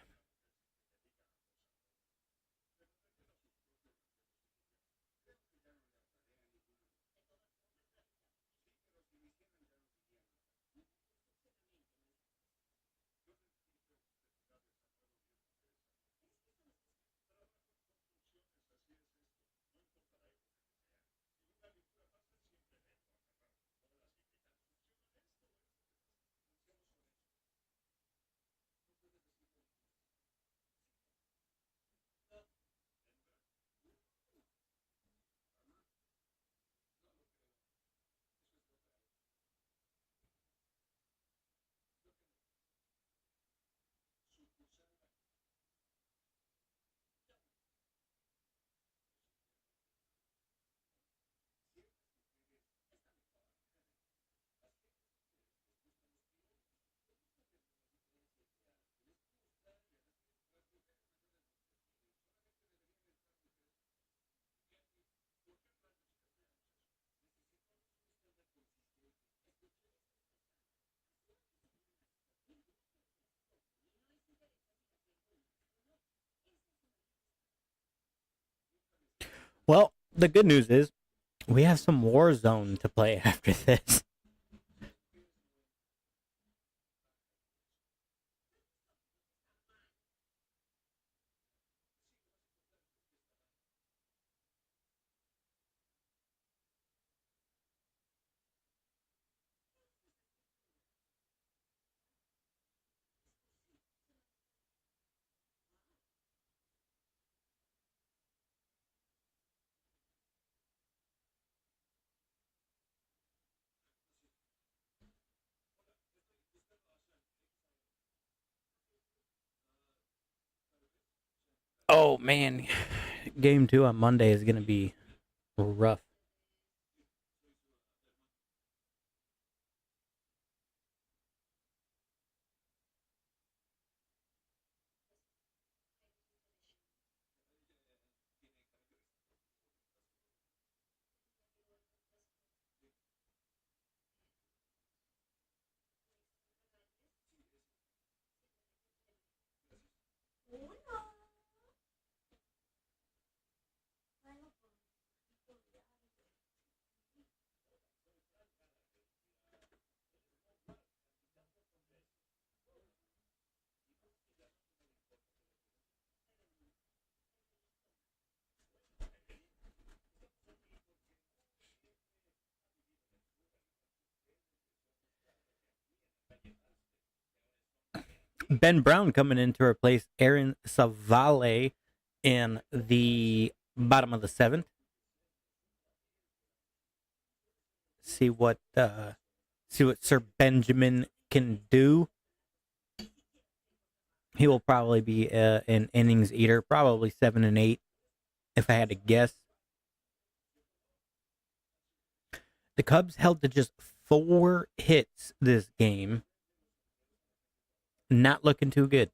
Well, the good news is we have some Warzone to play after this. Oh man, game 2 on Monday is going to be rough. Ben Brown coming in to replace Aaron Savale in the bottom of the 7th. See what Sir Benjamin can do. He will probably be an innings eater, probably 7 and 8, if I had to guess. The Cubs held to just 4 hits this game. Not looking too good.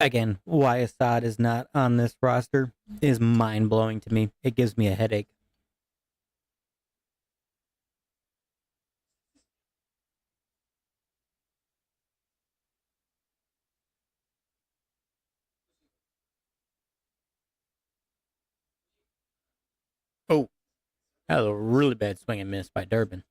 Again, why Assad is not on this roster is mind blowing to me. It gives me a headache. Oh, that was a really bad swing and miss by Durbin.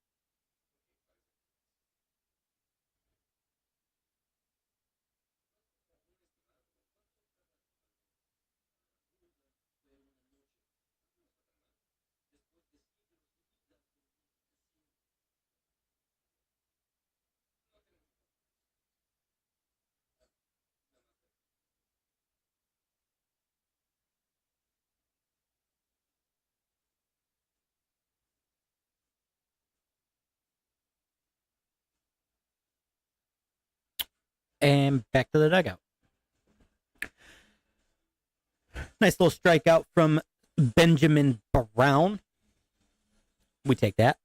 And back to the dugout. Nice little strikeout from Benjamin Brown. We take that.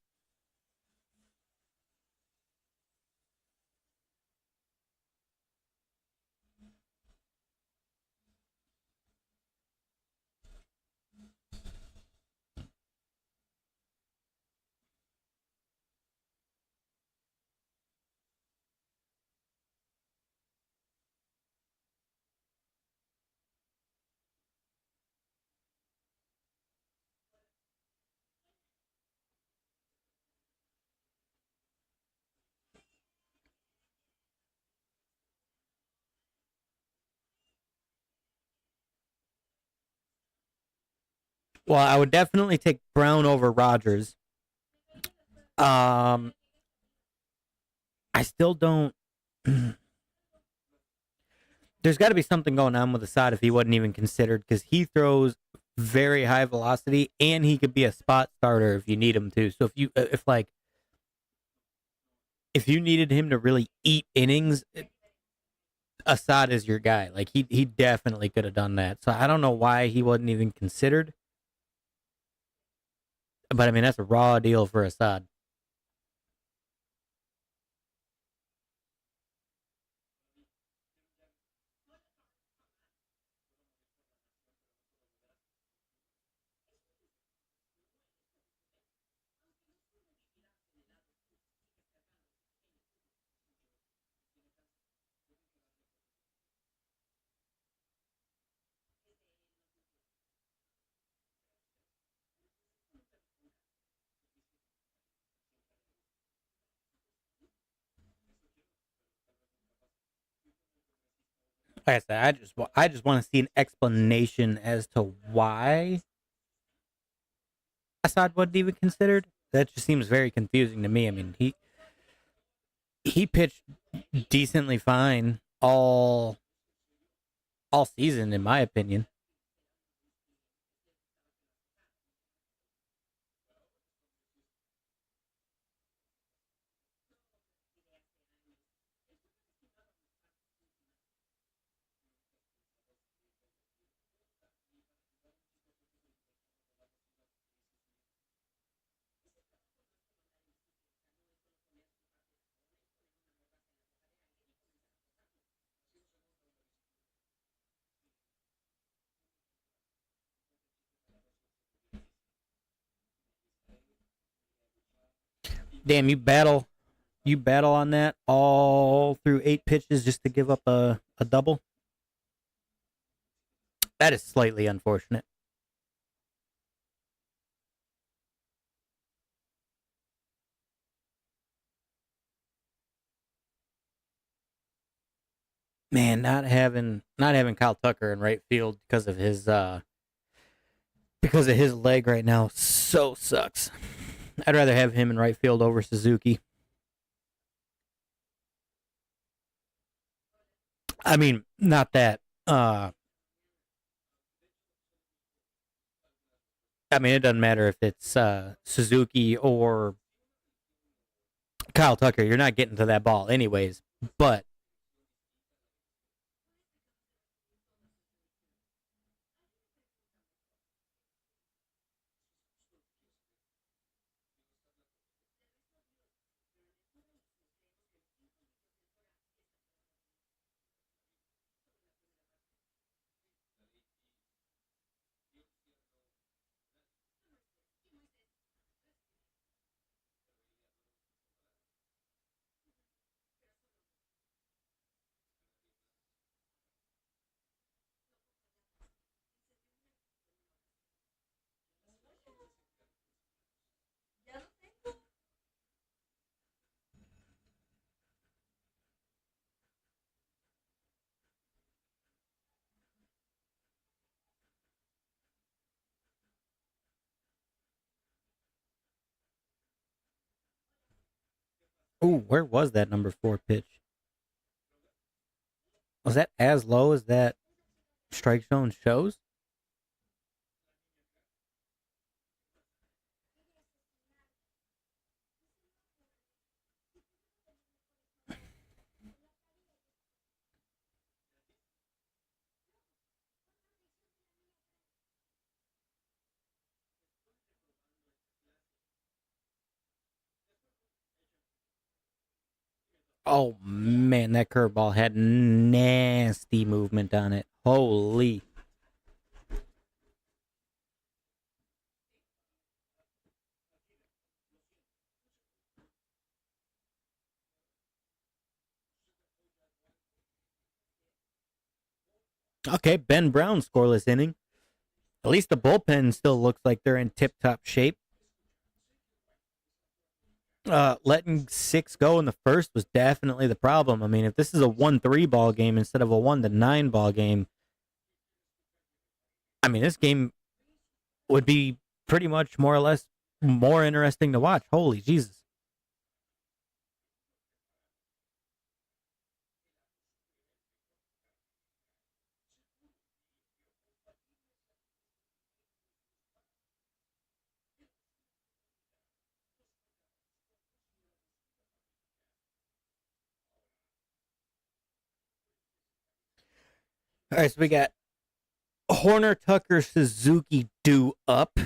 Well, I would definitely take Brown over Rogers. Um, I still don't. There's got to be something going on with Assad if he wasn't even considered because he throws very high velocity and he could be a spot starter if you need him to. So if you needed him to really eat innings, Assad is your guy. Like he definitely could have done that. So I don't know why he wasn't even considered. But I mean that's a raw deal for Assad. Like I said, I just want to see an explanation as to why Assad wasn't even considered. That just seems very confusing to me. I mean, he pitched decently fine all season, in my opinion. Damn, you battle on that all through 8 pitches just to give up a double. That is slightly unfortunate. Man, not having Kyle Tucker in right field because of his leg right now so sucks. I'd rather have him in right field over Suzuki. I mean, not that. I mean, it doesn't matter if it's Suzuki or Kyle Tucker. You're not getting to that ball anyways. But Ooh, where was that number 4 pitch? Was that as low as that strike zone shows? Oh man, that curveball had nasty movement on it. Holy. Okay, Ben Brown scoreless inning. At least the bullpen still looks like they're in tip top shape. Letting 6 go in the first was definitely the problem. I mean, if this is a 1-3 ball game instead of a 1-9 ball game, I mean, this game would be pretty much more or less more interesting to watch. Holy Jesus. All right, so we got Horner, Tucker, Suzuki due up.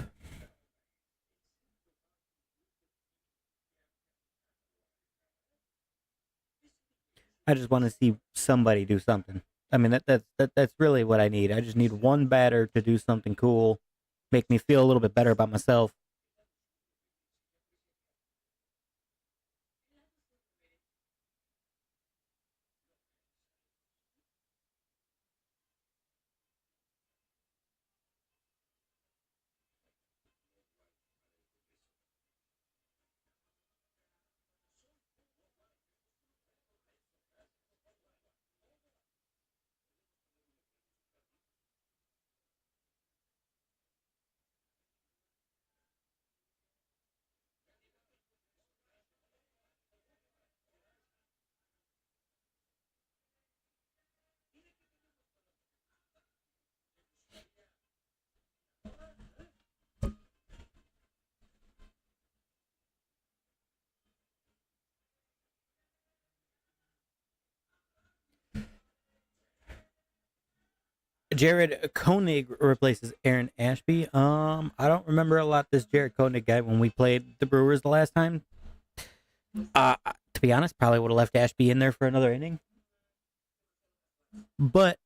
I just want to see somebody do something. I mean, that's really what I need. I just need one batter to do something cool, make me feel a little bit better about myself. Jared Koenig replaces Aaron Ashby. I don't remember a lot this Jared Koenig guy when we played the Brewers the last time. To be honest, probably would have left Ashby in there for another inning. But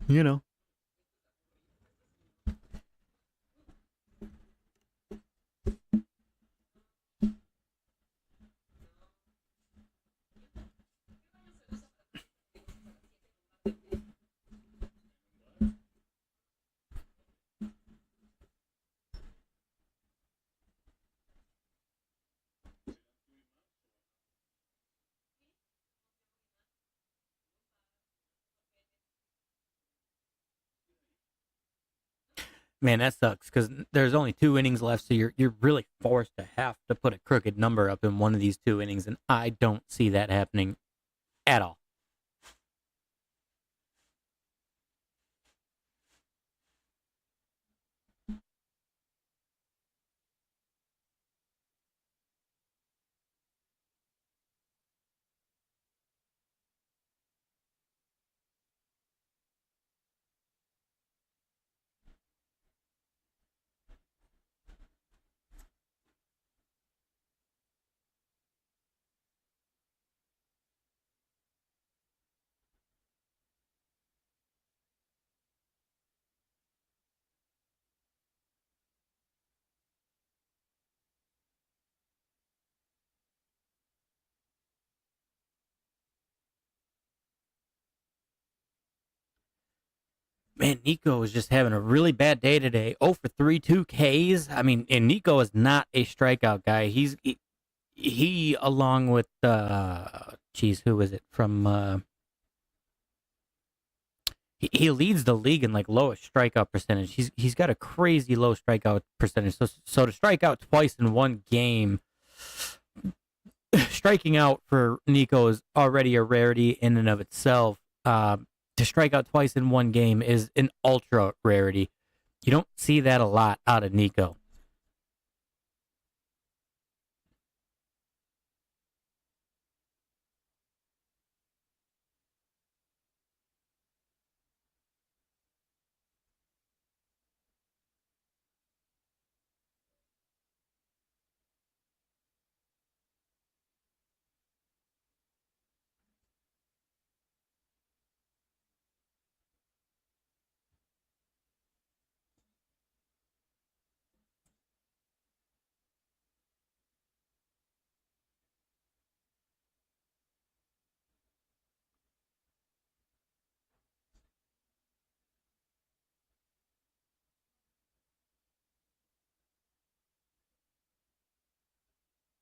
you know, man, that sucks because there's only 2 innings left, so you're really forced to have to put a crooked number up in one of these 2 innings, and I don't see that happening at all. Man, Nico is just having a really bad day today. 0 for 3, 2 Ks. I mean, and Nico is not a strikeout guy. He along with geez, who is it from he leads the league in like lowest strikeout percentage. He's got a crazy low strikeout percentage. So to strike out twice in one game striking out for Nico is already a rarity in and of itself. To strike out twice in one game is an ultra rarity. You don't see that a lot out of Nico.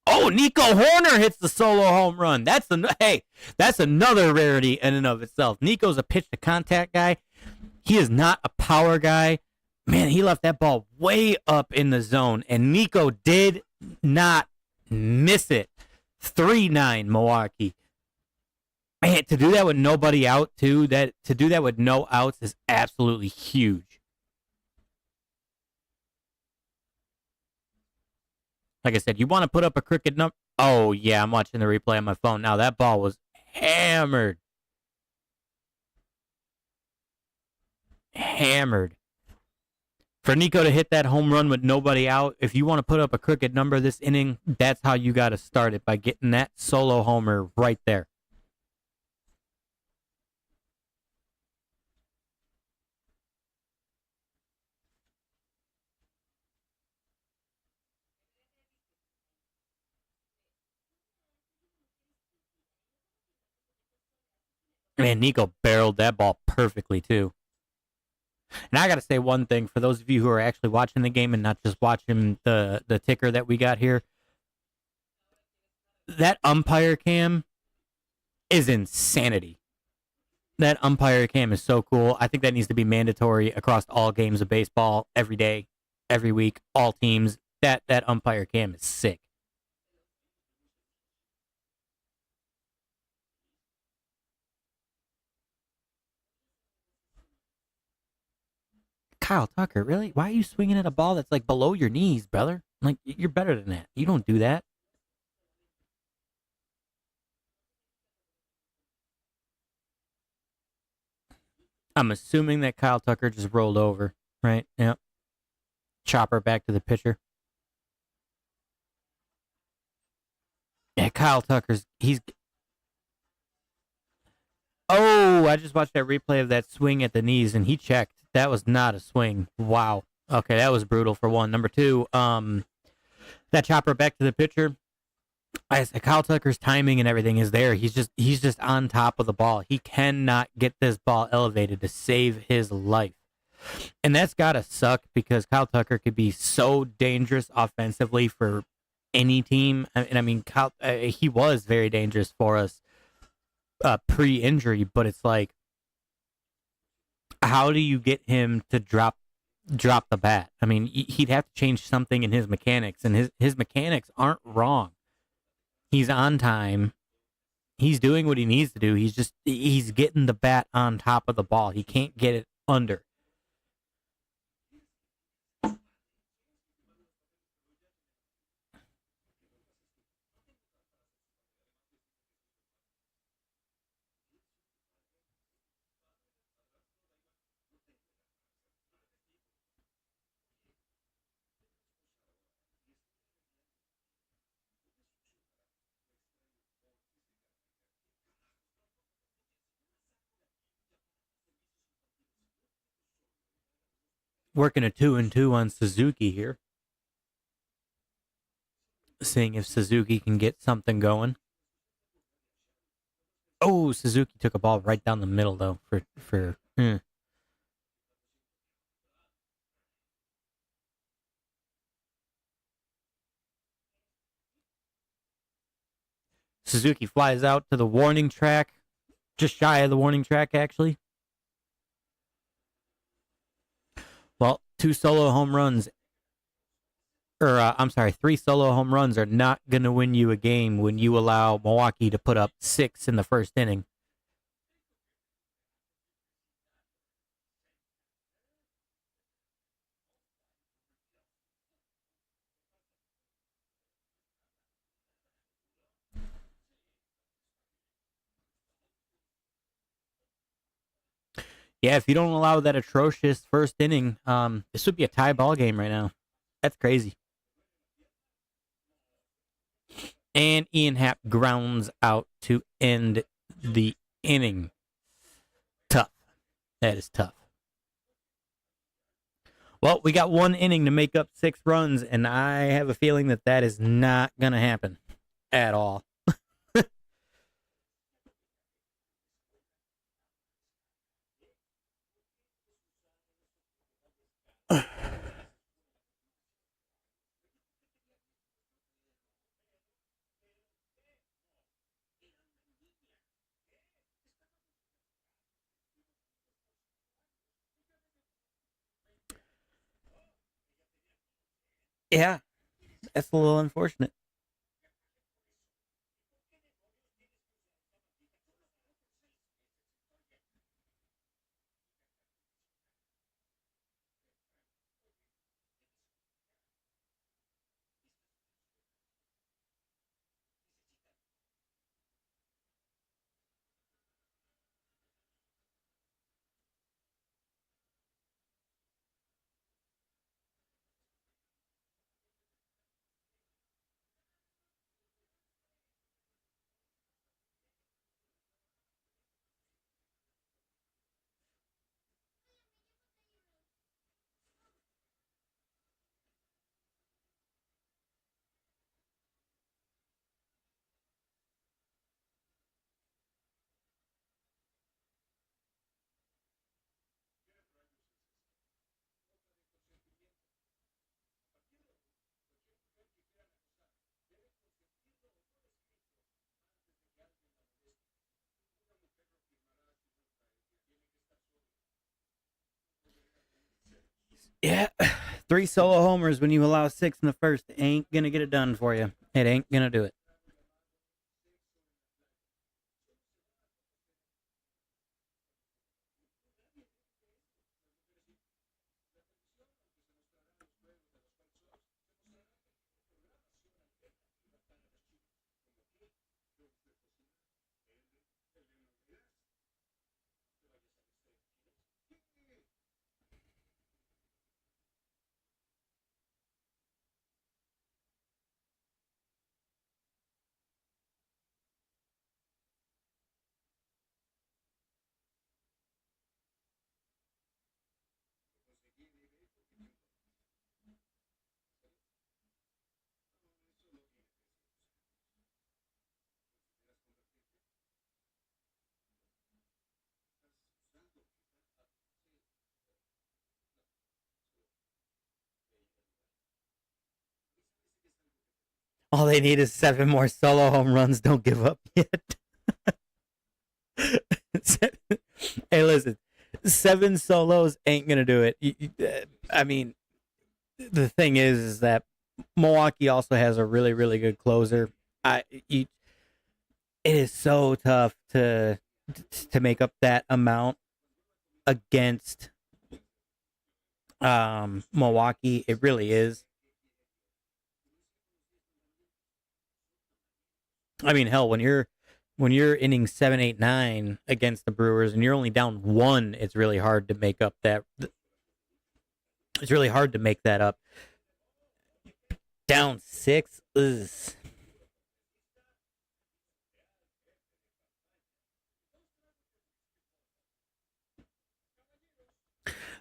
Oh, Nico Horner hits the solo home run. That's another rarity in and of itself. Nico's a pitch to contact guy. He is not a power guy. Man, he left that ball way up in the zone, and Nico did not miss it. 3-9 Milwaukee. Man, to do that with nobody out, too, to do that with no outs is absolutely huge. Like I said, you want to put up a crooked number. Oh, yeah, I'm watching the replay on my phone now. That ball was hammered. Hammered. For Nico to hit that home run with nobody out, if you want to put up a crooked number this inning, that's how you got to start it, by getting that solo homer right there. Man, Nico barreled that ball perfectly, too. And I got to say one thing for those of you who are actually watching the game and not just watching the ticker that we got here. That umpire cam is insanity. That umpire cam is so cool. I think that needs to be mandatory across all games of baseball, every day, every week, all teams. That umpire cam is sick. Kyle Tucker, really? Why are you swinging at a ball that's like below your knees, brother? Like, you're better than that. You don't do that. I'm assuming that Kyle Tucker just rolled over, right? Yep. Chopper back to the pitcher. Yeah, Kyle Tucker's, he's... Oh, I just watched that replay of that swing at the knees, and he checked. That was not a swing. Wow. Okay, that was brutal for one. Number two, that chopper back to the pitcher. I said Kyle Tucker's timing and everything is there. He's just on top of the ball. He cannot get this ball elevated to save his life. And that's got to suck, because Kyle Tucker could be so dangerous offensively for any team. And I mean, he was very dangerous for us pre-injury, but it's like, how do you get him to drop the bat? I mean, he'd have to change something in his mechanics, and his mechanics aren't wrong. He's on time. He's doing what he needs to do. He's getting the bat on top of the ball. He can't get it under. Working a 2-2 on Suzuki here. Seeing if Suzuki can get something going. Oh, Suzuki took a ball right down the middle, though, for Suzuki flies out to the warning track. Just shy of the warning track, actually. Well, 2 solo home runs. or I'm sorry, 3 solo home runs are not going to win you a game when you allow Milwaukee to put up 6 in the first inning. Yeah, if you don't allow that atrocious first inning, this would be a tie ball game right now. That's crazy. And Ian Happ grounds out to end the inning. Tough. That is tough. Well, we got 1 inning to make up 6 runs, and I have a feeling that that is not going to happen at all. Yeah, that's a little unfortunate. Yeah, 3 solo homers when you allow 6 in the first ain't going to get it done for you. It ain't going to do it. All they need is 7 more solo home runs. Don't give up yet. Hey, listen, 7 solos ain't gonna do it. I mean, the thing is that Milwaukee also has a really, really good closer. It is so tough to make up that amount against Milwaukee. It really is. I mean, hell, when you're inning 7, 8, 9 against the Brewers and you're only down 1, it's really hard to make up that. It's really hard to make that up. Down 6, ugh.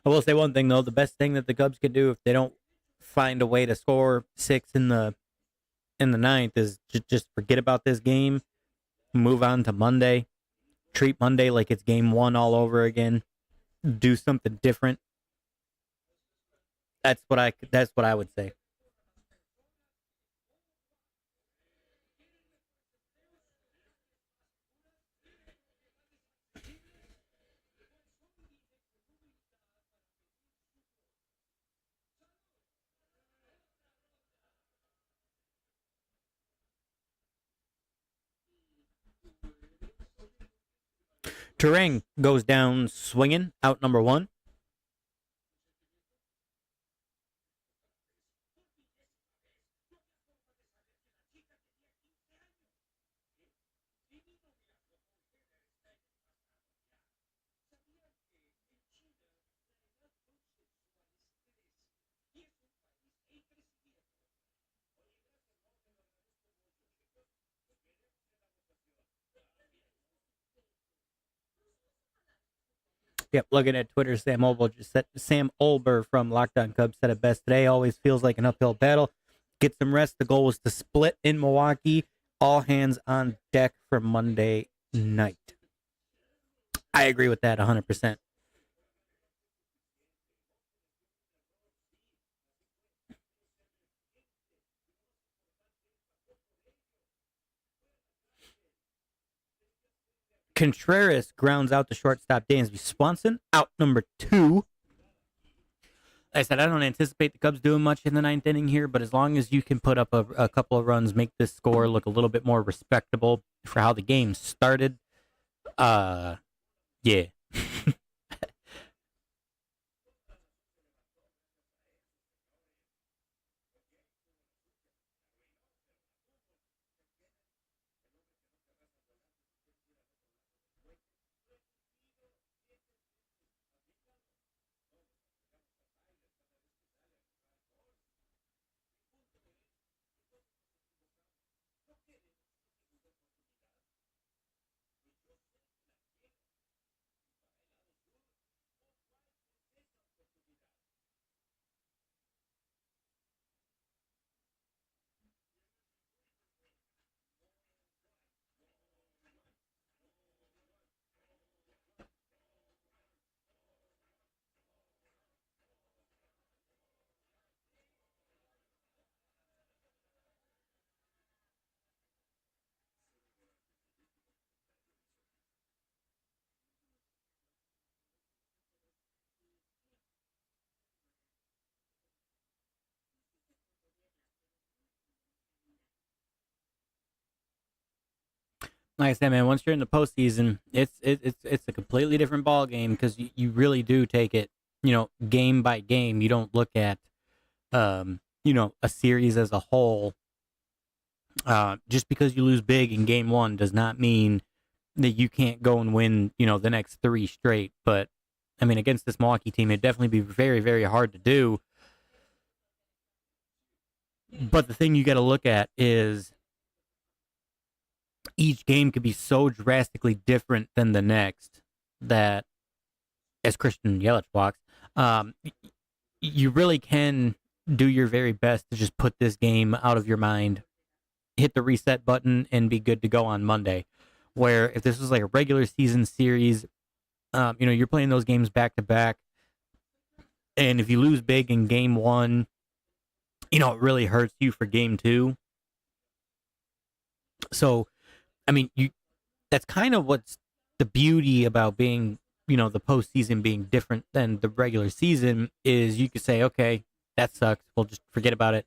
I will say one thing though: the best thing that the Cubs can do if they don't find a way to score 6 in the ninth is just forget about this game, move on to Monday, treat Monday like it's game 1 all over again, do something different. That's what I would say. Turang goes down swinging, out number one. Yep, looking at Twitter, Sam Olber from Lockdown Cubs said it best today. Always feels like an uphill battle. Get some rest. The goal was to split in Milwaukee. All hands on deck for Monday night. I agree with that 100%. Contreras grounds out the shortstop Dansby Swanson, out number two. Like I said, I don't anticipate the Cubs doing much in the ninth inning here, but as long as you can put up a couple of runs, make this score look a little bit more respectable for how the game started, yeah. Like I said, man, once you're in the postseason, it's a completely different ball game because you really do take it, game by game. You don't look at, a series as a whole. Just because you lose big in game one does not mean that you can't go and win, the next three straight. But I mean, against this Milwaukee team, it'd definitely be very, very hard to do. But the thing you got to look at is each game could be so drastically different than the next that, as Christian Yelich walks, you really can do your very best to just put this game out of your mind, hit the reset button, and be good to go on Monday. Where if this was like a regular season series, you're playing those games back to back, and if you lose big in game one, it really hurts you for game two. So, I mean, that's kind of what's the beauty about being, the postseason being different than the regular season is you could say, okay, that sucks. We'll just forget about it.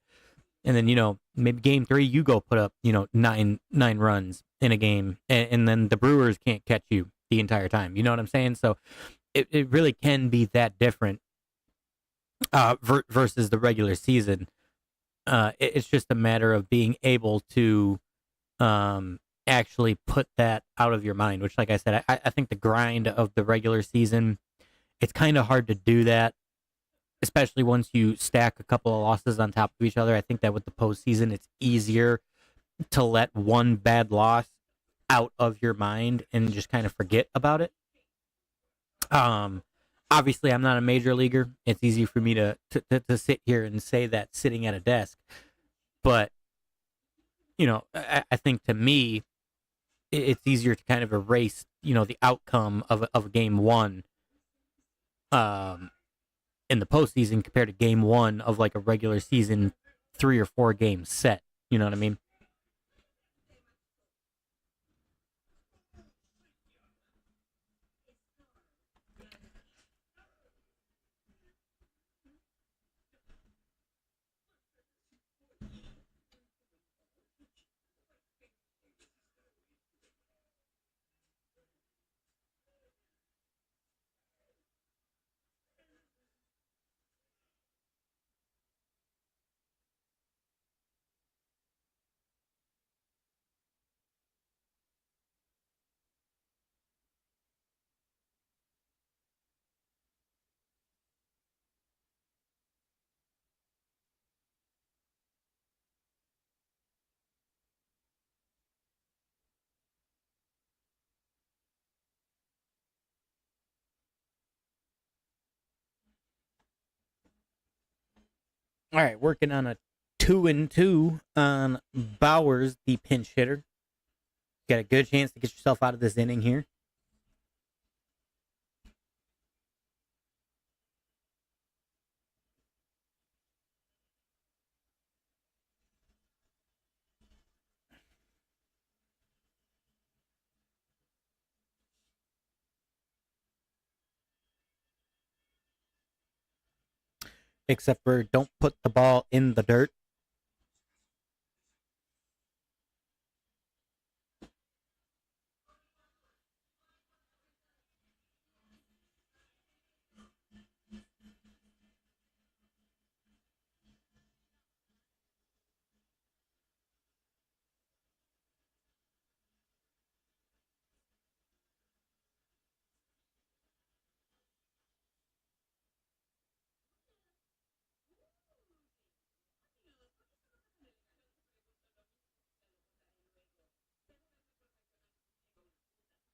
And then, maybe game three, you go put up, nine runs in a game, and then the Brewers can't catch you the entire time. You know what I'm saying? So it really can be that different versus the regular season. It's just a matter of being able to actually put that out of your mind, which, like I said, I think the grind of the regular season, it's kind of hard to do that, especially once you stack a couple of losses on top of each other. I think that with the postseason, it's easier to let one bad loss out of your mind and just kind of forget about it. Obviously, I'm not a major leaguer. It's easy for me to sit here and say that sitting at a desk, but I think to me, it's easier to kind of erase, the outcome of game one, in the postseason compared to game one of like a regular season 3 or 4 game set. You know what I mean? All right, working on a 2-2 on Bowers, the pinch hitter. Got a good chance to get yourself out of this inning here. Except for don't put the ball in the dirt.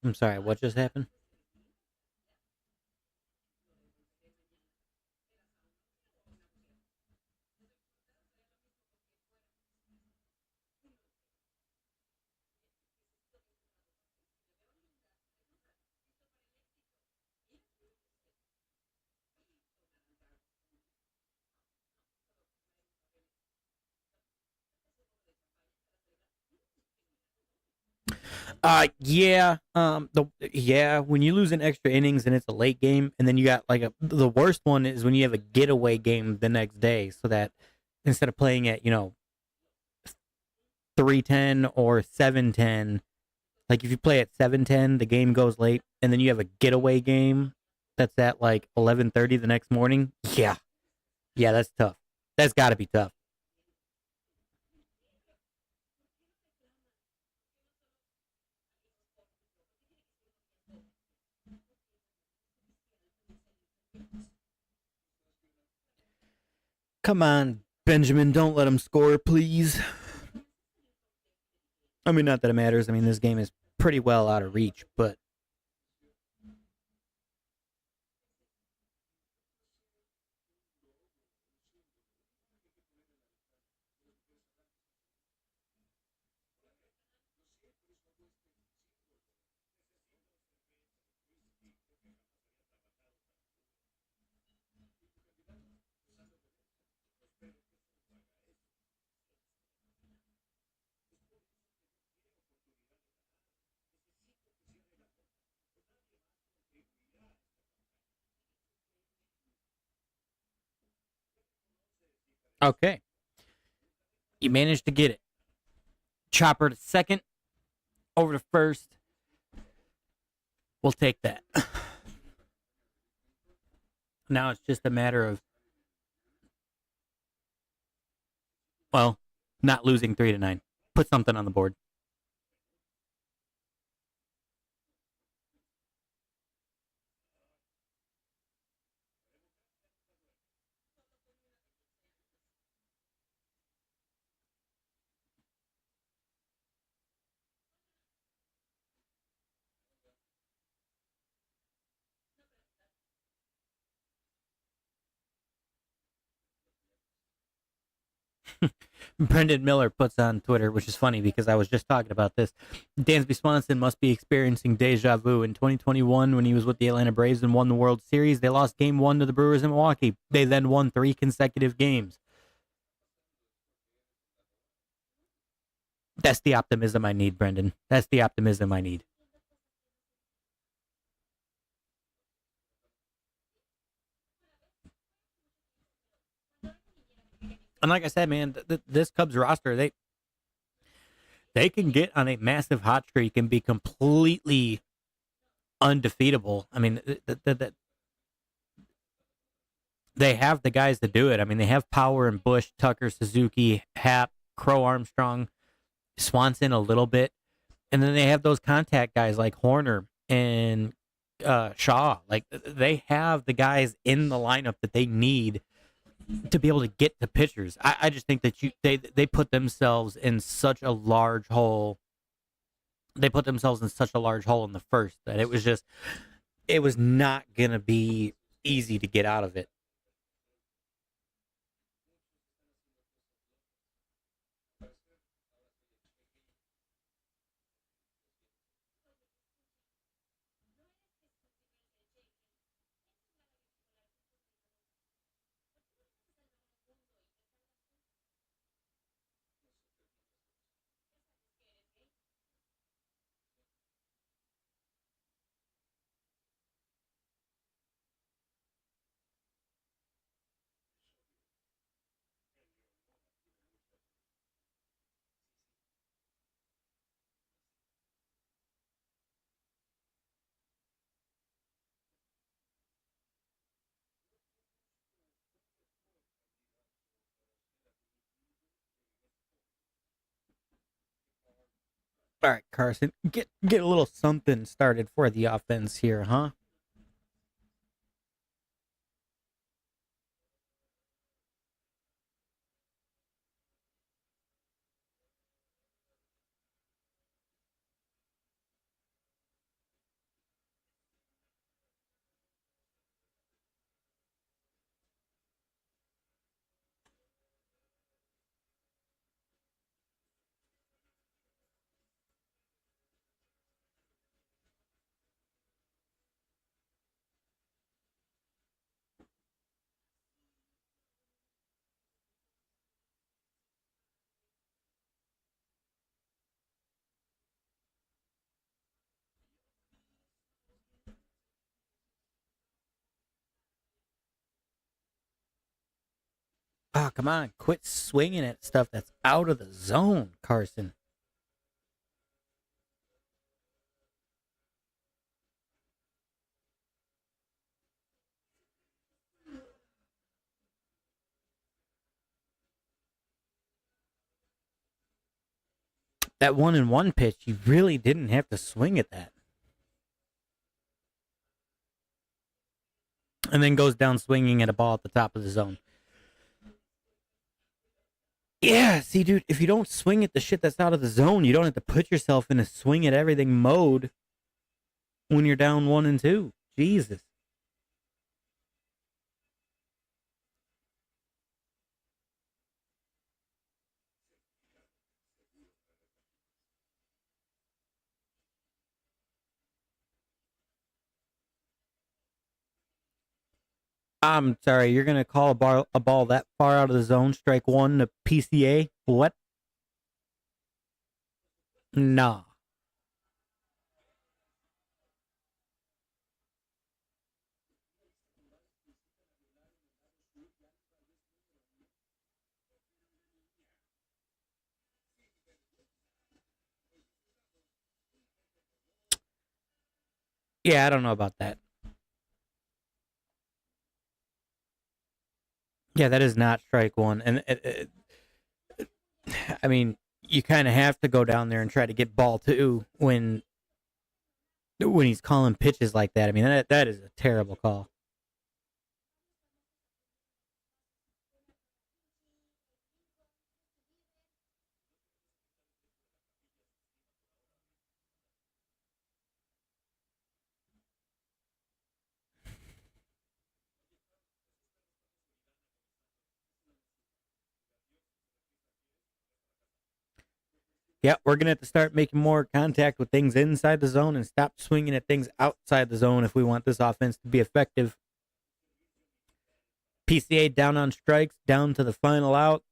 I'm sorry, what just happened? When you lose an extra innings and it's a late game, and then you got like the worst one is when you have a getaway game the next day, so that instead of playing at 3:10 or 7:10, like if you play at 7:10, the game goes late, and then you have a getaway game that's at like 11:30 the next morning. Yeah, that's tough. That's got to be tough. Come on, Benjamin, don't let him score, please. I mean, not that it matters. I mean, this game is pretty well out of reach, but okay. You managed to get it. Chopper to second, over to first. We'll take that. Now it's just a matter of, well, not losing 3-9. Put something on the board. Brendan Miller puts on Twitter, which is funny because I was just talking about this. Dansby Swanson must be experiencing deja vu. In 2021, when he was with the Atlanta Braves and won the World Series, they lost Game 1 to the Brewers in Milwaukee. They then won 3 consecutive games. That's the optimism I need, Brendan. That's the optimism I need. And like I said, man, this Cubs roster, they can get on a massive hot streak and be completely undefeatable. I mean, they have the guys to do it. I mean, they have power in Bush, Tucker, Suzuki, Happ, Crow Armstrong, Swanson a little bit. And then they have those contact guys like Horner and Shaw. Like, they have the guys in the lineup that they need to be able to get to pitchers. I just think that they put themselves in such a large hole. They put themselves in such a large hole in the first that it was not going to be easy to get out of it. All right, Carson, get a little something started for the offense here, huh? Oh, come on, quit swinging at stuff that's out of the zone, Carson. That 1-1 pitch, you really didn't have to swing at that. And then goes down swinging at a ball at the top of the zone. Yeah, see, dude, if you don't swing at the shit that's out of the zone, you don't have to put yourself in a swing at everything mode when you're down 1-2. Jesus. I'm sorry, you're gonna call a ball that far out of the zone, strike one to PCA? What? Nah. Yeah, I don't know about that. Yeah, that is not strike one, and I mean, you kind of have to go down there and try to get ball two when he's calling pitches like that. I mean, that is a terrible call. Yeah, we're gonna have to start making more contact with things inside the zone and stop swinging at things outside the zone if we want this offense to be effective. PCA down on strikes, down to the final out.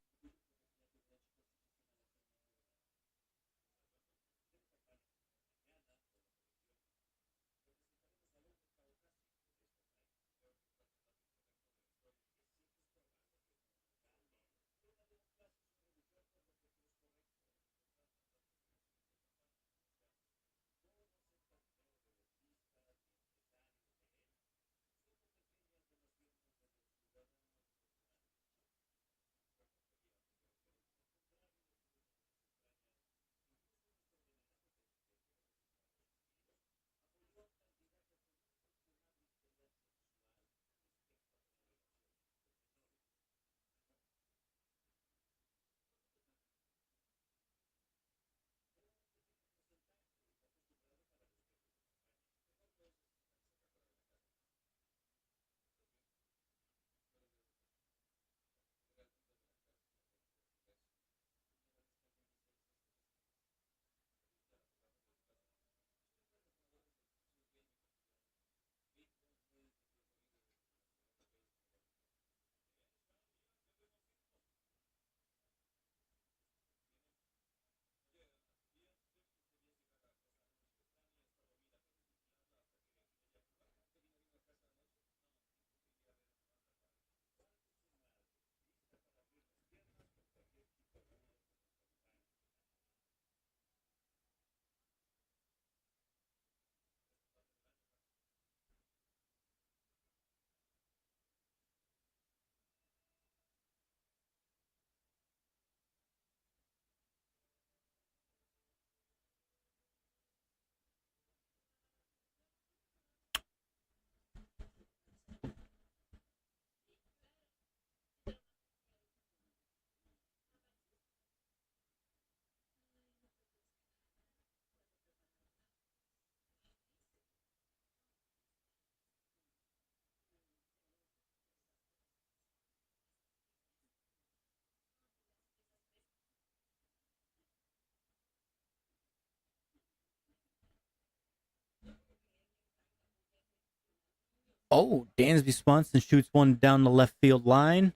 Oh, Dansby Swanson shoots one down the left field line.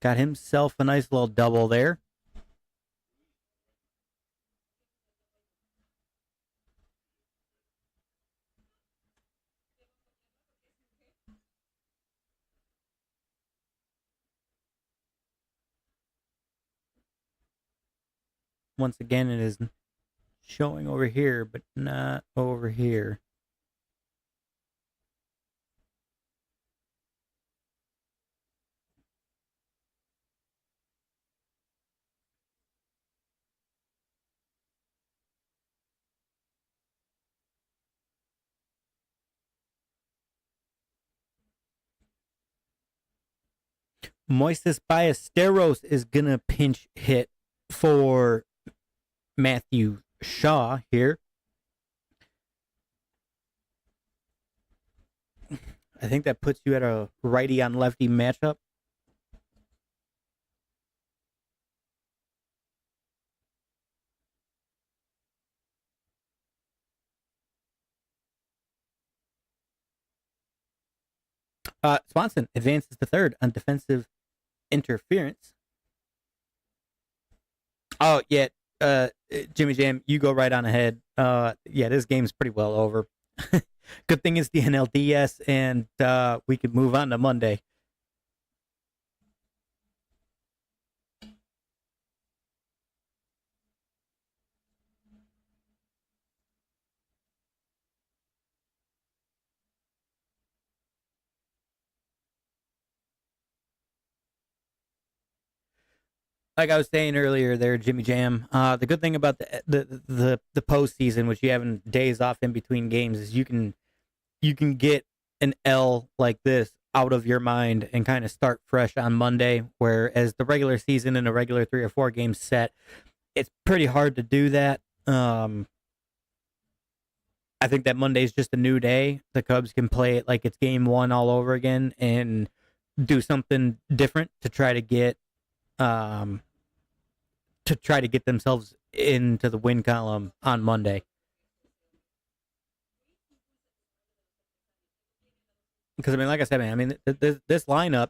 Got himself a nice little double there. Once again, it is showing over here, but not over here. Moises Ballesteros is going to pinch hit for Matthew Shaw here. I think that puts you at a righty on lefty matchup. Swanson advances to third on defensive interference. Oh, yeah. Jimmy Jam, you go right on ahead. Yeah, this game's pretty well over. Good thing it's the NLDS, and we can move on to Monday. Like I was saying earlier, there, Jimmy Jam. The good thing about the postseason, which you having days off in between games, is you can get an L like this out of your mind and kind of start fresh on Monday. Whereas the regular season and a regular 3 or 4 game set, it's pretty hard to do that. I think that Monday's just a new day. The Cubs can play it like it's game one all over again and do something different to try to get themselves into the win column on Monday. Because I mean, like I said, man, I mean this lineup,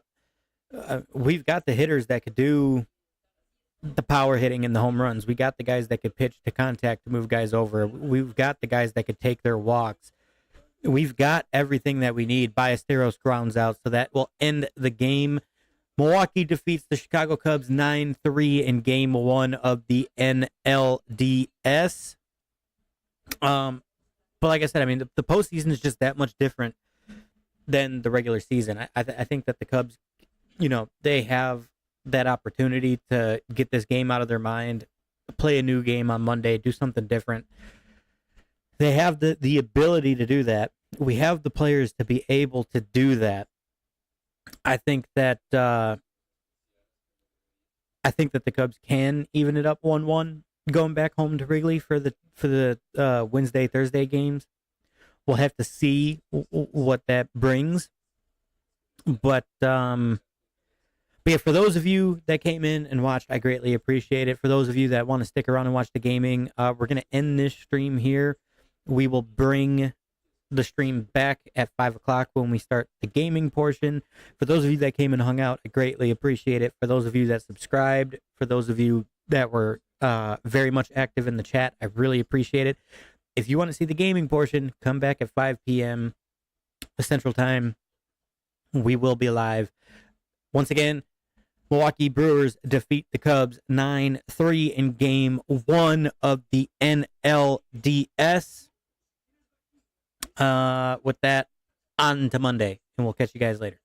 we've got the hitters that could do the power hitting and the home runs. We got the guys that could pitch to contact to move guys over. We've got the guys that could take their walks. We've got everything that we need. Ballesteros grounds out, so that will end the game. Milwaukee defeats the Chicago Cubs 9-3 in game 1 of the NLDS. But like I said, I mean, the postseason is just that much different than the regular season. I think that the Cubs, they have that opportunity to get this game out of their mind, play a new game on Monday, do something different. They have the ability to do that. We have the players to be able to do that. I think that the Cubs can even it up 1-1 going back home to Wrigley for the Wednesday, Thursday games. We'll have to see what that brings. But yeah, for those of you that came in and watched, I greatly appreciate it. For those of you that want to stick around and watch the gaming, we're going to end this stream here. We will bring the stream back at 5 o'clock when we start the gaming portion. For those of you that came and hung out, I greatly appreciate it. For those of you that subscribed, for those of you that were very much active in the chat, I really appreciate it. If you want to see the gaming portion, come back at 5 p.m. Central Time. We will be live. Once again, Milwaukee Brewers defeat the Cubs 9-3 in game 1 of the NLDS. With that, on to Monday, and we'll catch you guys later.